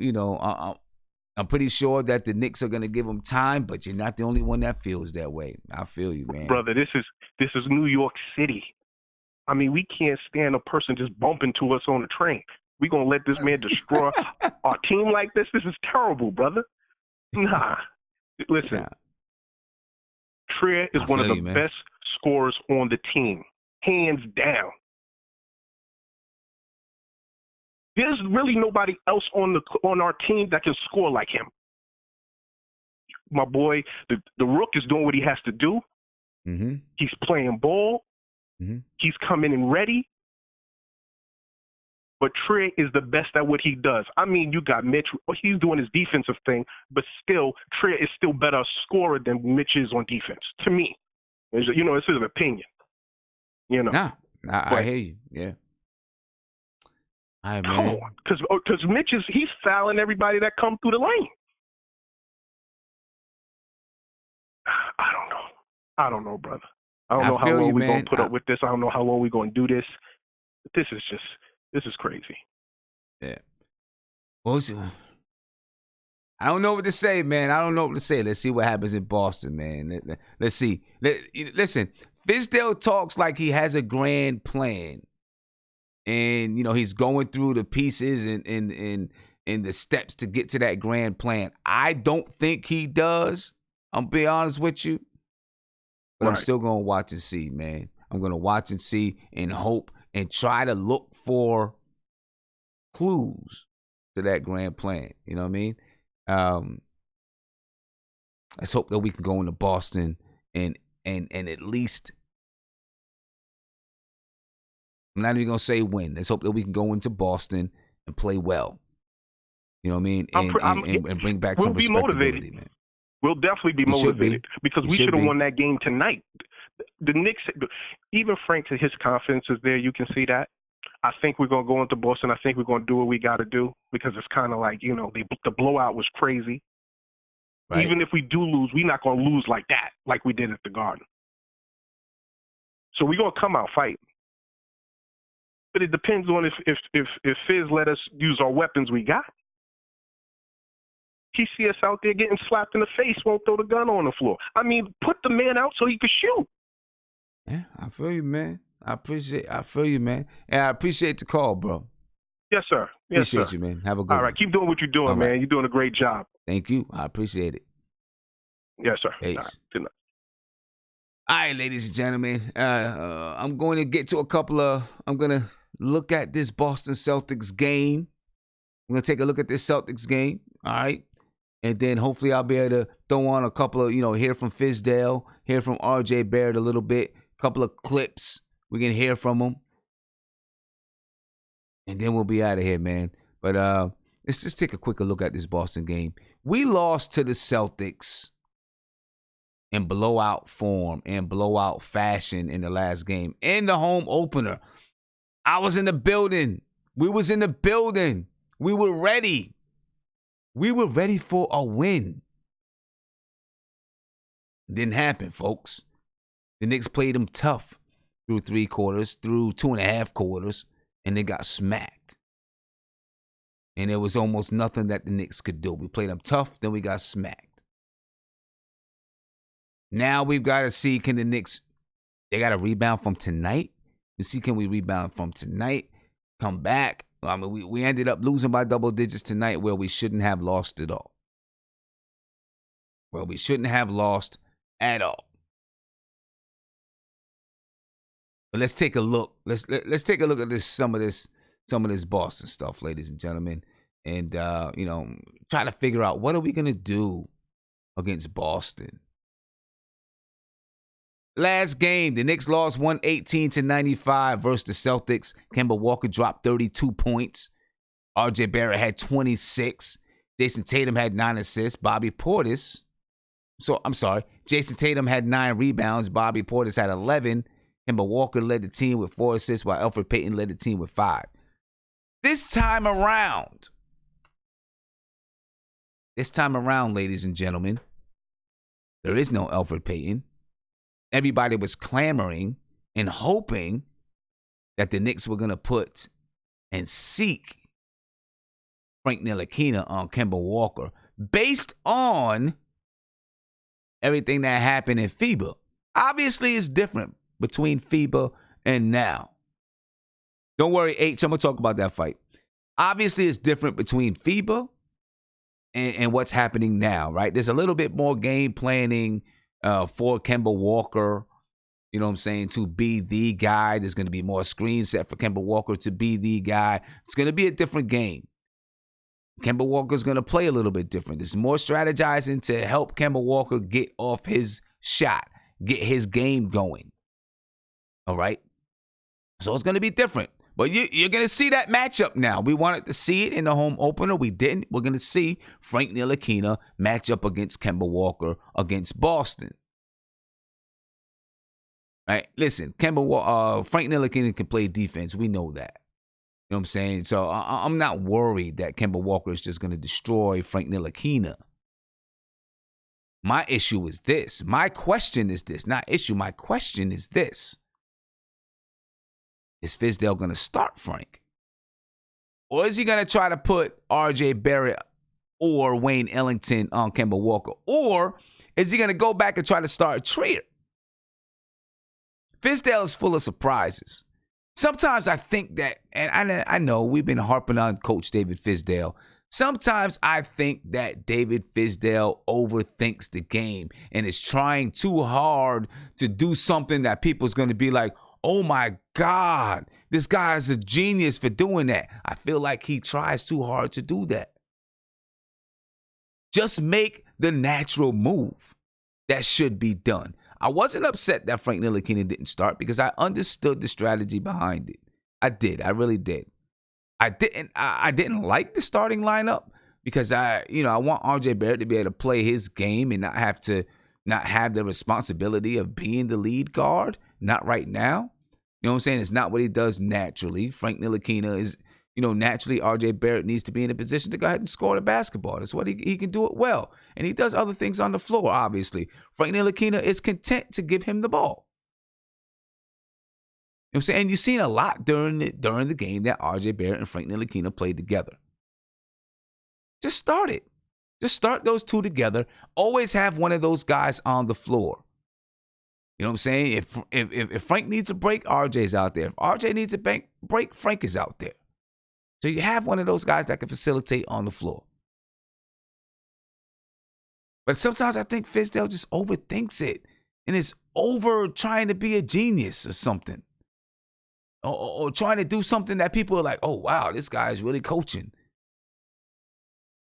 I'm pretty sure that the Knicks are going to give him time, but you're not the only one that feels that way. I feel you, man. Brother, this is New York City. I mean, we can't stand a person just bumping to us on the train. We going to let this man destroy our team like this? This is terrible, brother. Nah. Listen. Trier is one of the best scorers on the team, hands down. There's really nobody else on our team that can score like him. My boy, the Rook is doing what he has to do. Mm-hmm. He's playing ball. Mm-hmm. He's coming in ready. But Trier is the best at what he does. I mean, you got Mitch. He's doing his defensive thing, but still, Trier is still better scorer than Mitch is on defense, to me. This is an opinion. I hear you. Yeah. Come on, because Mitch he's fouling everybody that come through the lane. I don't know, brother. I don't know how long we're going to put up with this. I don't know how long we're going to do this. But this is crazy. Yeah. Well, I don't know what to say, man. I don't know what to say. Let's see what happens in Boston, man. Let's see. Listen, Fizdale talks like he has a grand plan. And, he's going through the pieces and the steps to get to that grand plan. I don't think he does. I'm be honest with you. But right. I'm still going to watch and see, man. I'm going to watch and see and hope and try to look for clues to that grand plan. You know what I mean? Let's hope that we can go into Boston and at least, I'm not even going to say win. Let's hope that we can go into Boston and play well. You know what I mean? And bring back some respectability, man. We'll definitely be motivated because we should have won that game tonight. The Knicks, even Frank, his confidence is there. You can see that. I think we're going to go into Boston. I think we're going to do what we got to do because it's kind of like, the blowout was crazy. Right. Even if we do lose, we're not going to lose like that, like we did at the Garden. So we're going to come out fighting. But it depends on if Fizz let us use our weapons we got. He see us out there getting slapped in the face, won't throw the gun on the floor. I mean, put the man out so he could shoot. Yeah, I feel you, man. I feel you, man. And I appreciate the call, bro. Yes, sir. Yes, Appreciate sir. you, man. Have a good All right, one. keep doing what you're doing, All right. man. You're doing a great job. Thank you. I appreciate it. Yes, sir. Peace. All right, good night. All right, ladies and gentlemen. I'm going to get to I'm going to look at this Boston Celtics game. I'm going to take a look at this Celtics game. All right. And then hopefully I'll be able to throw on a couple of, hear from Fizdale, hear from RJ Barrett a little bit, a couple of clips. We can hear from them. And then we'll be out of here, man. But let's just take a quick look at this Boston game. We lost to the Celtics in blowout form and blowout fashion in the last game. In the home opener, I was in the building. We was in the building. We were ready. We were ready for a win. Didn't happen, folks. The Knicks played them tough through 3 quarters, through 2.5 quarters, and they got smacked. And there was almost nothing that the Knicks could do. We played them tough, then we got smacked. Now we've got to see, can the Knicks, they got to rebound from tonight? We see, can we rebound from tonight? Come back. I mean, we ended up losing by double digits tonight where we shouldn't have lost at all. Well, we shouldn't have lost at all. But let's take a look. Let's take a look at some of this Boston stuff, ladies and gentlemen, and try to figure out what are we gonna do against Boston. Last game, the Knicks lost 118-95 versus the Celtics. Kemba Walker dropped 32 points. RJ Barrett had 26. Jason Tatum had 9 assists. Jason Tatum had 9 rebounds. Bobby Portis had 11. Kemba Walker led the team with 4 assists, while Elfrid Payton led the team with 5. This time around, ladies and gentlemen, there is no Elfrid Payton. Everybody was clamoring and hoping that the Knicks were going to put and seek Frank Ntilikina on Kemba Walker based on everything that happened in FIBA. Obviously, it's different between FIBA and now. Don't worry, H, I'm going to talk about that fight. Obviously, it's different between FIBA and what's happening now, right? There's a little bit more game planning for Kemba Walker, you know what I'm saying, to be the guy. There's going to be more screen set for Kemba Walker to be the guy. It's going to be a different game. Kemba Walker's going to play a little bit different. There's more strategizing to help Kemba Walker get off his shot, get his game going. All right? So it's going to be different. But you're going to see that matchup now. We wanted to see it in the home opener. We didn't. We're going to see Frank Ntilikina match up against Kemba Walker against Boston. Right? Listen, Frank Ntilikina can play defense. We know that. You know what I'm saying? So I'm not worried that Kemba Walker is just going to destroy Frank Ntilikina. My issue is this. My question is this. Not issue. My question is this. Is Fizdale going to start Frank? Or is he going to try to put RJ Barrett or Wayne Ellington on Kemba Walker? Or is he going to go back and try to start Trier? Fizdale is full of surprises. Sometimes I think that, and I know we've been harping on Coach David Fizdale. Sometimes I think that David Fizdale overthinks the game and is trying too hard to do something that people's going to be like, oh my God, this guy is a genius for doing that. I feel like he tries too hard to do that. Just make the natural move that should be done. I wasn't upset that Frank Ntilikina didn't start because I understood the strategy behind it. I did. I really did. I didn't like the starting lineup because I want RJ Barrett to be able to play his game and not have the responsibility of being the lead guard. Not right now. You know what I'm saying? It's not what he does naturally. Frank Ntilikina is, naturally RJ Barrett needs to be in a position to go ahead and score the basketball. That's what he can do it well. And he does other things on the floor, obviously. Frank Ntilikina is content to give him the ball. You know what I'm saying? And you've seen a lot during the game that RJ Barrett and Frank Ntilikina played together. Just start it. Just start those two together. Always have one of those guys on the floor. You know what I'm saying? If Frank needs a break, RJ's out there. If RJ needs a break, Frank is out there. So you have one of those guys that can facilitate on the floor. But sometimes I think Fizdale just overthinks it and is over trying to be a genius or something. Or trying to do something that people are like, oh, wow, this guy is really coaching.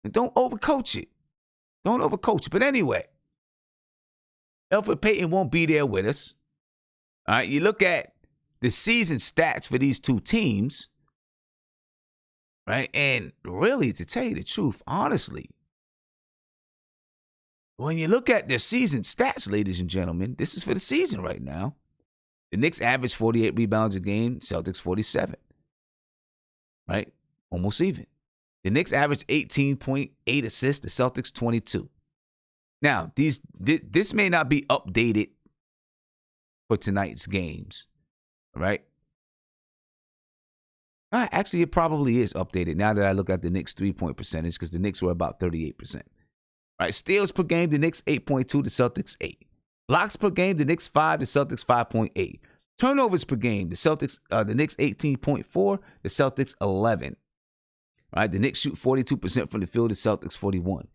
And don't overcoach it. Don't overcoach it. But anyway, Elfrid Payton won't be there with us. All right, you look at the season stats for these two teams, right? And really, to tell you the truth, honestly, when you look at the season stats, ladies and gentlemen, this is for the season right now. The Knicks average 48 rebounds a game, Celtics 47. Right? Almost even. The Knicks average 18.8 assists, the Celtics 22. Now, this may not be updated for tonight's games, right? Actually, it probably is updated now that I look at the Knicks' three-point percentage because the Knicks were about 38%. Right? Steals per game, the Knicks 8.2, the Celtics 8. Blocks per game, the Knicks 5, the Celtics 5.8. Turnovers per game, the Knicks 18.4, the Celtics 11. All right, the Knicks shoot 42% from the field, the Celtics 41.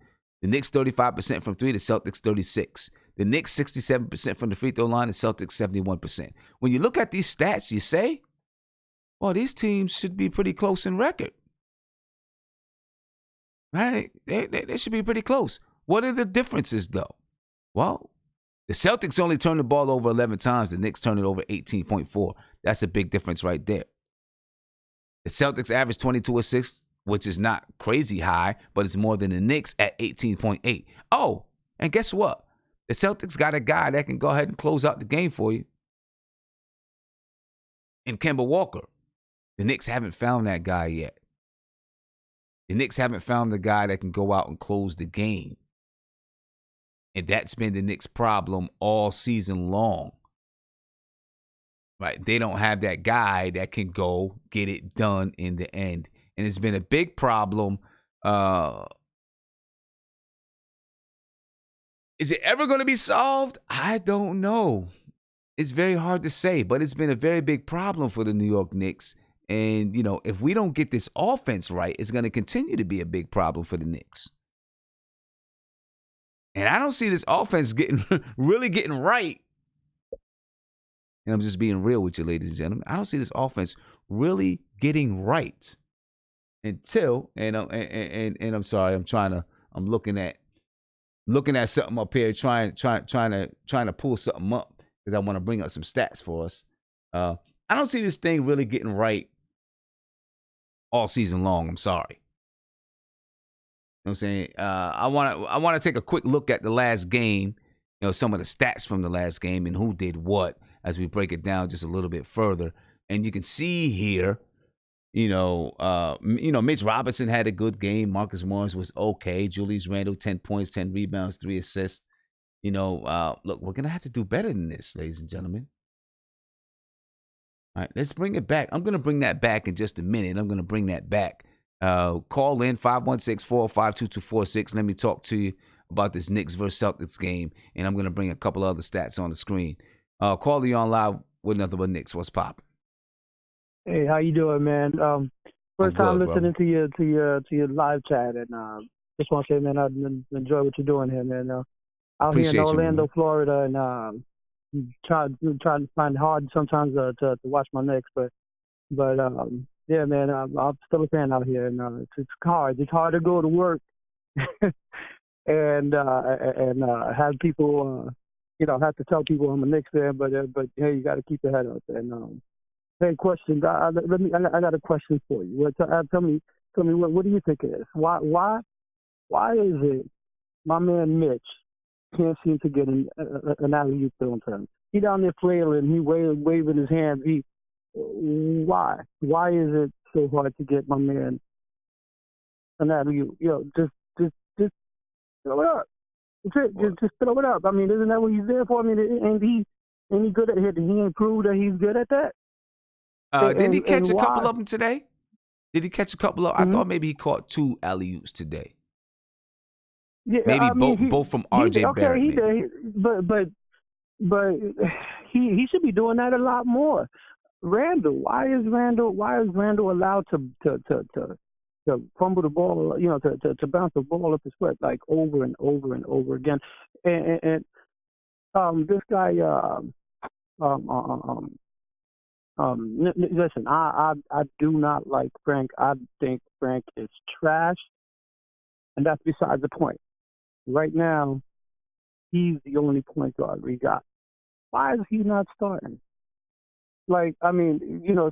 The Knicks 35% from three, the Celtics 36. The Knicks 67% from the free throw line, the Celtics 71%. When you look at these stats, you say, well, these teams should be pretty close in record. Right? They should be pretty close. What are the differences, though? Well, the Celtics only turn the ball over 11 times. The Knicks turn it over 18.4. That's a big difference right there. The Celtics average 22 assists, which is not crazy high, but it's more than the Knicks at 18.8. Oh, and guess what? The Celtics got a guy that can go ahead and close out the game for you in Kemba Walker. The Knicks haven't found that guy yet. The Knicks haven't found the guy that can go out and close the game. And that's been the Knicks' problem all season long. Right? They don't have that guy that can go get it done in the end. And it's been a big problem. Is it ever going to be solved? I don't know. It's very hard to say, but it's been a very big problem for the New York Knicks. And, you know, if we don't get this offense right, it's going to continue to be a big problem for the Knicks. And I don't see this offense really getting right. And I'm just being real with you, ladies and gentlemen. I don't see this offense really getting right until, and I'm sorry, I'm looking at something up here, trying to pull something up because I want to bring up some stats for us. I don't see this thing really getting right all season long. I'm sorry. You know what I'm saying? I want to take a quick look at the last game, you know, some of the stats from the last game and who did what as we break it down just a little bit further. And you can see here, Mitch Robinson had a good game. Marcus Morris was okay. Julius Randle, 10 points, 10 rebounds, 3 assists. Look, we're going to have to do better than this, ladies and gentlemen. All right, let's bring it back. I'm going to bring that back in just a minute. I'm going to bring that back. Call in 516-405-2246. Let me talk to you about this Knicks versus Celtics game, and I'm going to bring a couple other stats on the screen. Call you on live with nothing but Knicks. What's poppin'? Hey, how you doing, man? First time listening to your live chat, and just want to say, man, I enjoy what you're doing here, man. Out here in Orlando, Florida, and trying to find it hard sometimes to watch my Knicks, but yeah, man, I'm still a fan out here, and it's hard. It's hard to go to work and have people, have to tell people I'm a Knicks fan, but hey, you got to keep your head up. And hey, question. I got a question for you. Tell me, what do you think it is? Why is it my man Mitch can't seem to get an alley-oop thrown to him? He down there flailing, he waving his hands. Why is it so hard to get my man an alley-oop? Just throw it up. Just throw it up. I mean, isn't that what he's there for? I mean, ain't he good at it? He ain't proved that he's good at that. Did he catch a couple of them today? Did he catch a couple of? I thought maybe he caught 2 alley-oops today. Yeah, Maybe I mean, both from he R.J. okay, Barrett. he Maybe. did, but he should be doing that a lot more. Randall, why is Randall allowed to fumble the ball, to bounce the ball up his foot like over and over and over again? And this guy, listen, I do not like Frank. I think Frank is trash, and that's besides the point. Right now, he's the only point guard we got. Why is he not starting? Like, I mean,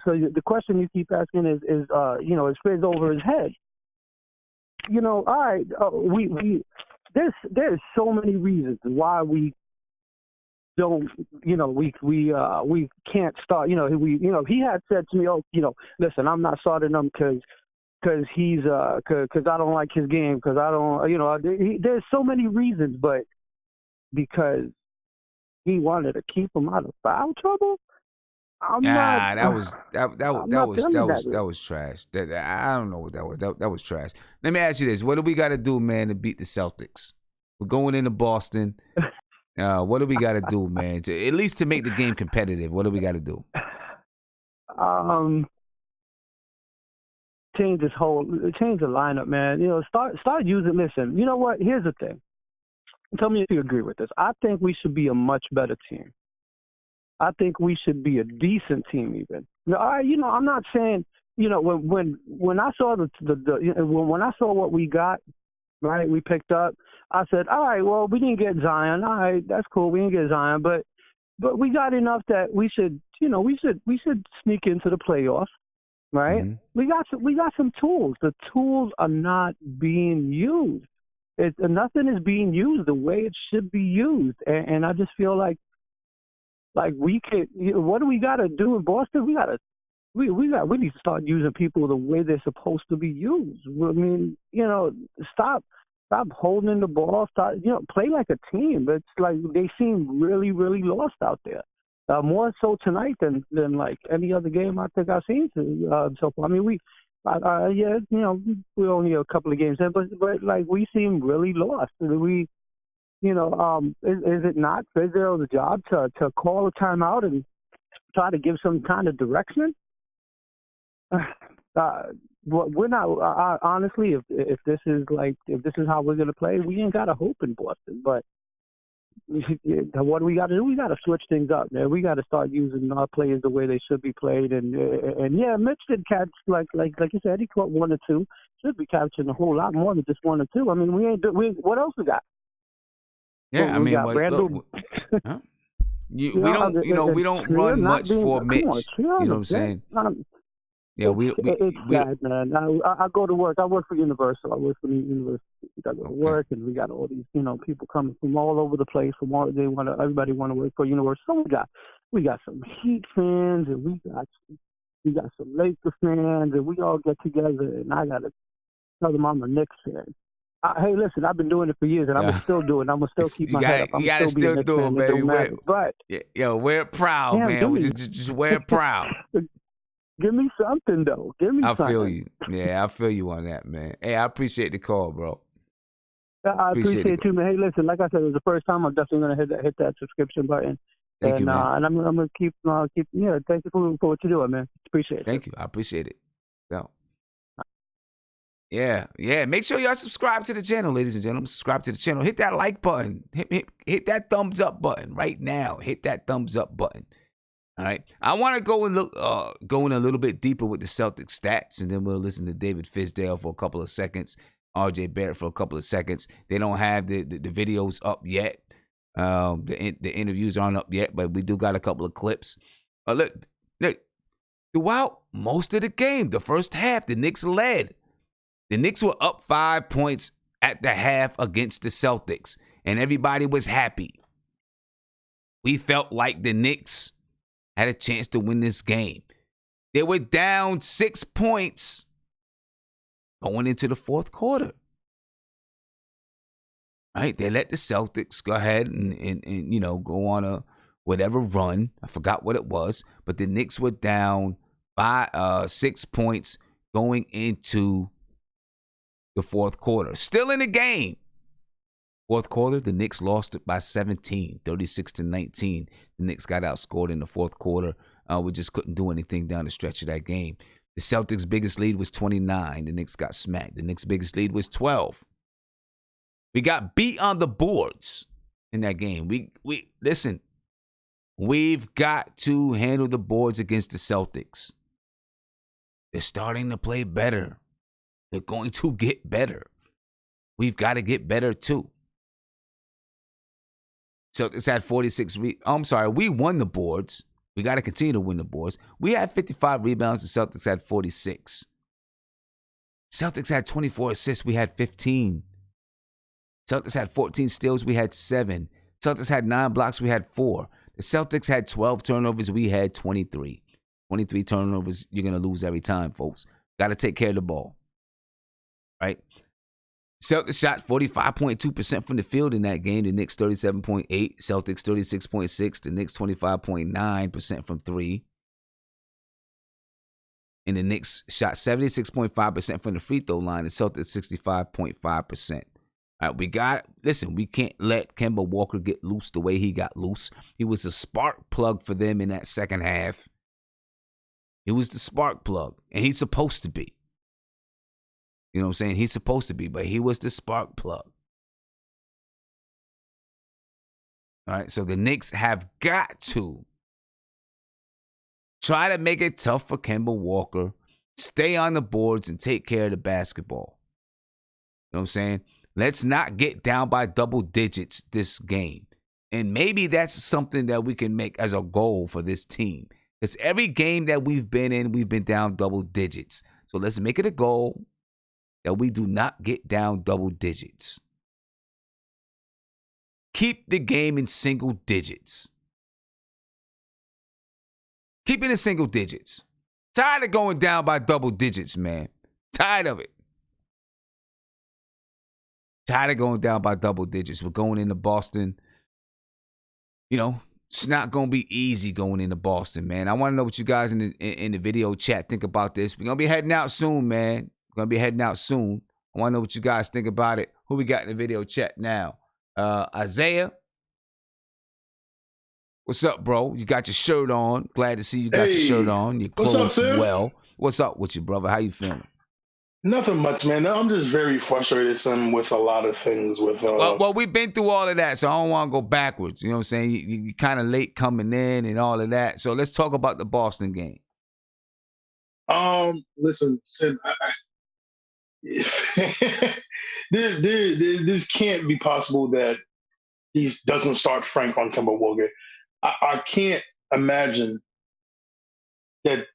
so the question you keep asking is is Fizz over his head? All right, there's so many reasons why we don't, we can't start. He had said to me, listen, I'm not starting him because he's because I don't like his game, because I don't, there's so many reasons, but because he wanted to keep him out of foul trouble. That was trash. I don't know what that was. That was trash. Let me ask you this: what do we got to do, man, to beat the Celtics? We're going into Boston. What do we got to do, man, to at least to make the game competitive? What do we got to do? Change the lineup, man. Start using. Listen, you know what? Here's the thing. Tell me if you agree with this. I think we should be a much better team. I think we should be a decent team, even. I'm not saying, when I saw when I saw what we got, right, we picked up, I said, all right, well, we didn't get Zion. All right, that's cool. We didn't get Zion, but we got enough that we should sneak into the playoffs, right? Mm-hmm. We got some tools. The tools are not being used. Nothing is being used the way it should be used, and I just feel like we could. What do we got to do in Boston? We need to start using people the way they're supposed to be used. I mean, stop holding in the ball. Play like a team. It's like they seem really, really lost out there. More so tonight than like any other game I think I've seen so far. I mean, we're only a couple of games in, but like we seem really lost. Is it not Fizdale's job to call a timeout and try to give some kind of direction? We're not honestly. If this is how we're gonna play, we ain't got a hope in Boston. But what do we got to do? We got to switch things up, man. We got to start using our players the way they should be played. And yeah, Mitch did catch like you said, he caught 1 or 2. Should be catching a whole lot more than just 1 or 2. I mean, what else we got? Yeah, I mean, Randall. Huh? We don't run much for Mitch. You know what I'm saying? Yeah, it's bad, man. I go to work. I work for Universal. I work for the University. I go to work, and we got all these, people coming from all over the place. Everybody want to work for Universal. So we got some Heat fans, and we got some Lakers fans, and we all get together. And I gotta tell them I'm a Knicks fan. Hey, listen, I've been doing it for years, and I'm gonna still do it. I'm gonna still keep my head up. I'm gotta still do it, baby. Wear it proud, man. Just wear it proud. Give me something, though. I feel you. Yeah, I feel you on that, man. Hey, I appreciate the call, bro. I appreciate it too, man. Hey, listen, like I said, it was the first time. I'm definitely gonna hit that subscription button. Thank you, man. And I'm gonna keep. Yeah, thank you for what you're doing, man. Appreciate it. Thank you. I appreciate it. So. Yeah. Make sure y'all subscribe to the channel, ladies and gentlemen. Subscribe to the channel. Hit that like button. Hit that thumbs up button right now. Hit that thumbs up button. All right. I want to go in a little bit deeper with the Celtics stats, and then we'll listen to David Fizdale for a couple of seconds, R.J. Barrett for a couple of seconds. They don't have the videos up yet. The interviews aren't up yet, but we do got a couple of clips. Look, throughout most of the game, the first half, the Knicks led. The Knicks were up 5 points at the half against the Celtics, and everybody was happy. We felt like the Knicks had a chance to win this game. They were down 6 points going into the fourth quarter. Right? They let the Celtics go ahead and go on a whatever run. I forgot what it was, but the Knicks were down 6 points going into the fourth quarter. Still in the game. Fourth quarter, the Knicks lost it by 17, 36-19. The Knicks got outscored in the fourth quarter. We just couldn't do anything down the stretch of that game. The Celtics' biggest lead was 29. The Knicks got smacked. The Knicks' biggest lead was 12. We got beat on the boards in that game. We listen, we've got to handle the boards against the Celtics. They're starting to play better. They're going to get better. We've got to get better too. Celtics had 46. We won the boards. We got to continue to win the boards. We had 55 rebounds. The Celtics had 46. Celtics had 24 assists. We had 15. Celtics had 14 steals. We had 7. Celtics had 9 blocks. We had 4. The Celtics had 12 turnovers. We had 23. 23 turnovers. You're going to lose every time, folks. Got to take care of the ball. Right? Celtics shot 45.2% from the field in that game. The Knicks 37.8%. Celtics 36.6%. The Knicks 25.9% from 3. And the Knicks shot 76.5% from the free throw line. The Celtics 65.5%. All right, we can't let Kemba Walker get loose the way he got loose. He was a spark plug for them in that second half. He was the spark plug, and he's supposed to be. You know what I'm saying? He's supposed to be, but he was the spark plug. All right, so the Knicks have got to try to make it tough for Kemba Walker, stay on the boards, and take care of the basketball. You know what I'm saying? Let's not get down by double digits this game. And maybe that's something that we can make as a goal for this team. Because every game that we've been in, we've been down double digits. So let's make it a goal that we do not get down double digits. Keep the game in single digits. Keep it in single digits. Tired of going down by double digits, man. Tired of it. Tired of going down by double digits. We're going into Boston. You know, it's not going to be easy going into Boston, man. I want to know what you guys in the video chat think about this. We're going to be heading out soon, man. We're going to be heading out soon. I want to know what you guys think about it. Who we got in the video chat now? Isaiah. What's up, bro? You got your shirt on. Glad to see you got your shirt on. Your clothes what's up, Sam? well. What's up with you, brother? How you feeling? Nothing much, man. I'm just very frustrated, Sam, with a lot of things. Well, we've been through all of that, so I don't want to go backwards. You know what I'm saying? You're kind of late coming in and all of that. So let's talk about the Boston game. Listen, Sam, this can't be possible that he doesn't start Frank on Kemba Walker. I can't imagine that.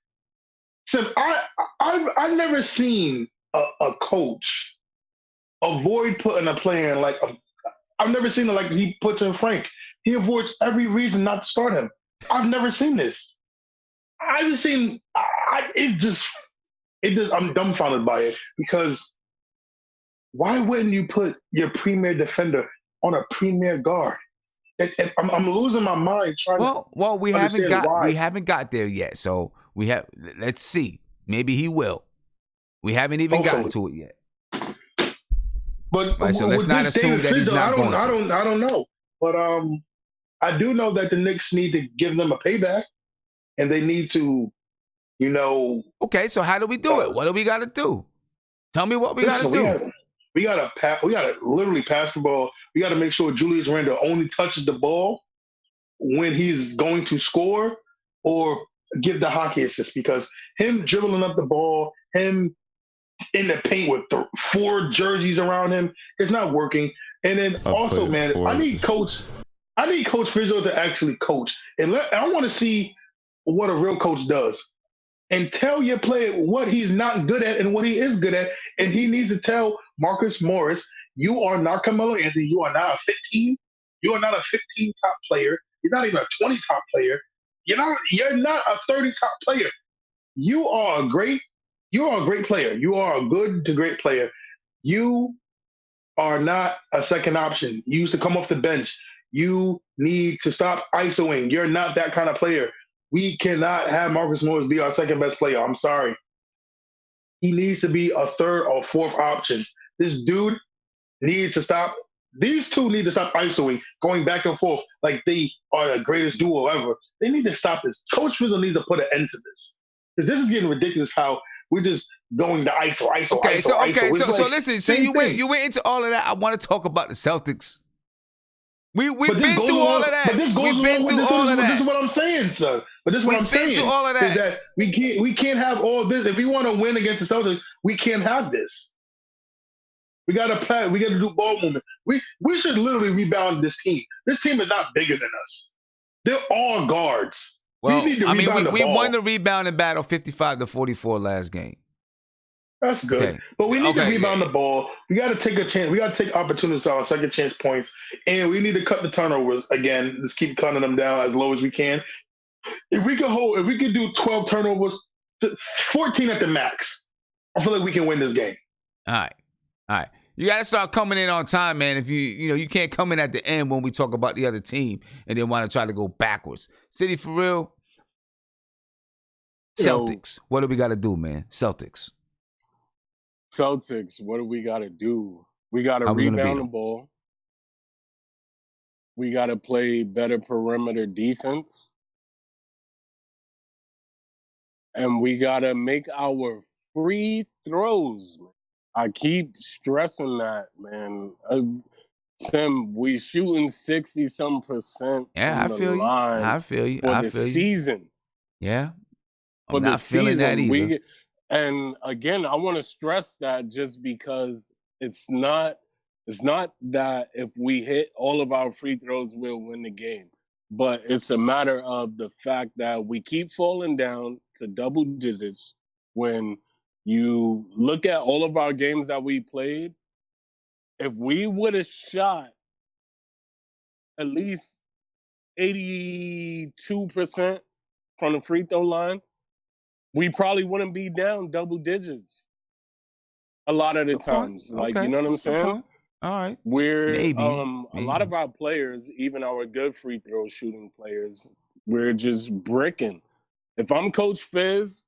Sam, I've never seen a coach avoid putting a player in I've never seen it like he puts in Frank. He avoids every reason not to start him. I've never seen this. I've seen I'm dumbfounded by it because why wouldn't you put your premier defender on a premier guard? I'm losing my mind trying to. Well, we haven't got there yet. So let's see. Maybe he will. We haven't even gotten to it yet. But right, so let's not assume that he's not going to. I don't know. But I do know that the Knicks need to give them a payback, and they need to, Okay, so how do we do it? What do we got to do? Tell me what we got to do. We got to literally pass the ball. We got to make sure Julius Randle only touches the ball when he's going to score or give the hockey assist, because him dribbling up the ball, him in the paint with 4 jerseys around him, it's not working. And then also, man, I need Coach Fizzo to actually coach. And I want to see what a real coach does. And tell your player what he's not good at and what he is good at. And he needs to tell Marcus Morris, you are not Carmelo Anthony. You are not a 15. You are not a 15 top player. You're not even a 20 top player. You're not a 30 top player. You are a great player. You are a good to great player. You are not a second option. You used to come off the bench. You need to stop ISOing. You're not that kind of player. We cannot have Marcus Morris be our second best player. I'm sorry. He needs to be a third or fourth option. This dude needs to stop These two need to stop isoing, going back and forth like they are the greatest duo ever. They need to stop this. Coach Fizzle needs to put an end to this because this is getting ridiculous. How we're just going to ISO. So listen. So you went into all of that. I want to talk about the Celtics. We've been through all of that. But this goes along with this. This is what I'm saying, sir. But this is what I'm saying. We've been through all of that. Is that we can't have all this. If we want to win against the Celtics, we can't have this. We got to play. We got to do ball movement. We should literally rebound this team. This team is not bigger than us. They're all guards. Well, we need to rebound the ball. We won the rebounding battle 55-44 last game. That's good. Okay. But we need to rebound the ball. We got to take a chance. We got to take opportunities on second chance points. And we need to cut the turnovers again. Let's keep cutting them down as low as we can. If we could do 12 turnovers, 14 at the max, I feel like we can win this game. All right. You got to start coming in on time, man. If you can't come in at the end when we talk about the other team and then want to try to go backwards. City for real. Celtics. What do we got to do, man? Celtics, what do we got to do? We got to rebound the ball. We got to play better perimeter defense. And we got to make our free throws, man. I keep stressing that, man. Tim, we shooting 60-some%. Yeah, I feel you. For the season. Yeah. For the season. And again, I want to stress that just because it's not that if we hit all of our free throws, we'll win the game. But it's a matter of the fact that we keep falling down to double digits when you look at all of our games that we played. If we would have shot at least 82% from the free throw line, we probably wouldn't be down double digits a lot of the times. Like, you know what I'm saying? All right. We're a lot of our players, even our good free throw shooting players, we're just bricking. If I'm Coach Fizz,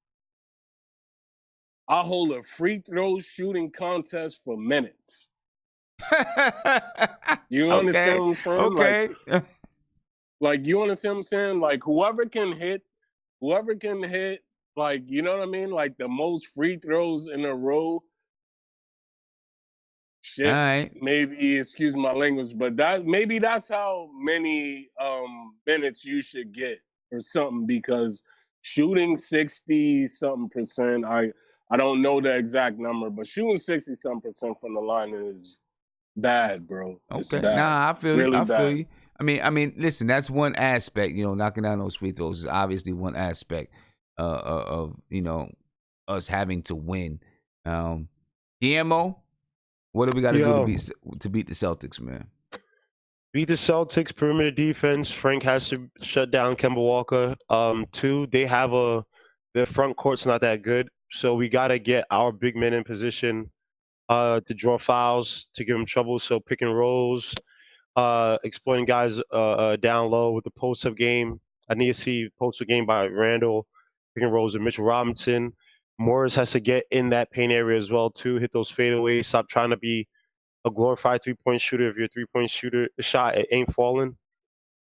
I'll hold a free throw shooting contest for minutes. You understand what I'm saying? Okay. Like, you understand what I'm saying? Like, whoever can hit, like, you know what I mean? Like, the most free throws in a row. Shit. All right. Maybe, excuse my language, but that's how many minutes you should get or something, because shooting 60-something%, I don't know the exact number, but shooting 60-something% from the line is bad, bro. It's okay. bad. Nah, I feel really you. I bad. feel you. I mean, listen, that's one aspect. Knocking down those free throws is obviously one aspect of us having to win. DMO, what do we got to do to beat the Celtics, man? Beat the Celtics perimeter defense. Frank has to shut down Kemba Walker. 2, they have their front court's not that good, so we got to get our big men in position to draw fouls, to give them trouble. So pick and rolls, exploiting guys down low with the post-up game. I need to see post-up game by Randall, pick and rolls with Mitchell Robinson. Morris has to get in that paint area as well too. Hit those fadeaways. Stop trying to be a glorified 3-point shooter. If your 3-point shot it ain't falling.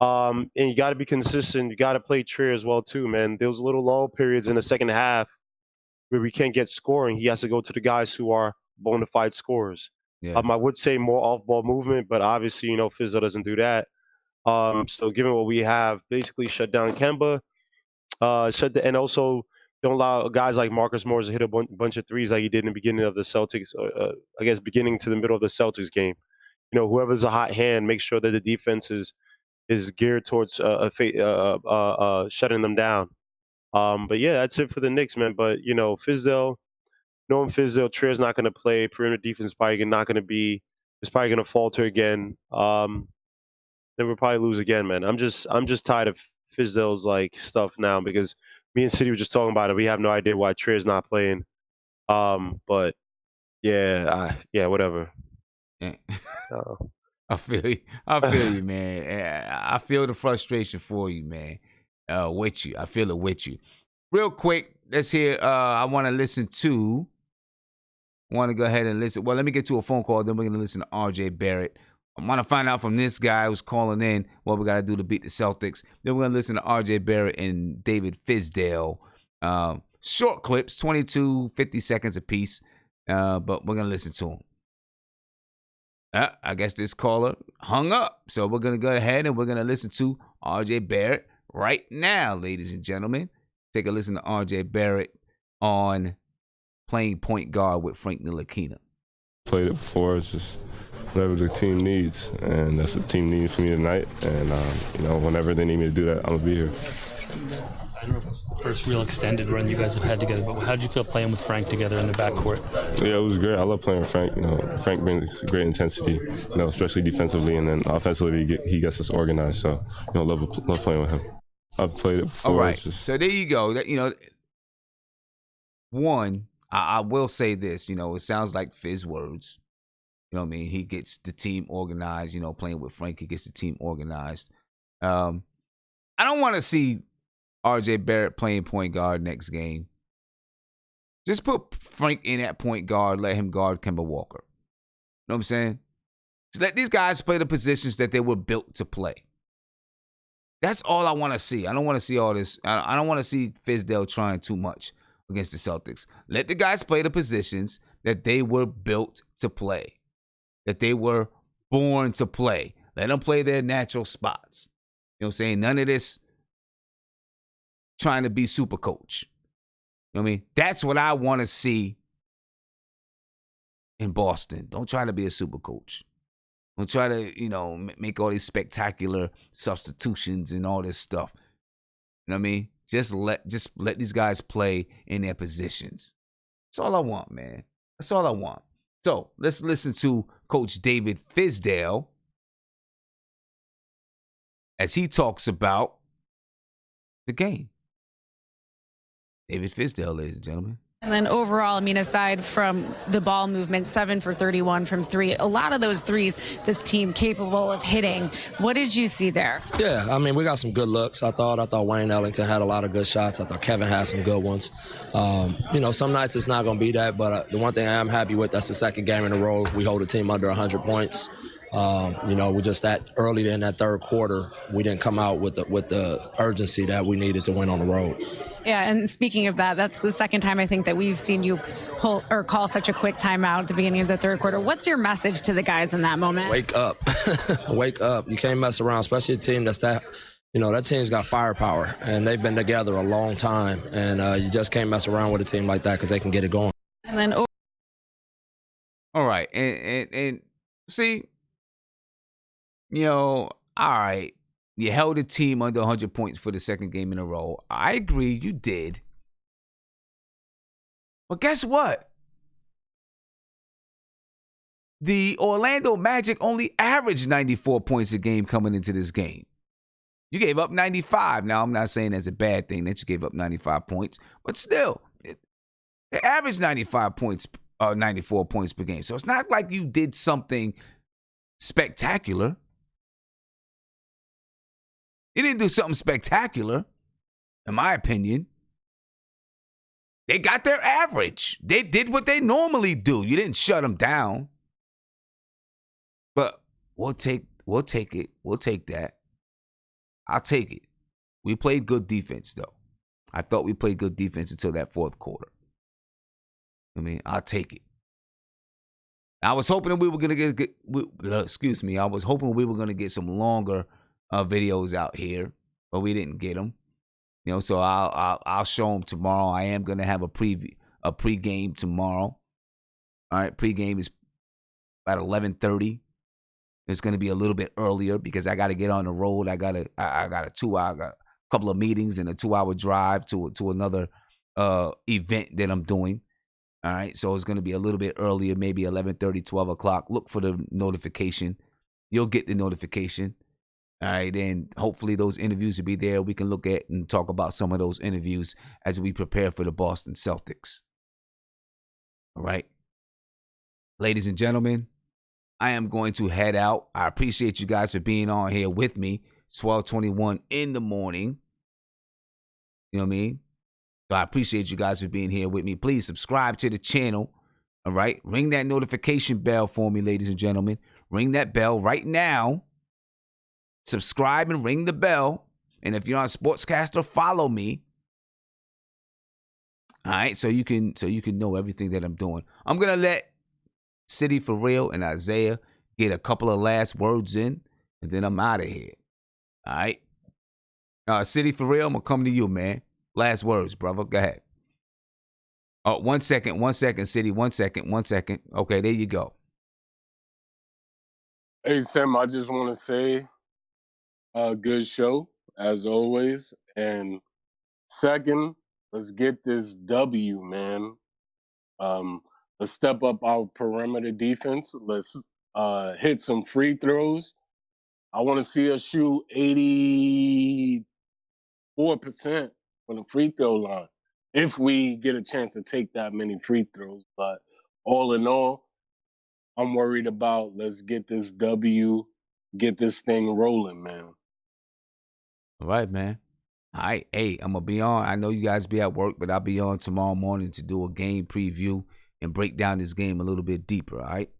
And you got to be consistent. You got to play Trier as well too, man. There was little lull periods in the second half where we can't get scoring. He has to go to the guys who are bona fide scorers. Yeah. I would say more off-ball movement, but obviously, Fizzo doesn't do that. So given what we have, basically shut down Kemba, and also don't allow guys like Marcus Morris to hit a bunch of threes like he did in the beginning of the Celtics, I guess beginning to the middle of the Celtics game. Whoever's a hot hand, make sure that the defense is geared towards shutting them down. But yeah, that's it for the Knicks, man. But Fizdale, knowing Fizdale, Trier's not going to play. Perimeter defense is probably not going to be. It's probably going to falter again. Then we'll probably lose again, man. I'm just tired of Fizdale's stuff now, because me and City were just talking about it. We have no idea why Trier's not playing. But yeah, whatever. Yeah. I feel you, man. I feel the frustration for you, man. With you. I feel it with you. Real quick, let's hear. I want to go ahead and listen. Well, let me get to a phone call, then we're going to listen to RJ Barrett I want to find out from this guy who's calling in what we got to do to beat the Celtics. Then we're going to listen to R.J. Barrett and David Fizdale. Short clips, 22, 50 seconds apiece, but we're going to listen to them. I guess this caller hung up, so we're going to go ahead and we're going to listen to R.J. Barrett right now, ladies and gentlemen. Take a listen to R.J. Barrett on playing point guard with Frank Ntilikina. Played it before, it's just whatever the team needs, and that's what the team needs from me tonight. And whenever they need me to do that, I'm gonna be here. I don't know if it's the first real extended run you guys have had together, but how did you feel playing with Frank together in the backcourt? Yeah, it was great. I love playing with Frank. Frank brings great intensity, especially defensively, and then offensively he gets us organized. So, love playing with him. I've played it before. All right. So there you go. One, I will say this. It sounds like Fizz words. You know what I mean? He gets the team organized. Playing with Frank, he gets the team organized. I don't want to see R.J. Barrett playing point guard next game. Just put Frank in at point guard. Let him guard Kemba Walker. You know what I'm saying? Just let these guys play the positions that they were built to play. That's all I want to see. I don't want to see all this. I don't want to see Fizdale trying too much against the Celtics. Let the guys play the positions that they were built to play, that they were born to play. Let them play their natural spots. You know what I'm saying? None of this trying to be super coach. You know what I mean? That's what I want to see in Boston. Don't try to be a super coach. Don't try to, make all these spectacular substitutions and all this stuff. You know what I mean? Just let these guys play in their positions. That's all I want, man. That's all I want. So let's listen to Coach David Fizdale as he talks about the game. David Fizdale, ladies and gentlemen. And then overall, aside from the ball movement, 7 for 31 from three, a lot of those threes, this team capable of hitting. What did you see there? Yeah, we got some good looks. I thought Wayne Ellington had a lot of good shots. I thought Kevin had some good ones. Some nights it's not going to be that, but the one thing I am happy with, that's the second game in a row we hold a team under 100 points. We just that early in that third quarter, we didn't come out with the urgency that we needed to win on the road. Yeah, and speaking of that, that's the second time I think that we've seen you pull or call such a quick timeout at the beginning of the third quarter. What's your message to the guys in that moment? Wake up. Wake up. You can't mess around, especially a team that team's got firepower, and they've been together a long time, and you just can't mess around with a team like that because they can get it going. And then all right, and see, all right. You held a team under 100 points for the second game in a row. I agree, you did. But guess what? The Orlando Magic only averaged 94 points a game coming into this game. You gave up 95. Now, I'm not saying that's a bad thing that you gave up 95 points, but still, they averaged 94 points per game. So it's not like you did something spectacular. You didn't do something spectacular, in my opinion. They got their average. They did what they normally do. You didn't shut them down. But we'll take it. We'll take that. I'll take it. We played good defense, though. I thought we played good defense until that fourth quarter. I'll take it. I was hoping that we were going to get I was hoping we were going to get some longer videos out here, but we didn't get them. So I'll show them tomorrow. I am gonna have a pregame tomorrow. All right, pregame is about 11:30. It's gonna be a little bit earlier because I got to get on the road. I got a 2 hour, I got a couple of meetings and a 2 hour drive to another event that I'm doing. All right, so it's gonna be a little bit earlier, maybe 11:30, 12 o'clock. Look for the notification. You'll get the notification. All right, and hopefully those interviews will be there. We can look at and talk about some of those interviews as we prepare for the Boston Celtics. All right. Ladies and gentlemen, I am going to head out. I appreciate you guys for being on here with me. 12:21 in the morning. You know what I mean? So I appreciate you guys for being here with me. Please subscribe to the channel. All right. Ring that notification bell for me, ladies and gentlemen. ring that bell right now. Subscribe and ring the bell. And if you're on Sportscaster, follow me. All right, so you can know everything that I'm doing. I'm gonna let City for Real and Isaiah get a couple of last words in, and then I'm out of here. All right, City for Real, I'm gonna come to you, man. Last words, brother. Go ahead. Oh, 1 second, City. 1 second. Okay, there you go. Hey, Sam, I just want to say a good show, as always. And second, let's get this W, man. Let's step up our perimeter defense. Let's hit some free throws. I want to see us shoot 84% from the free throw line if we get a chance to take that many free throws. But all in all, I'm worried about let's get this W, get this thing rolling, man. All right, man. All right. Hey, I'm going to be on. I know you guys be at work, but I'll be on tomorrow morning to do a game preview and break down this game a little bit deeper, all right?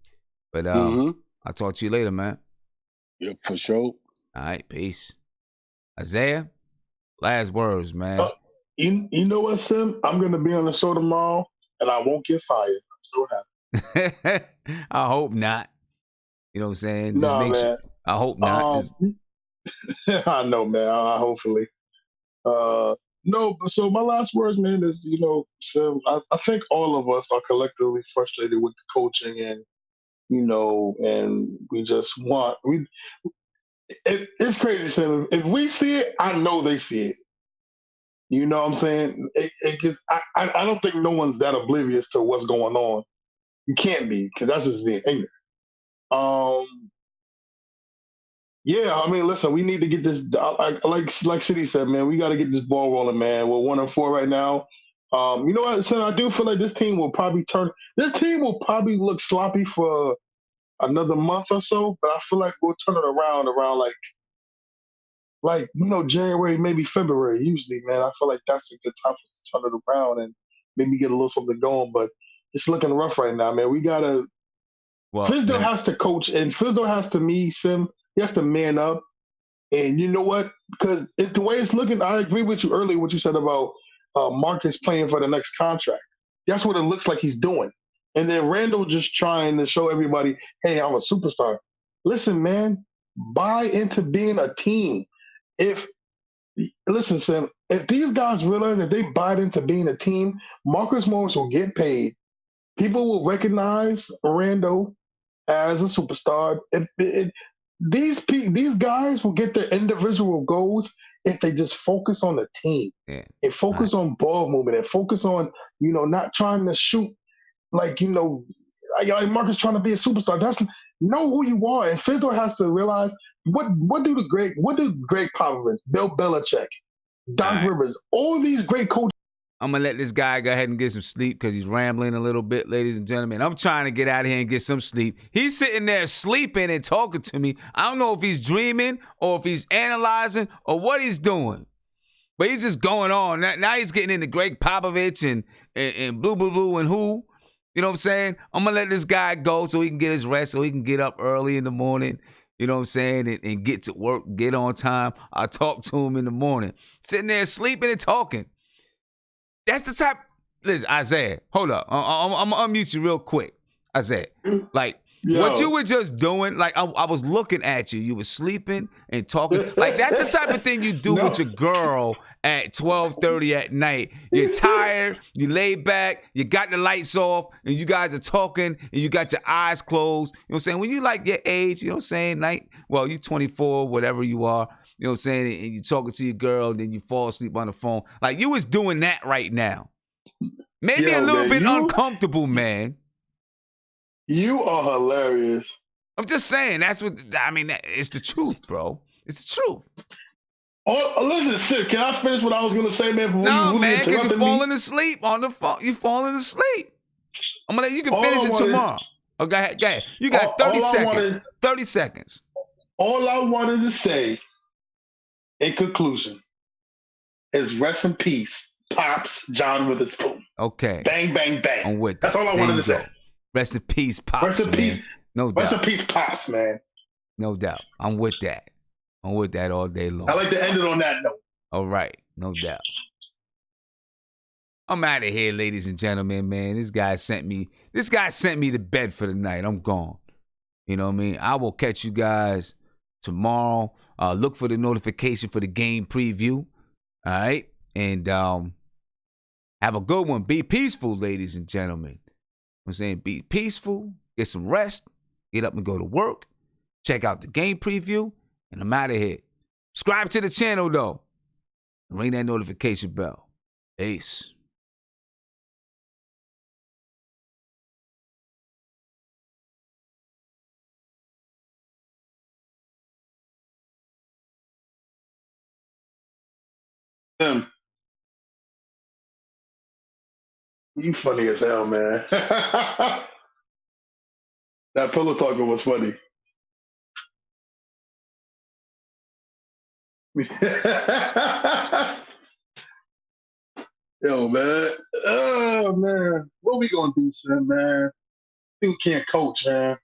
But I'll talk to you later, man. Yeah, for sure. All right, peace. Isaiah, last words, man. You know what, Sim? I'm going to be on the show tomorrow, and I won't get fired. I'm so happy. I hope not. You know what I'm saying? Just No, make man. sure. I hope not. I know, man. Hopefully. No, so my last words, man, is, Sim, I think all of us are collectively frustrated with the coaching and, and we just want, it's crazy, Sim. If we see it, I know they see it. You know what I'm saying? It gets, I don't think no one's that oblivious to what's going on. You can't be, because that's just being ignorant. Yeah, I mean, listen, we need to get this, like City said, man, we got to get this ball rolling, man. We're 1-4 right now. You know what, so I do feel like this team will probably look sloppy for another month or so, but I feel like we'll turn it around January, maybe February, usually, man. I feel like that's a good time for us to turn it around and maybe get a little something going, but it's looking rough right now, man. We got to, Fizdale has to coach, and Fizdale has to, Sim, he has to man up. And you know what? Because the way it's looking, I agree with you earlier, what you said about Marcus playing for the next contract. That's what it looks like he's doing. And then Randall just trying to show everybody, hey, I'm a superstar. Listen, man, buy into being a team. Listen, Sam, if these guys realize that they buy into being a team, Marcus Morris will get paid. People will recognize Randall as a superstar. These guys will get their individual goals if they just focus on the team and focus on ball movement and focus on, not trying to shoot like Marcus trying to be a superstar. That's know who you are. And Fizdale has to realize what do Greg Popovich, Bill Belichick, Doc Rivers, all these great coaches. I'm going to let this guy go ahead and get some sleep because he's rambling a little bit, ladies and gentlemen. I'm trying to get out of here and get some sleep. He's sitting there sleeping and talking to me. I don't know if he's dreaming or if he's analyzing or what he's doing. But he's just going on. Now he's getting into Greg Popovich and blue and who. You know what I'm saying? I'm going to let this guy go so he can get his rest, so he can get up early in the morning. You know what I'm saying? And get to work, get on time. I'll talk to him in the morning. Sitting there sleeping and talking. That's the type. Listen, Isaiah, hold up. I'm gonna unmute you real quick. Isaiah, what you were just doing, I was looking at you. You were sleeping and talking. That's the type of thing you do with your girl at 12:30 at night. You're tired, you lay back, you got the lights off, and you guys are talking, and you got your eyes closed. You know what I'm saying? When you like your age, you know what I'm saying? You're 24, whatever you are. You know what I'm saying? And you're talking to your girl, and then you fall asleep on the phone. You was doing that right now. Maybe a little bit uncomfortable, man. You are hilarious. I'm just saying, it's the truth, bro. It's the truth. Oh, listen, Sid, can I finish what I was going to say, man? No, man, because you're falling asleep on the phone. You're falling asleep. I'm going to let you can finish it tomorrow. Oh, go ahead. You got 30 seconds. 30 seconds. All I wanted to say, in conclusion, is rest in peace, Pops John Witherspoon. Okay. Bang, bang, bang. I'm with that. That's all I wanted to say. Rest in peace, Pops. Rest in peace. No Rest in doubt. peace, Pops, man. No doubt. I'm with that. I'm with that all day long. I like to end it on that note. All right. No doubt. I'm out of here, ladies and gentlemen, man. This guy sent me to bed for the night. I'm gone. You know what I mean? I will catch you guys tomorrow. Look for the notification for the game preview. All right? And have a good one. Be peaceful, ladies and gentlemen. I'm saying be peaceful, get some rest, get up and go to work, check out the game preview, and I'm out of here. Subscribe to the channel, though. Ring that notification bell. Peace. You funny as hell, man. That pillow talking was funny. Yo, man. Oh, man. What we gonna do, son, man? Dude can't coach, man.